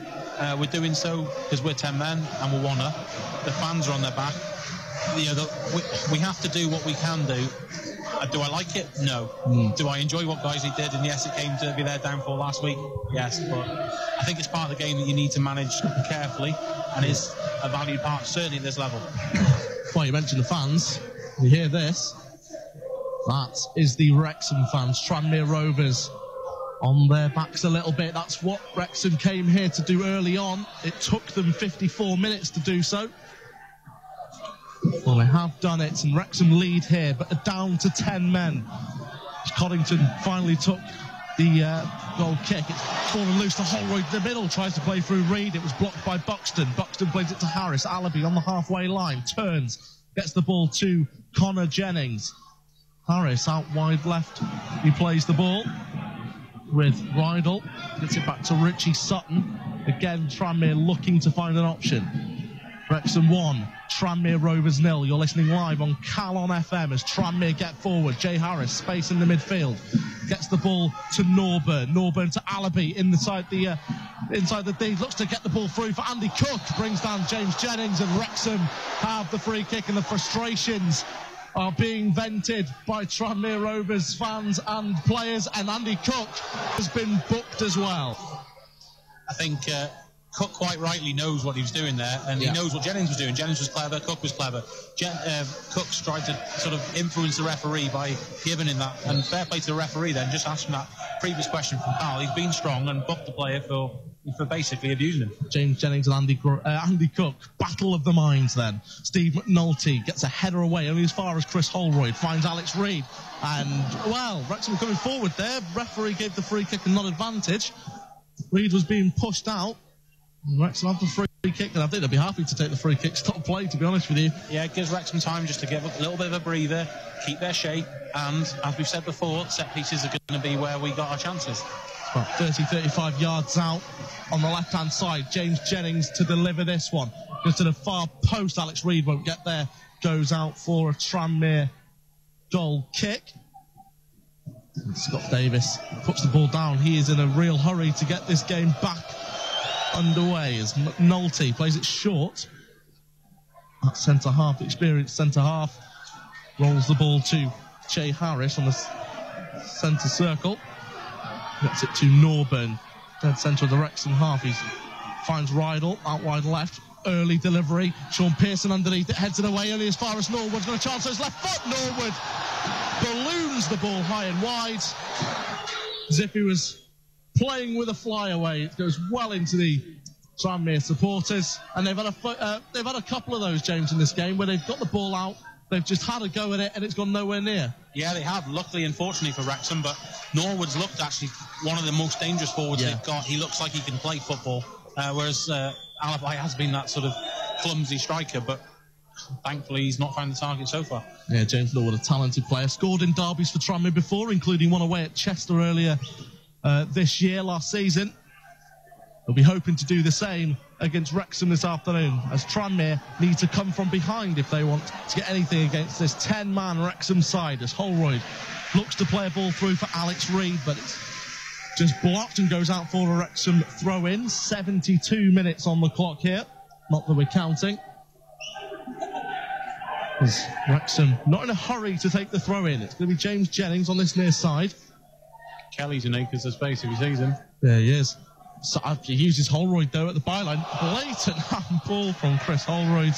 We're doing so because we're 10 men and we're wanna. The fans are on their back. We have to do what we can do. Do I like it? No. Do I enjoy what Guiseley did? And yes, it came to be their downfall last week. Yes, but I think it's part of the game that you need to manage carefully, and is a valued part, certainly at this level. Well, you mentioned the fans. You hear this? That is the Wrexham fans. Tranmere Rovers on their backs a little bit. That's what Wrexham came here to do early on. It took them 54 minutes to do so. Well, they have done it, and Wrexham lead here, but are down to 10 men. Coddington finally took the goal kick. It's fallen loose to Holroyd in the middle, tries to play through Reed. It was blocked by Buxton. Buxton plays it to Harris. Alabi on the halfway line, turns, gets the ball to Connor Jennings. Harris out wide left, he plays the ball with Rydell. Gets it back to Richie Sutton. Again, Tranmere looking to find an option. Wrexham 1, Tranmere Rovers 0. You're listening live on Calon FM as Tranmere get forward. Jay Harris, space in the midfield. Gets the ball to Norburn. Norburn to Alabi inside the D. Looks to get the ball through for Andy Cook. Brings down James Jennings, and Wrexham have the free kick, and the frustrations are being vented by Tranmere Rovers fans and players, and Andy Cook has been booked as well. I think Cook quite rightly knows what he was doing there, and he knows what Jennings was doing. Jennings was clever, Cook was clever. Cook's tried to sort of influence the referee by giving him that, and fair play to the referee then, just asking that previous question from Carl. He's been strong and booked the player for basically abusing him. James Jennings and Andy Cook, battle of the minds then. Steve McNulty gets a header away, only as far as Chris Holroyd, finds Alex Reed, and, well, Wrexham coming forward there. Referee gave the free kick and not advantage. Reed was being pushed out. Wrexham have the free kick, and I think they'll be happy to take the free kick. Stop play, to be honest with you. Yeah, it gives Wrexham time just to give a little bit of a breather, keep their shape, and, as we've said before, set pieces are going to be where we got our chances. About 30-35 yards out on the left-hand side. James Jennings to deliver this one. Goes to the far post. Alex Reed won't get there. Goes out for a Tranmere goal kick. And Scott Davis puts the ball down. He is in a real hurry to get this game back underway as McNulty plays it short. That centre-half, experienced centre-half, rolls the ball to Jay Harris on the centre circle. Gets it to Norburn, dead centre of the Wrexham half. He finds Rydell out wide left. Early delivery. Sean Pearson underneath it, heads it away only as far as Norwood's got a chance. So his left foot. Norwood balloons the ball high and wide as if he was playing with a flyaway. It goes well into the Tranmere supporters, and they've had a couple of those, James, in this game where they've got the ball out. They've just had a go at it, and it's gone nowhere near. Yeah, they have, luckily and fortunately for Wrexham, but Norwood's looked actually one of the most dangerous forwards they've got. He looks like he can play football, whereas Alibi has been that sort of clumsy striker, but thankfully he's not found the target so far. Yeah, James Norwood, a talented player. Scored in derbies for Tranmere before, including one away at Chester earlier this year, last season. They'll be hoping to do the same against Wrexham this afternoon, as Tranmere need to come from behind if they want to get anything against this 10-man Wrexham side, as Holroyd looks to play a ball through for Alex Reed, but it's just blocked and goes out for a Wrexham throw-in. 72 minutes on the clock here. Not that we're counting. As Wrexham not in a hurry to take the throw-in. It's going to be James Jennings on this near side. Kelly's in acres of space if he sees him. There he is. So he uses Holroyd though at the byline. Blatant handball from Chris Holroyd.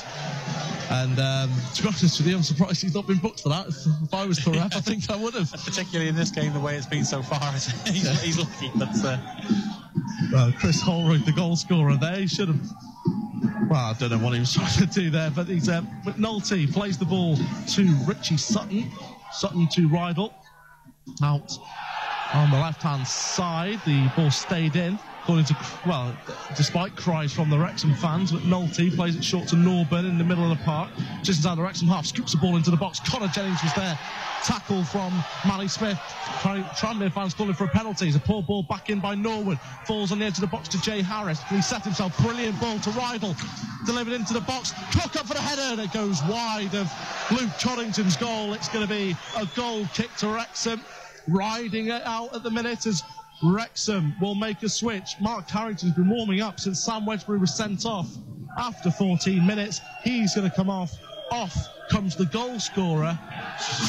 And to be honest with you, I'm surprised he's not been booked for that. If I was Torref, I think I would have. Particularly in this game, the way it's been so far, he's lucky. But well, Chris Holroyd, the goal scorer there, he should have. Well, I don't know what he was trying to do there, but he's McNulty plays the ball to Richie Sutton. Sutton to Rydell. Out on the left-hand side, the ball stayed in. According to, well, despite cries from the Wrexham fans, McNulty plays it short to Norburn in the middle of the park. Just inside the Wrexham half, scoops the ball into the box. Connor Jennings was there. Tackle from Mally Smith. Tranmere fans calling for a penalty. It's a poor ball back in by Norwood. Falls on the edge of the box to Jay Harris. He set himself. Brilliant ball to Rydell. Delivered into the box. Cook up for the header. And it goes wide of Luke Coddington's goal. It's going to be a goal kick to Wrexham. Riding it out at the minute as Wrexham will make a switch. Mark Carrington's been warming up since Sam Wedgbury was sent off after 14 minutes. He's going to come off. Off comes the goal scorer,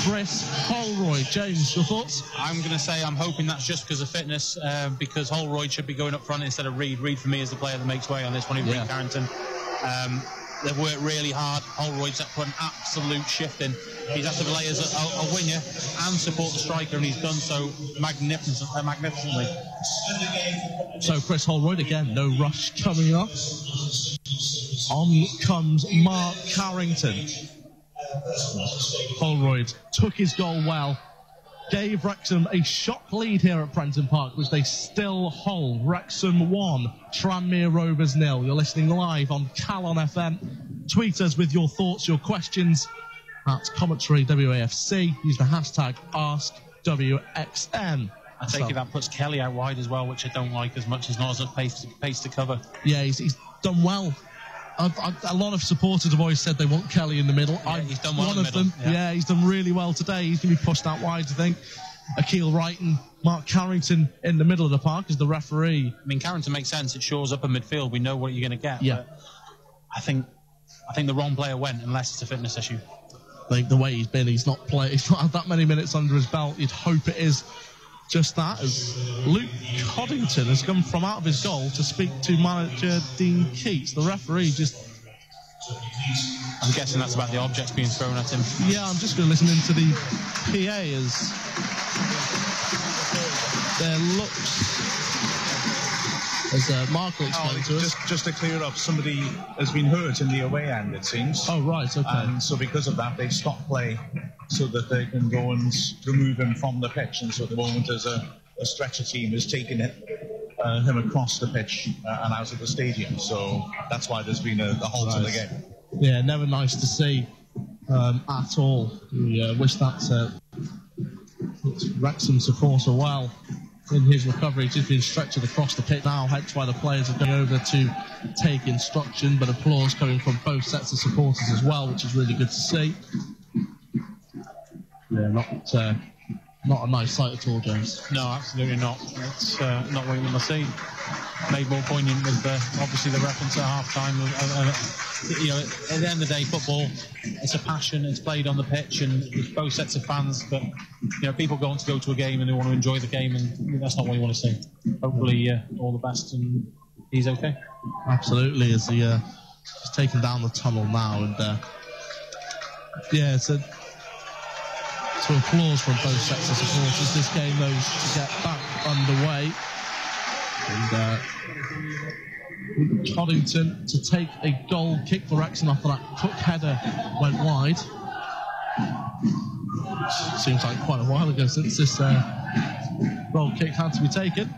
Chris Holroyd. James, your thoughts? I'm going to say I'm hoping that's just because of fitness, because Holroyd should be going up front instead of Reid. Reid, for me, is the player that makes way on this one, Reid Carrington. They've worked really hard. Holroyd's put an absolute shift in. He's had to play as a winger and support the striker, and he's done so magnificently. So Chris Holroyd again, no rush coming up. On comes Mark Carrington. Holroyd took his goal well. Gave Wrexham a shock lead here at Prenton Park, which they still hold. Wrexham 1, Tranmere Rovers 0. You're listening live on Calon FM. Tweet us with your thoughts, your questions at Commentary WAFC. Use the hashtag AskWXM. I take it that puts Kelly out wide as well, which I don't like as much as not as enough pace to cover. Yeah, he's done well. A lot of supporters have always said they want Kelly in the middle. Yeah, he's done well one in the of middle. them. Yeah, he's done really well today. He's going to be pushed out wide, I think. Akil Wright and Mark Carrington in the middle of the park as the referee. I mean, Carrington makes sense. It shores up in midfield. We know what you're going to get. Yeah. But I think the wrong player went, unless it's a fitness issue. I think the way he's been, he's not had that many minutes under his belt. You'd hope it is just that, as Luke Coddington has come from out of his goal to speak to manager Dean Keats. The referee just... I'm guessing that's about the objects being thrown at him. Yeah, I'm just going to listen into the PA as there looks... As Mark will explain to us. Just to clear up, somebody has been hurt in the away end, it seems. Oh, right, okay. And so because of that, they've stopped play so that they can go and remove him from the pitch. And so at the moment, there's a stretcher team is taking him across the pitch and out of the stadium. So that's why there's been a halt in the game. Yeah, never nice to see at all. We wish that Wrexham supporter well in his recovery. He's just been stretchered across the pitch now, hence why the players are going over to take instruction, but applause coming from both sets of supporters as well, which is really good to see. Yeah, not a nice sight at all, James. No, absolutely not. It's not what you want to see. Made more poignant with obviously the reference at half-time. You know, at the end of the day, football, it's a passion. It's played on the pitch, and it's both sets of fans. But you know, people go to a game and they want to enjoy the game, and that's not what you want to see. Hopefully, all the best, and he's okay. Absolutely, as he's taken down the tunnel now, and yeah, so applause from both sets of supporters. This game though to get back underway. And Coddington to take a goal kick for Wrexham after that Cook header went wide. Seems like quite a while ago since this goal kick had to be taken.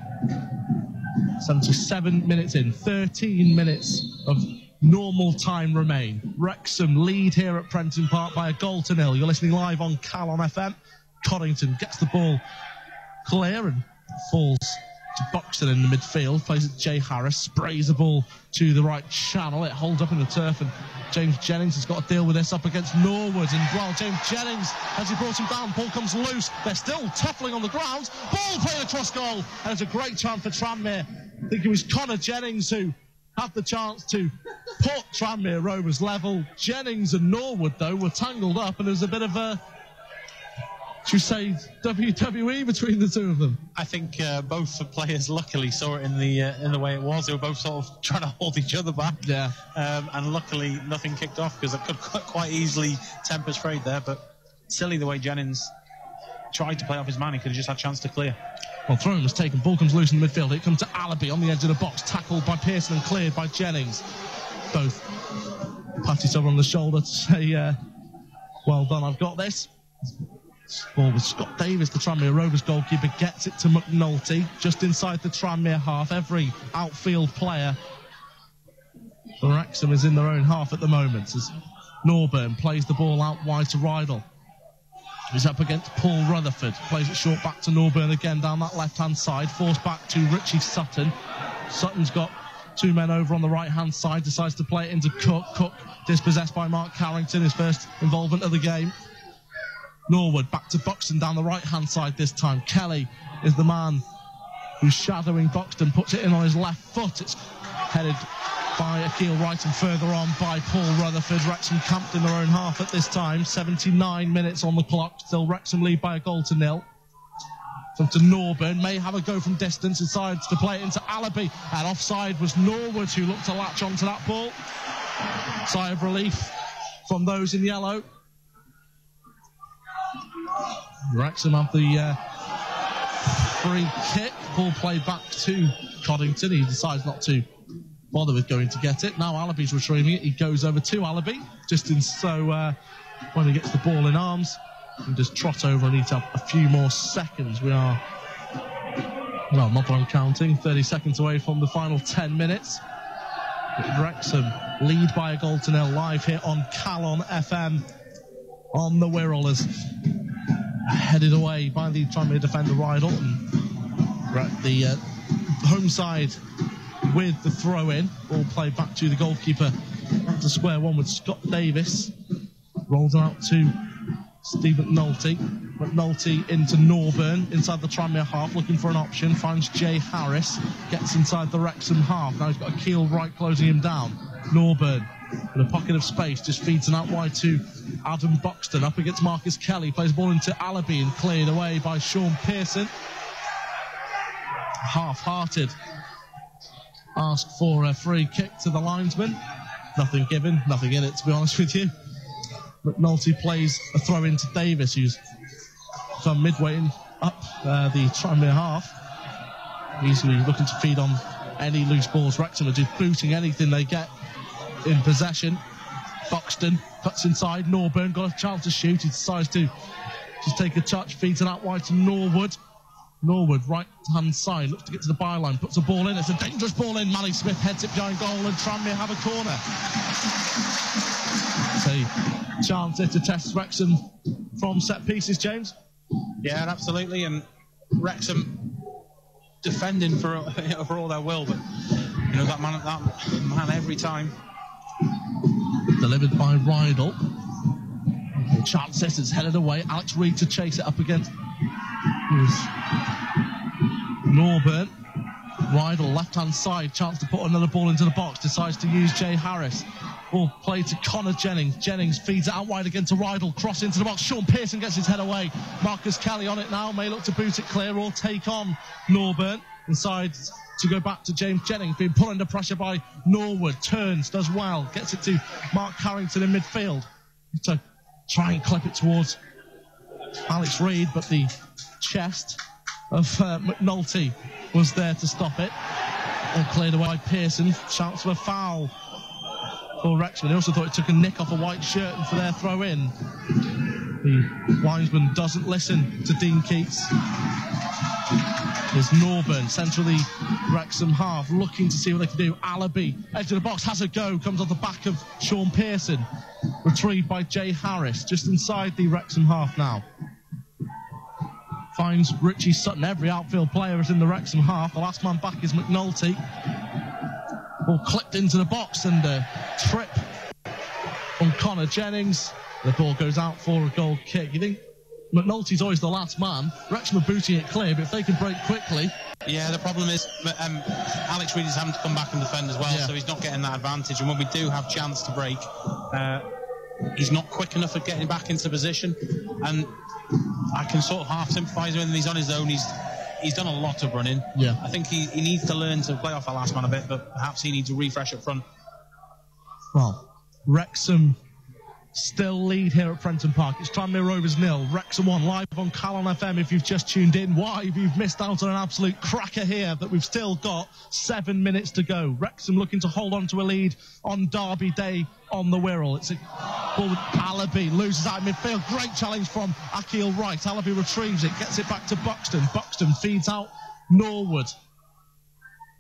77 minutes in, 13 minutes of normal time remain. Wrexham lead here at Prenton Park by a 1-0. You're listening live on Calon FM. Coddington gets the ball clear and falls to Buxton in the midfield, plays it Jay Harris, sprays the ball to the right channel, it holds up in the turf, and James Jennings has got to deal with this up against Norwood, and well, James Jennings, as he brought him down, ball comes loose, they're still tuffling on the ground, ball played across goal, and it's a great chance for Tranmere. I think it was Connor Jennings who had the chance to put Tranmere Rovers level. Jennings and Norwood, though, were tangled up, and there was a bit of a, should we say, WWE between the two of them. I think both the players luckily saw it in the way it was. They were both sort of trying to hold each other back. Yeah. And luckily nothing kicked off, because it could quite easily temper trade there. But silly the way Jennings tried to play off his man. He could have just had a chance to clear. Well, throw was taken, ball comes loose in the midfield. It comes to Alabi on the edge of the box, tackled by Pearson and cleared by Jennings. Both pat each other on the shoulder to say, well done, I've got this. Ball with Scott Davis, the Tranmere Rovers goalkeeper, gets it to McNulty, just inside the Tranmere half. Every outfield player for Wrexham is in their own half at the moment, as Norburn plays the ball out wide to Rydell. He's up against Paul Rutherford, plays it short back to Norburn again down that left-hand side, forced back to Richie Sutton. Sutton's got two men over on the right-hand side, decides to play it into Cook. Cook dispossessed by Mark Carrington, his first involvement of the game. Norwood back to Buxton down the right-hand side this time. Kelly is the man who's shadowing Buxton, puts it in on his left foot. It's headed by Akil Wright and further on by Paul Rutherford. Wrexham camped in their own half at this time. 79 minutes on the clock. Still Wrexham lead by a goal to nil. Come to Norburn, may have a go from distance, decides to play it into Alabi, and offside was Norwood, who looked to latch onto that ball. Sigh of relief from those in yellow. Wrexham have the free kick. Ball played back to Coddington. He decides not to bother with going to get it. Now Alabi's retrieving it. He goes over to Alabi, just in so when he gets the ball in arms, he can just trot over and eat up a few more seconds. We are, well, not that I'm counting, 30 seconds away from the final 10 minutes. Wrexham lead by a goal to nil, live here on Calon FM on the Wirral, as headed away by the Tranmere defender Rydell, and we're at the home side with the throw-in. Ball played back to the goalkeeper, back to square one with Scott Davis. Rolls out to Steve McNulty. McNulty into Norburn, inside the Tranmere half, looking for an option, finds Jay Harris, gets inside the Wrexham half. Now he's got Akil Wright closing him down. Norburn, in a pocket of space, just feeds it out wide to Adam Buxton, up against Marcus Kelly, plays the ball into Alabi and cleared away by Sean Pearson. Half-hearted ask for a free kick to the linesman. Nothing given, nothing in it, to be honest with you. McNulty plays a throw into Davis, who's come midway up the Tranmere half. Easily looking to feed on any loose balls. Wrexham are just booting anything they get in possession. Buxton cuts inside. Norburn got a chance to shoot. He decides to just take a touch, feeds it out wide to Norwood. Norwood, right-hand side, looks to get to the byline, puts a ball in. It's a dangerous ball in. Manny Smith heads it behind goal, and Tranmere have a corner. So, chance here to test Wrexham from set pieces, James. Yeah, absolutely. And Wrexham defending for all their will, but you know that man every time. Delivered by Rydell. Chance is headed away. Alex Reid to chase it up against Norburn. Rydell, left-hand side, chance to put another ball into the box, decides to use Jay Harris. Ball played to Connor Jennings. Jennings feeds it out wide again to Rydell, cross into the box. Sean Pearson gets his head away. Marcus Kelly on it now, may look to boot it clear or take on Norburn. Inside to go back to James Jennings, being put under pressure by Norwood. Turns, does well, gets it to Mark Carrington in midfield to try and clip it towards Alex Reid, but the chest of McNulty was there to stop it. All cleared away by Pearson. Shouts for a foul for Wrexham. He also thought it took a nick off a white shirt and for their throw-in. The linesman doesn't listen to Dean Keats. There's Norburn, centre of the Wrexham half, looking to see what they can do. Alabi, edge of the box, has a go, comes off the back of Sean Pearson. Retrieved by Jay Harris, just inside the Wrexham half now. finds Richie Sutton. Every outfield player is in the Wrexham half. The last man back is McNulty. Ball clipped into the box and a trip on Connor Jennings. The ball goes out for a goal kick. You think McNulty's always the last man. Wrexham are booting it clear, but if they can break quickly... Yeah, the problem is Alex Reid is having to come back and defend as well, so he's not getting that advantage. And when we do have chance to break, he's not quick enough at getting back into position. And I can sort of half sympathise with him. He's on his own. He's done a lot of running. Yeah. I think he needs to learn to play off the last man a bit, but perhaps he needs a refresh up front. Well, Wrexham still lead here at Prenton Park. It's Tranmere Rovers 0, Wrexham 1, live on Calon FM if you've just tuned in. Why, if you've missed out on an absolute cracker here, but we've still got 7 minutes to go. Wrexham looking to hold on to a lead on Derby Day on the Wirral. It's a ball with Alabi, loses out in midfield. Great challenge from Akil Wright. Alabi retrieves it, gets it back to Buxton. Buxton feeds out Norwood.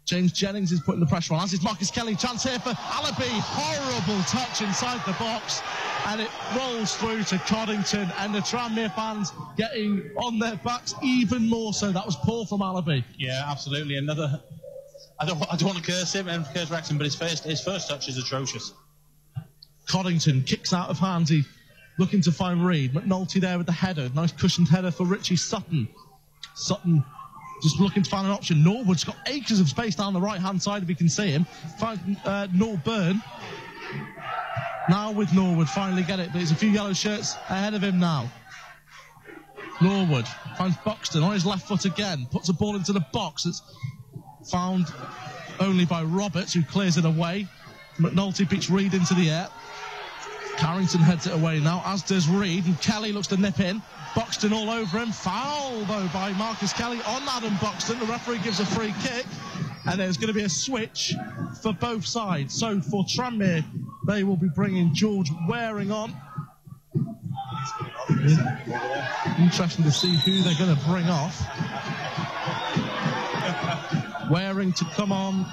James Jennings is putting the pressure on, as is Marcus Kelly. Chance here for Alabi. Horrible touch inside the box. And it rolls through to Coddington, and the Tranmere fans getting on their backs even more so. That was poor from Alabi. Yeah, absolutely. Another... I don't want to curse him and curse Wrexham, but his first touch is atrocious. Coddington kicks out of hands. He's looking to find Reid. McNulty there with the header. Nice cushioned header for Richie Sutton. Sutton just looking to find an option. Norwood's got acres of space down the right-hand side if he can see him. Finds Norburn. Now with Norwood, finally get it, but there's a few yellow shirts ahead of him now. Norwood finds Buxton on his left foot again, puts a ball into the box. It's found only by Roberts, who clears it away. McNulty beats Reid into the air. Carrington heads it away now, as does Reid, and Kelly looks to nip in. Buxton all over him. Foul, though, by Marcus Kelly on Adam Buxton. The referee gives a free kick, and there's going to be a switch for both sides. So for Tranmere, they will be bringing George Waring on. Interesting to see who they're going to bring off. Waring to come on.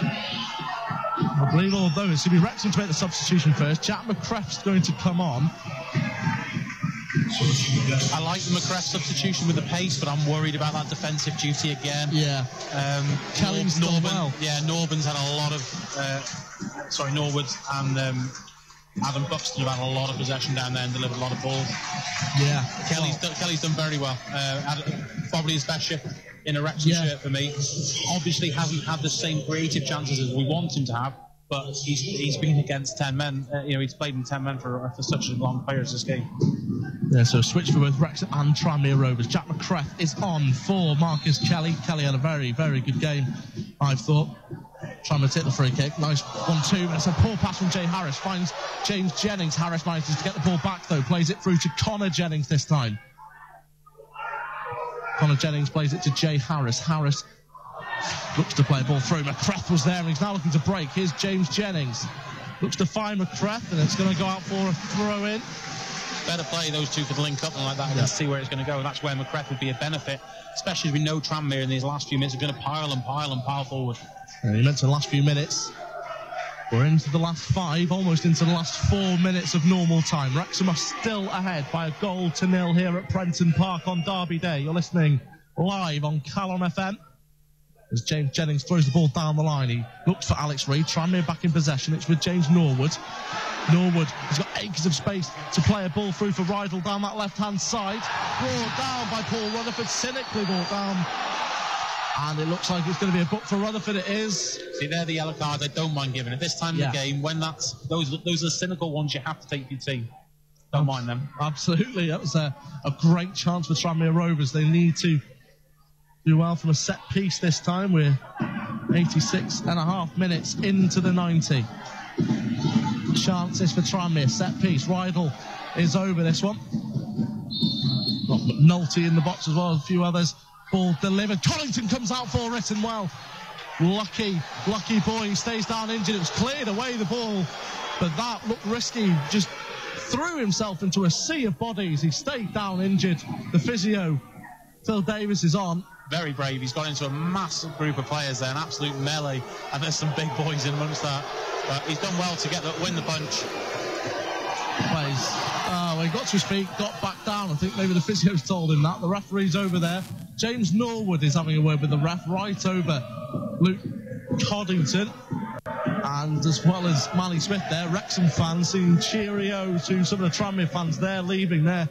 I believe although it's going to be Wrexham to make the substitution first. Jack McCreff's going to come on. I like the McCreth substitution with the pace, but I'm worried about that defensive duty again. Yeah. Kelly's done well. Yeah, Norburn's had a lot of... Norwood and Adam Buxton have had a lot of possession down there and delivered a lot of balls. Yeah. Kelly's done very well. Probably his best shift in a Wrexham shirt for me. Obviously hasn't had the same creative chances as we want him to have, but he's been against 10 men. He's played in 10 men for such a long period as this game. Yeah, so a switch for both Wrexham and Tranmere Rovers. Jack McCreth is on for Marcus Kelly. Kelly had a very, very good game, I've thought. Trying to take the free kick. Nice 1-2, and it's a poor pass from Jay Harris. Finds James Jennings. Harris manages to get the ball back, though. Plays it through to Connor Jennings this time. Connor Jennings plays it to Jay Harris. Harris looks to play a ball through. McCreth was there, and he's now looking to break. Here's James Jennings. Looks to find McCreth, and it's going to go out for a throw-in. Better play, those two could link up and like that and see where it's going to go. And that's where McCreth would be a benefit, especially as we know Tranmere in these last few minutes are going to pile forward. You mentioned the last few minutes. We're into the last 5, almost into the last 4 minutes of normal time. Wrexham are still ahead by 1-0 here at Prenton Park on Derby Day. You're listening live on Calon FM. As James Jennings throws the ball down the line, he looks for Alex Reid. Tranmere back in possession. It's with James Norwood. Norwood has got acres of space to play a ball through for Rydell down that left-hand side. Brought down by Paul Rutherford, cynically brought down. And it looks like it's going to be a book for Rutherford. It is. See, they're the yellow cards I don't mind giving. At this time of the game, when those are the cynical ones you have to take for your team. Don't mind them. Absolutely. That was a great chance for Tranmere Rovers. They need to do well from a set piece this time. We're 86.5 minutes into the 90. Chances for Tranmere. Set piece. Rydell is over this one. Got McNulty in the box as well as a few others. Ball delivered. Coddington comes out for it, and well, lucky boy, he stays down injured. It was cleared away, the ball, but that looked risky. Just threw himself into a sea of bodies. He stayed down injured. The physio, Phil Davis, is on. Very brave. He's got into a massive group of players there, an absolute melee, and there's some big boys in amongst that. But he's done well to win the bunch. Plays. Oh, well, he got to his feet, got back down. I think maybe the physio's told him that. The referee's over there. James Norwood is having a word with the ref right over Luke Coddington. And as well as Manny Smith there, Wrexham fans saying cheerio to some of the Tranmere fans. They're leaving. They're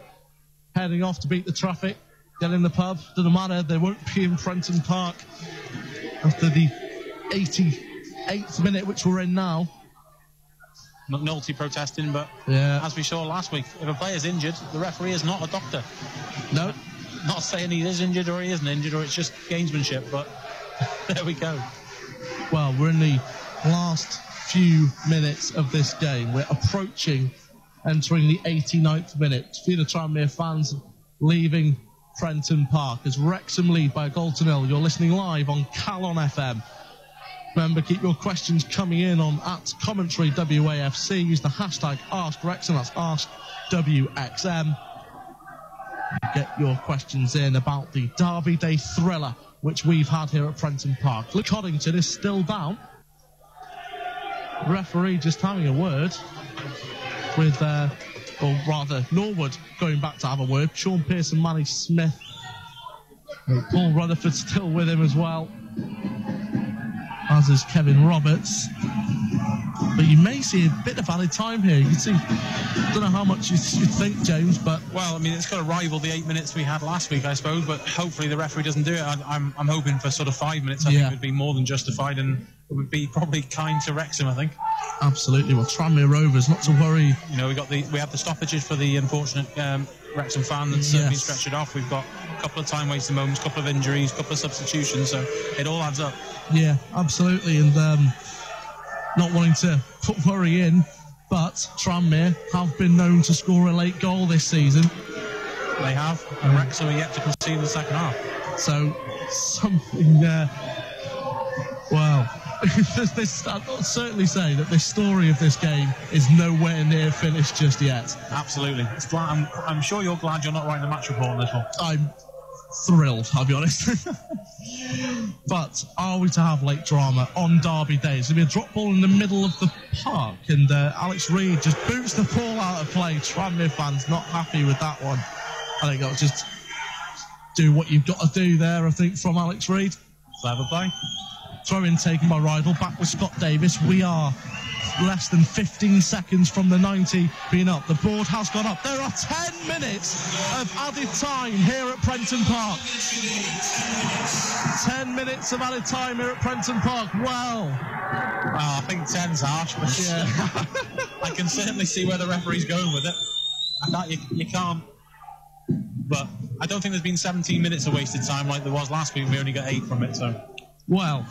heading off to beat the traffic, get in the pub. Doesn't matter. They won't be in Prenton Park after the 88th minute, which we're in now. McNulty protesting, but as we saw last week, if a player's injured, the referee is not a doctor. No. Not saying he is injured or he isn't injured or it's just gamesmanship, but there we go. Well, we're in the last few minutes of this game. We're entering the 89th minute. A few of the Tranmere fans leaving Prenton Park as Wrexham lead by a goal to nil. You're listening live on Calon FM. Remember, keep your questions coming in on @commentary WAFC. Use the hashtag AskWrexham. That's AskWXM. Get your questions in about the Derby Day thriller which we've had here at Prenton Park. Luke Coddington is still down. Referee just having a word with, or rather, Norwood going back to have a word. Sean Pearson, Manny Smith. Paul Rutherford still with him as well, as is Kevin Roberts. But you may see a bit of added time here. You can see, I don't know how much you think, James, but... Well, I mean, it's got to rival the 8 minutes we had last week, I suppose, but hopefully the referee doesn't do it. I'm hoping for sort of 5 minutes. I think it would be more than justified, and it would be probably kind to Wrexham, I think. Absolutely. Well, Tranmere Rovers, not to worry. You know, we have the stoppages for the unfortunate Wrexham fan that's been stretched off. We've got a couple of time-wasting moments, a couple of injuries, a couple of substitutions, so it all adds up. Yeah, absolutely, and not wanting to put worry in, but Tranmere have been known to score a late goal this season. They have, and Wrexham are yet to concede in the second half. So, something, well, I'll certainly say that this story of this game is nowhere near finished just yet. Absolutely. I'm sure you're glad you're not writing the match report on this one. I'm thrilled, I'll be honest. But are we to have late drama on Derby Day? It's going to be a drop ball in the middle of the park, and Alex Reid just boots the ball out of play. Tranmere fans not happy with that one. I think I'll just do what you've got to do there, I think, from Alex Reid. Clever play. Throw in taken by Rydell, back with Scott Davis. We are less than 15 seconds from the 90 being up. The board has gone up. There are 10 minutes of added time here at Prenton Park. 10 minutes of added time here at Prenton Park. Well, I think 10's harsh, but yeah. I can certainly see where the referee's going with it. You can't. But I don't think there's been 17 minutes of wasted time like there was last week. We only got 8 from it, so... Well,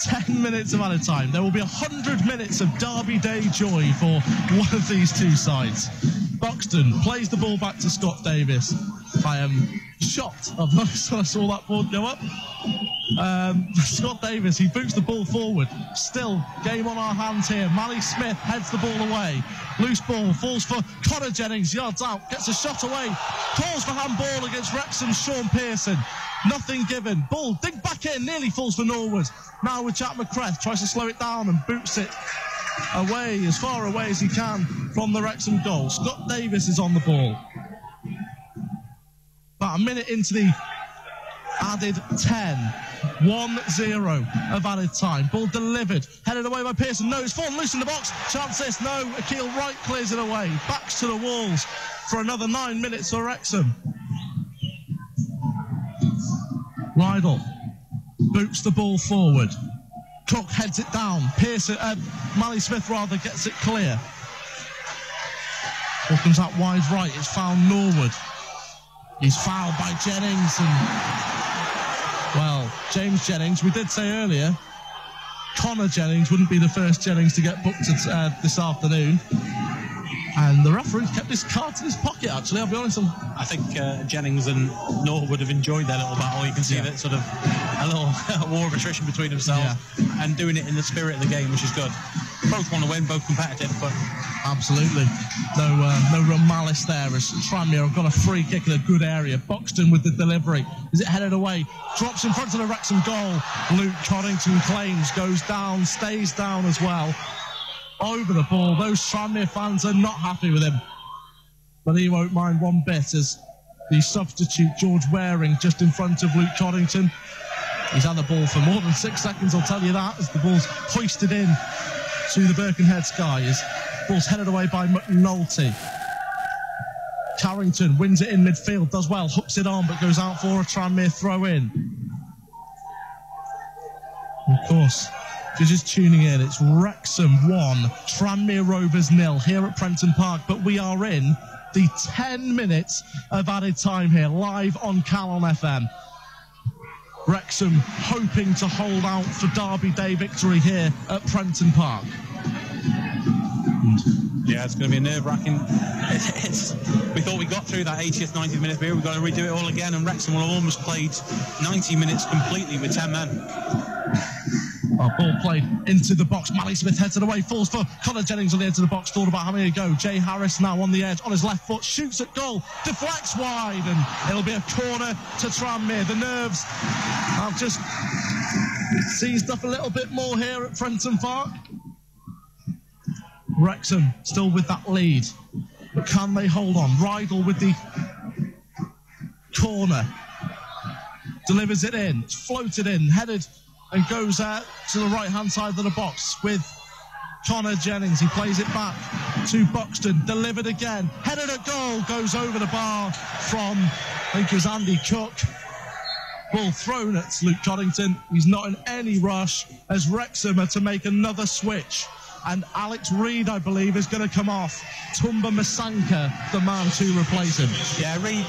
10 minutes of added time. There will be 100 minutes of Derby Day joy for one of these two sides. Buxton plays the ball back to Scott Davis. I am shocked. I've not saw that board go up. Scott Davis, he boots the ball forward. Still, game on our hands here. Manny Smith heads the ball away. Loose ball, falls for Connor Jennings, yards out, gets a shot away. Calls for handball against Wrexham's Sean Pearson. Nothing given. Ball dig back in, nearly falls for Norwood. Now with Jack McCreth, tries to slow it down and boots it away, as far away as he can from the Wrexham goal. Scott Davis is on the ball. About a minute into the added 10. 1-0 of added time. Ball delivered, headed away by Pearson. No, it's fallen loose in the box. Chance this, no. Akil Wright clears it away. Backs to the walls for another 9 minutes for Wrexham. Rydell boots the ball forward. Cook heads it down. Pearson, Manny Smith rather, gets it clear. Ball comes out wide right. It's found Norwood. He's fouled by Jennings, and well, James Jennings. We did say earlier, Connor Jennings wouldn't be the first Jennings to get booked this afternoon. And the referee kept his cards in his pocket, actually, I'll be honest. I think Jennings and Norwood would have enjoyed their little battle. You can see that sort of a little war of attrition between themselves and doing it in the spirit of the game, which is good. Both want to win, both competitive, but... Absolutely. No real malice there as Tranmere have got a free kick in a good area. Buxton with the delivery. Is it headed away? Drops in front of the Wrexham goal. Luke Coddington claims, goes down, stays down as well. Over the ball. Those Tranmere fans are not happy with him. but he won't mind one bit as the substitute, George Waring, just in front of Luke Coddington. He's had the ball for more than 6 seconds, I'll tell you that, as the ball's hoisted in to the Birkenhead sky. As ball's headed away by McNulty. Carrington wins it in midfield, does well, hooks it on, but goes out for a Tranmere throw-in. Of course, if you're just tuning in, it's Wrexham 1, Tranmere Rovers 0 here at Prenton Park, but we are in the 10 minutes of added time here, live on Calon FM. Wrexham hoping to hold out for Derby Day victory here at Prenton Park. Yeah, it's going to be nerve-wracking. We thought we got through that 80th, 90th minute period. We've got to redo it all again, and Wrexham will have almost played 90 minutes completely with 10 men. Ball played into the box. Mally Smith heads it away, falls for Connor Jennings on the edge of the box, thought about having a go. Jay Harris now on the edge, on his left foot, shoots at goal, deflects wide, and it'll be a corner to Tranmere. The nerves have just seized up a little bit more here at Prenton Park. Wrexham still with that lead, but can they hold on? Rydell with the corner, delivers it in, it's floated in, headed and goes to the right-hand side of the box with Connor Jennings. He plays it back to Buxton, delivered again, headed at goal, goes over the bar from, I think it was Andy Cook. Ball thrown at Luke Coddington. He's not in any rush as Wrexham are to make another switch. And Alex Reid, I believe, is going to come off. Tumba Masanka, the man to replace him. Yeah, Reid,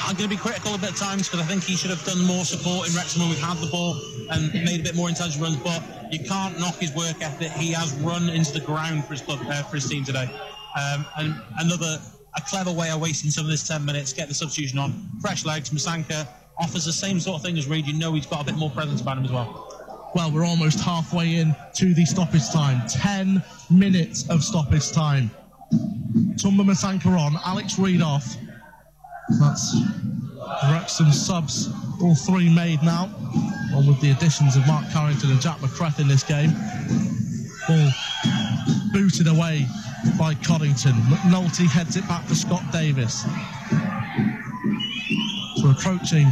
I'm going to be critical a bit at times because I think he should have done more support in Wrexham when we've had the ball and made a bit more intelligent runs, but you can't knock his work ethic. He has run into the ground for his club, for his team today. And a clever way of wasting some of this 10 minutes, get the substitution on. Fresh legs, Masanka offers the same sort of thing as Reid. You know he's got a bit more presence about him as well. Well, we're almost halfway in to the stoppage time. 10 minutes of stoppage time. Tumba Masanka on, Alex Reid off. That's Wrexham subs, all three made now. One with the additions of Mark Carrington and Jack McCrath in this game. Ball booted away by Coddington. McNulty heads it back for Scott Davis. So we're approaching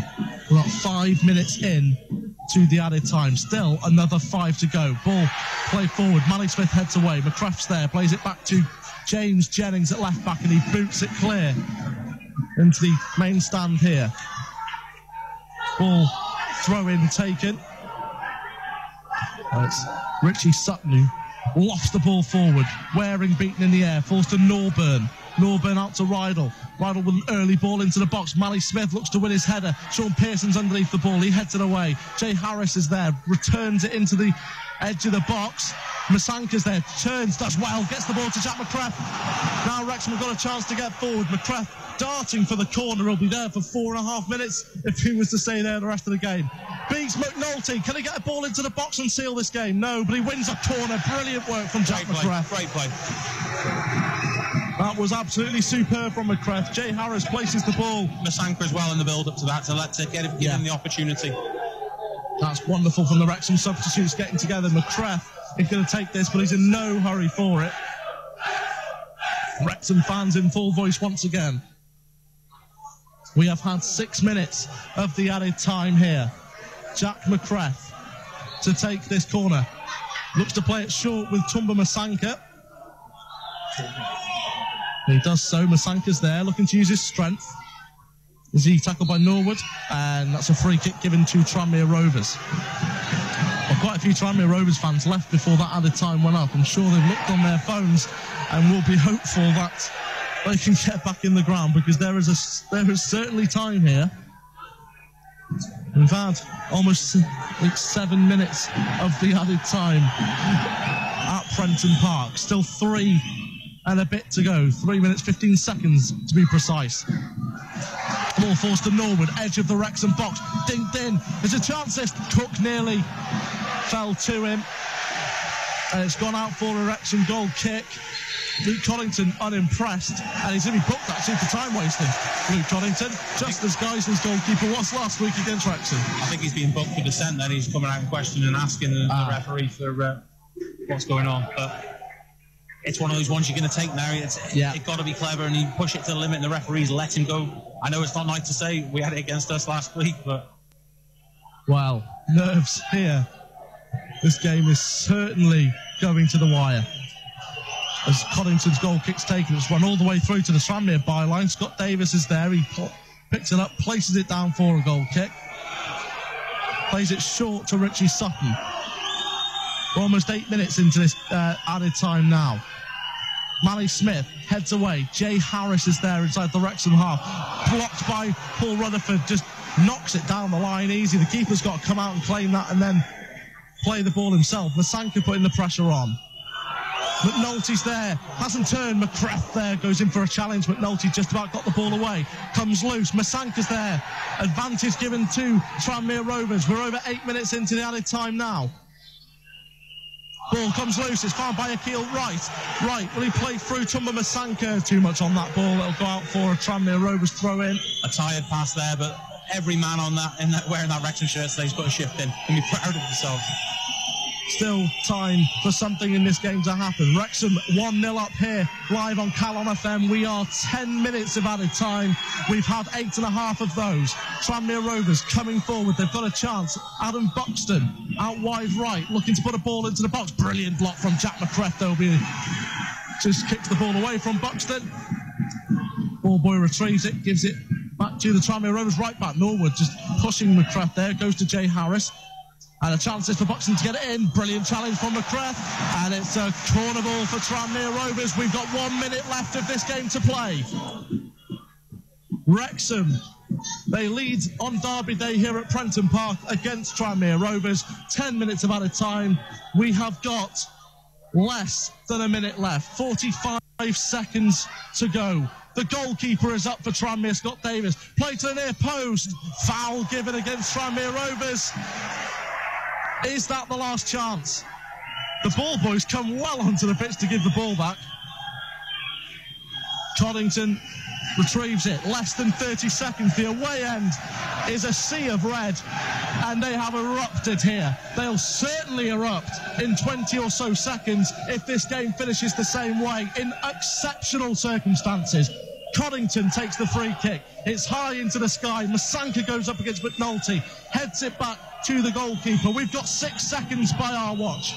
about 5 minutes in to the added time. Still another 5 to go. Ball played forward. Mally Smith heads away. McCrath's there. Plays it back to James Jennings at left back, and he boots it clear into the main stand here. Ball throw in taken. It's Richie Sutton who lofts the ball forward. Waring beaten in the air. Falls to Norburn. Norburn out to Rydell. Rydell with an early ball into the box. Mally Smith looks to win his header. Sean Pearson's underneath the ball. He heads it away. Jay Harris is there. Returns it into the edge of the box. Masanka's there. Turns, does well. Gets the ball to Jack McCrath. Now Wrexham have got a chance to get forward. McCrath darting for the corner. He'll be there for 4.5 minutes if he was to stay there the rest of the game. Beats McNulty. Can he get a ball into the box and seal this game? No, but he wins a corner. Brilliant work from Jack McCrath. Great play. That was absolutely superb from McCrath. Jay Harris places the ball. Masanka as well in the build-up to that to get him the opportunity. That's wonderful from the Wrexham substitutes getting together. McCrath is going to take this, but he's in no hurry for it. Wrexham fans in full voice once again. We have had 6 minutes of the added time here. Jack McCrath to take this corner. Looks to play it short with Tumba Masanka. He does so. Masanka's there, looking to use his strength. Is he tackled by Norwood? And that's a free kick given to Tranmere Rovers. Well, quite a few Tranmere Rovers fans left before that added time went up. I'm sure they've looked on their phones and will be hopeful that they can get back in the ground, because there is certainly time here. We've had almost 7 minutes of the added time at Prenton Park. Still 3 and a bit to go. 3 minutes, 15 seconds to be precise. Ball forced to Norwood, edge of the Wrexham box. Dinked in. There's a chance this. Cook nearly fell to him. And it's gone out for a Wrexham goal kick. Luke Coddington unimpressed, and he's going to be booked actually for time wasting. Luke Coddington, just as Geisley's goalkeeper was last week against Wrexham. I think he's been booked for dissent, then he's coming out and questioning and asking the referee for what's going on. But it's one of those ones you're going to take now. It's got to be clever, and you push it to the limit, and the referees let him go. I know it's not nice to say, we had it against us last week, but... Well, nerves here. This game is certainly going to the wire. As Coddington's goal kick's taken, it's run all the way through to the Tranmere byline. Scott Davis is there. He picks it up, places it down for a goal kick. Plays it short to Richie Sutton. We're almost 8 minutes into this added time now. Mally Smith heads away. Jay Harris is there inside the Wrexham half. Blocked by Paul Rutherford. Just knocks it down the line easy. The keeper's got to come out and claim that and then play the ball himself. Masanka putting the pressure on. McNulty's there, hasn't turned. McCrath there, goes in for a challenge. McNulty just about got the ball away. Comes loose, Masanka's there. Advantage given to Tranmere Rovers. We're over 8 minutes into the added time now. Ball comes loose, it's found by Akil Wright. Right, will he play through Tumba Masanka? Too much on that ball, it'll go out for a Tranmere Rovers throw in. A tired pass there, but every man on wearing that Wrexham shirt today's put a shift in. Can be proud of themselves. Still time for something in this game to happen. Wrexham 1-0 up here, live on Calon FM. We are 10 minutes of added time. We've had 8.5 of those. Tranmere Rovers coming forward. They've got a chance. Adam Buxton out wide right, looking to put a ball into the box. Brilliant block from Jack McCrath. Just kicks the ball away from Buxton. Ball boy retrieves it, gives it back to the Tranmere Rovers right back. Norwood just pushing McCrath there. Goes to Jay Harris. And a chance for Buxton to get it in. Brilliant challenge from McCrath. And it's a corner ball for Tranmere Rovers. We've got 1 minute left of this game to play. Wrexham, they lead on Derby Day here at Prenton Park against Tranmere Rovers. 10 minutes of added time. We have got less than a minute left. 45 seconds to go. The goalkeeper is up for Tranmere, Scott Davis. Play to the near post. Foul given against Tranmere Rovers. Is that the last chance? The ball boys come well onto the pitch to give the ball back. Coddington retrieves it. Less than 30 seconds. The away end is a sea of red, and they have erupted here. They'll certainly erupt in 20 or so seconds if this game finishes the same way in exceptional circumstances. Coddington takes the free kick. It's high into the sky. Masanka goes up against McNulty, heads it back to the goalkeeper. We've got 6 seconds by our watch.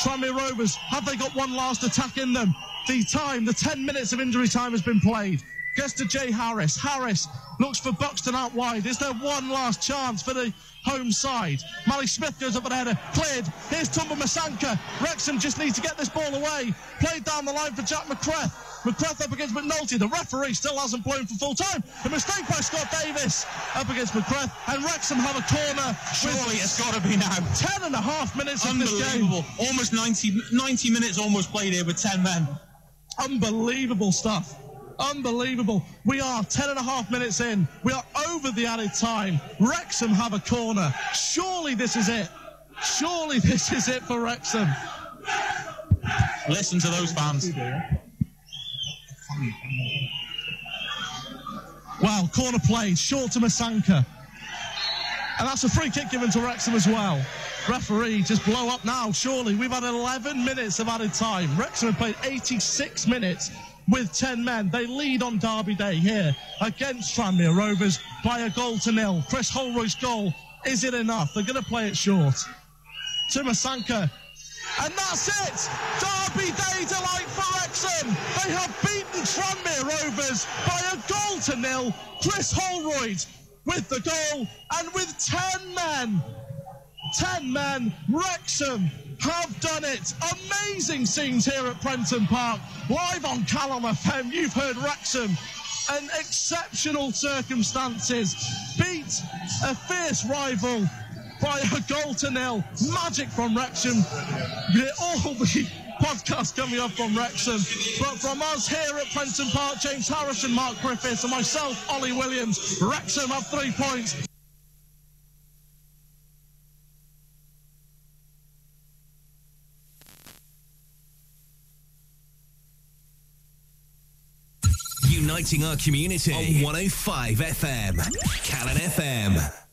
Tranmere Rovers, have they got one last attack in them? The 10 minutes of injury time has been played. Gets to Jay Harris. Harris looks for Buxton out wide. Is there one last chance for the home side? Mally Smith goes up with a header. Cleared. Here's Tumba Masanka. Wrexham just need to get this ball away. Played down the line for Jack McCrath. McCrath up against McNulty. The referee still hasn't blown for full time. A mistake by Scott Davis up against McCrath. And Wrexham have a corner. Surely it's got to be now. 10.5 minutes of this game. Unbelievable. Almost 90 minutes almost played here with 10 men. Unbelievable stuff. Unbelievable. We are 10.5 minutes in. We are over the added time. Wrexham have a corner. Surely this is it. Surely this is it for Wrexham. Listen to those fans. Wow, corner played. Short to Masanka. And that's a free kick given to Wrexham as well. Referee, just blow up now, surely. We've had 11 minutes of added time. Wrexham have played 86 minutes with 10 men. They lead on Derby Day here against Tranmere Rovers by 1-0. Chris Holroyd's goal, is it enough? They're going to play it short. To Masanka. And that's it! Derby Day delight for Wrexham! They have beaten Tranmere Rovers by 1-0. Chris Holroyd with the goal, and with 10 men, Wrexham have done it. Amazing scenes here at Prenton Park. Live on Calon FM, you've heard Wrexham in exceptional circumstances beat a fierce rival by 1-0. Magic from Wrexham. All the podcast coming up from Wrexham, but from us here at Prenton Park, James Harrison, Mark Griffiths and myself, Ollie Williams, Wrexham have 3 points. Uniting our community on 105 FM, Calon FM.